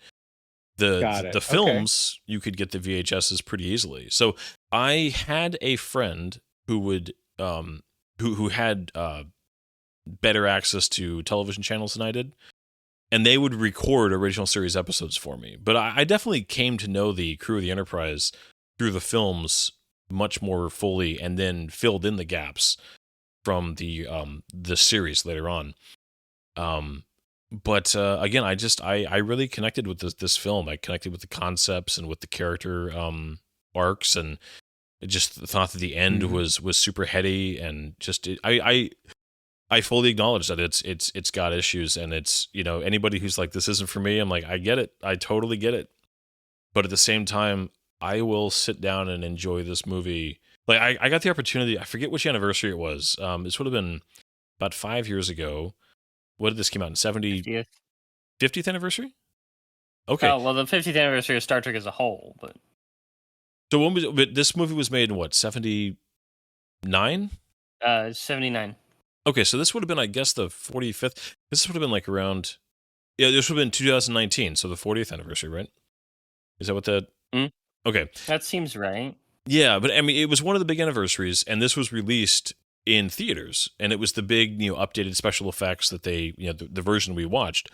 The films, you could get the VHSs pretty easily. So I had a friend who would who had better access to television channels than I did, and they would record original series episodes for me. But I definitely came to know the crew of the Enterprise through the films much more fully, and then filled in the gaps from the series later on. But again, I really connected with this film. I connected with the concepts and with the character arcs, and I just thought that the end was super heady, and just I fully acknowledge that it's got issues, and it's, you know, anybody who's like, this isn't for me, I'm like, I get it, I totally get it, but at the same time, I will sit down and enjoy this movie. Like I got the opportunity. I forget which anniversary it was. This would have been about 5 years ago. What did this come out in 50th anniversary? Okay. Oh well, the 50th anniversary of Star Trek as a whole, but so when was? But this movie was made in what, 79? 79. Okay, so this would have been, I guess, the 45th. This would have been like around. Yeah, this would have been 2019, so the 40th anniversary, right? Is that what that? Okay, that seems right. Yeah, but I mean, it was one of the big anniversaries, and this was released in theaters, and it was the big, updated special effects that they, the version we watched,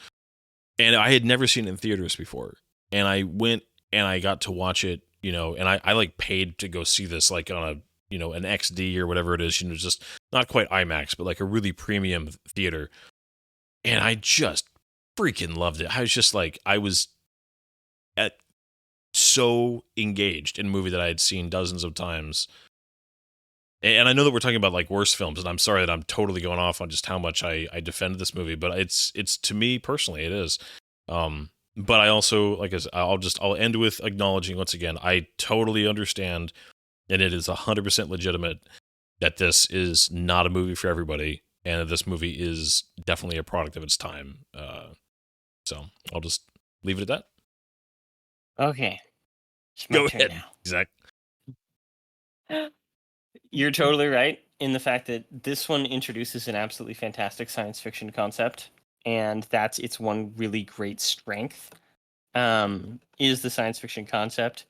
and I had never seen it in theaters before, and I went and I got to watch it, and I like paid to go see this like on a, an XD or whatever it is, just not quite IMAX, but like a really premium theater, and I just freaking loved it. I was just like, I was at so engaged in a movie that I had seen dozens of times. And I know that we're talking about like worst films, and I'm sorry that I'm totally going off on just how much I defended this movie, but it's to me personally, it is. But I also, like I said, I'll end with acknowledging once again, I totally understand, and it is 100% legitimate that this is not a movie for everybody, and that this movie is definitely a product of its time. So I'll just leave it at that. Okay. Go ahead, Zach. You're totally right in the fact that this one introduces an absolutely fantastic science fiction concept, and that's its one really great strength, is the science fiction concept.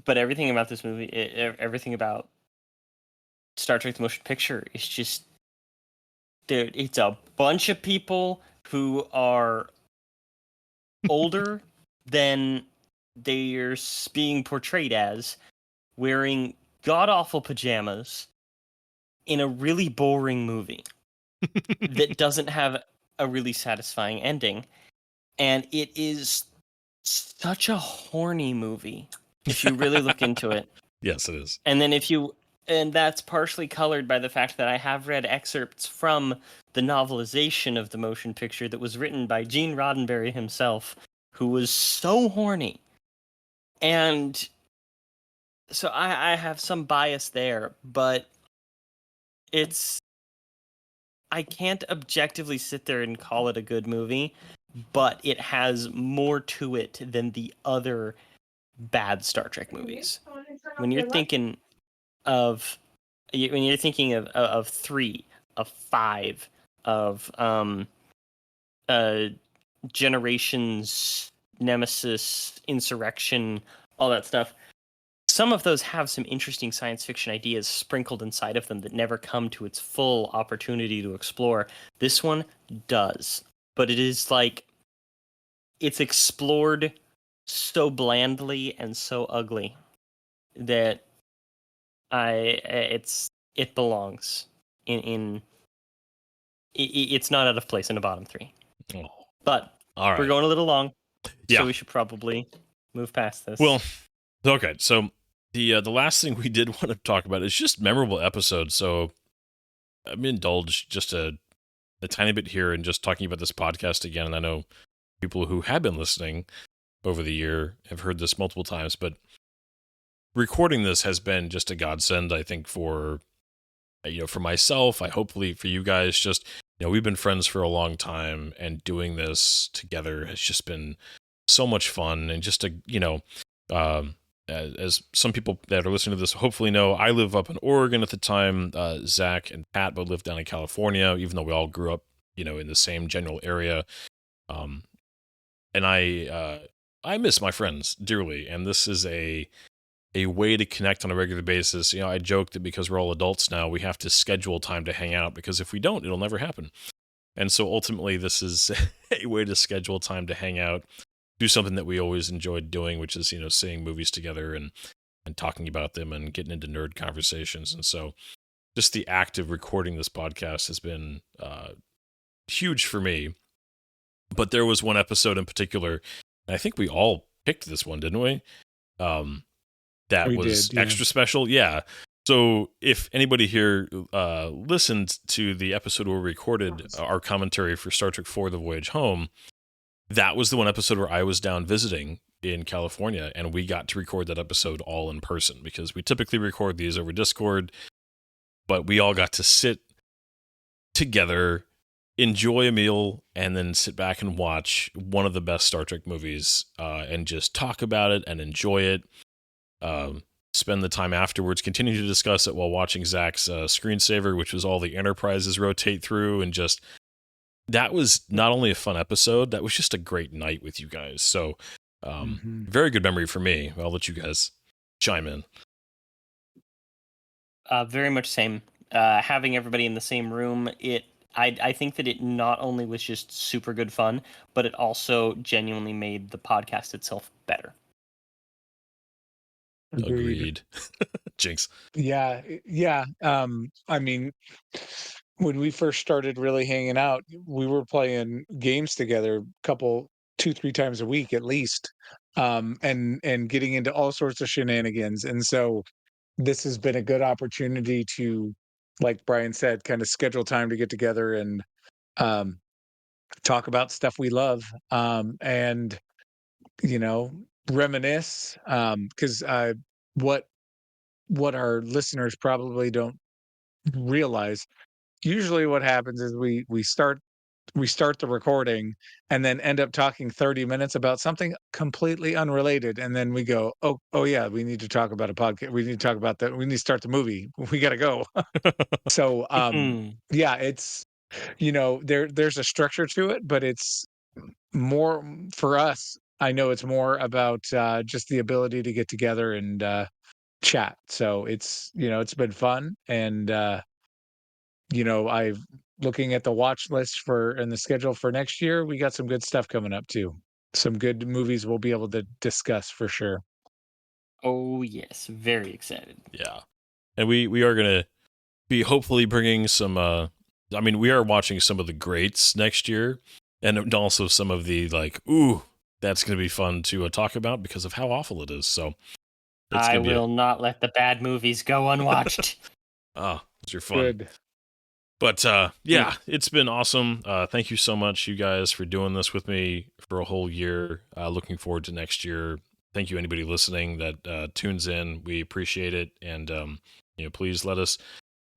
But everything about this movie, everything about Star Trek: The Motion Picture is just, dude, it's a bunch of people who are older than they're being portrayed as, wearing god-awful pajamas in a really boring movie that doesn't have a really satisfying ending. And it is such a horny movie if you really look into it. Yes, it is. And then and that's partially colored by the fact that I have read excerpts from the novelization of the motion picture that was written by Gene Roddenberry himself, who was so horny. And so I have some bias there, but I can't objectively sit there and call it a good movie, but it has more to it than the other bad Star Trek movies. When you're thinking of 3, of 5, of Generations, Nemesis, Insurrection, all that stuff, some of those have some interesting science fiction ideas sprinkled inside of them that never come to its full opportunity to explore. This one does, but it is like, it's explored so blandly and so ugly that it belongs in it's not out of place in the bottom 3. Oh. But all right, we're going a little long, yeah, so we should probably move past this. Well, okay, so the last thing we did want to talk about is just memorable episodes. So I'm gonna indulge just a tiny bit here and just talking about this podcast again. And I know people who have been listening over the year have heard this multiple times, but recording this has been just a godsend, I think, for for myself. Hopefully for you guys. Just we've been friends for a long time, and doing this together has just been so much fun. And just as some people that are listening to this hopefully know, I live up in Oregon at the time. Zach and Pat both live down in California, even though we all grew up, in the same general area. And I miss my friends dearly, and this is a way to connect on a regular basis. I joke that because we're all adults now, we have to schedule time to hang out, because if we don't, it'll never happen. And so ultimately, this is a way to schedule time to hang out, do something that we always enjoyed doing, which is, seeing movies together and talking about them and getting into nerd conversations. And so just the act of recording this podcast has been huge for me. But there was one episode in particular, and I think we all picked this one, didn't we? That we was did, yeah. Extra special. Yeah. So if anybody here listened to the episode where we recorded our commentary for Star Trek IV: The Voyage Home, that was the one episode where I was down visiting in California, and we got to record that episode all in person, because we typically record these over Discord, but we all got to sit together, enjoy a meal, and then sit back and watch one of the best Star Trek movies, and just talk about it and enjoy it. spend the time afterwards, continue to discuss it while watching Zach's screensaver, which was all the Enterprises rotate through, and just that was not only a fun episode, that was just a great night with you guys. So very good memory for me. I'll let you guys chime in. Very much same. Having everybody in the same room, I think that it not only was just super good fun, but it also genuinely made the podcast itself better. Agreed. Jinx. Yeah. I mean, when we first started really hanging out, we were playing games together two, 3 times a week at least, and getting into all sorts of shenanigans. And so this has been a good opportunity to, like Brian said, kind of schedule time to get together and talk about stuff we love, and reminisce, because what our listeners probably don't realize, usually what happens is we start the recording and then end up talking 30 minutes about something completely unrelated, and then we go, oh yeah, we need to talk about a podcast, we need to talk about that, we need to start the movie, we got to go. So yeah, it's there's a structure to it, but it's more for us. I know it's more about just the ability to get together and chat. So it's been fun, and I've looking at the watch list and the schedule for next year. We got some good stuff coming up too. Some good movies we'll be able to discuss for sure. Oh yes, very excited. Yeah, and we are gonna be hopefully bringing some. I mean, we are watching some of the greats next year, and also some of the that's gonna be fun to talk about because of how awful it is. So I will not let the bad movies go unwatched. Those are fun. Good. But it's been awesome. Thank you so much, you guys, for doing this with me for a whole year. Looking forward to next year. Thank you, anybody listening that tunes in. We appreciate it, and please let us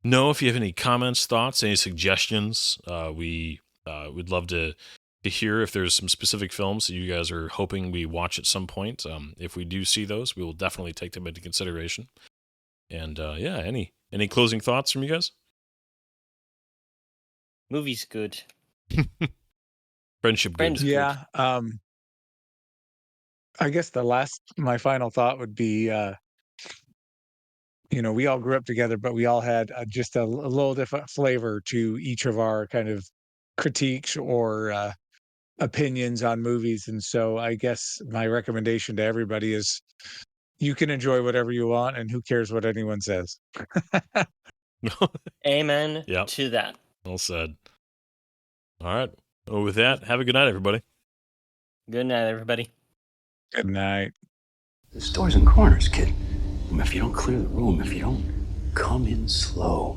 know if you have any comments, thoughts, any suggestions. We would love to hear if there's some specific films that you guys are hoping we watch at some point. If we do see those, we will definitely take them into consideration. And any closing thoughts from you guys? Movie's good. Friendship good. Yeah. I guess my final thought would be, we all grew up together, but we all had just a little different flavor to each of our kind of critiques or opinions on movies. And so I guess my recommendation to everybody is you can enjoy whatever you want, and who cares what anyone says. Amen to that. Well said. All right. Well, with that, have a good night, everybody. Good night, everybody. Good night. There's doors and corners, kid. If you don't clear the room, if you don't come in slow,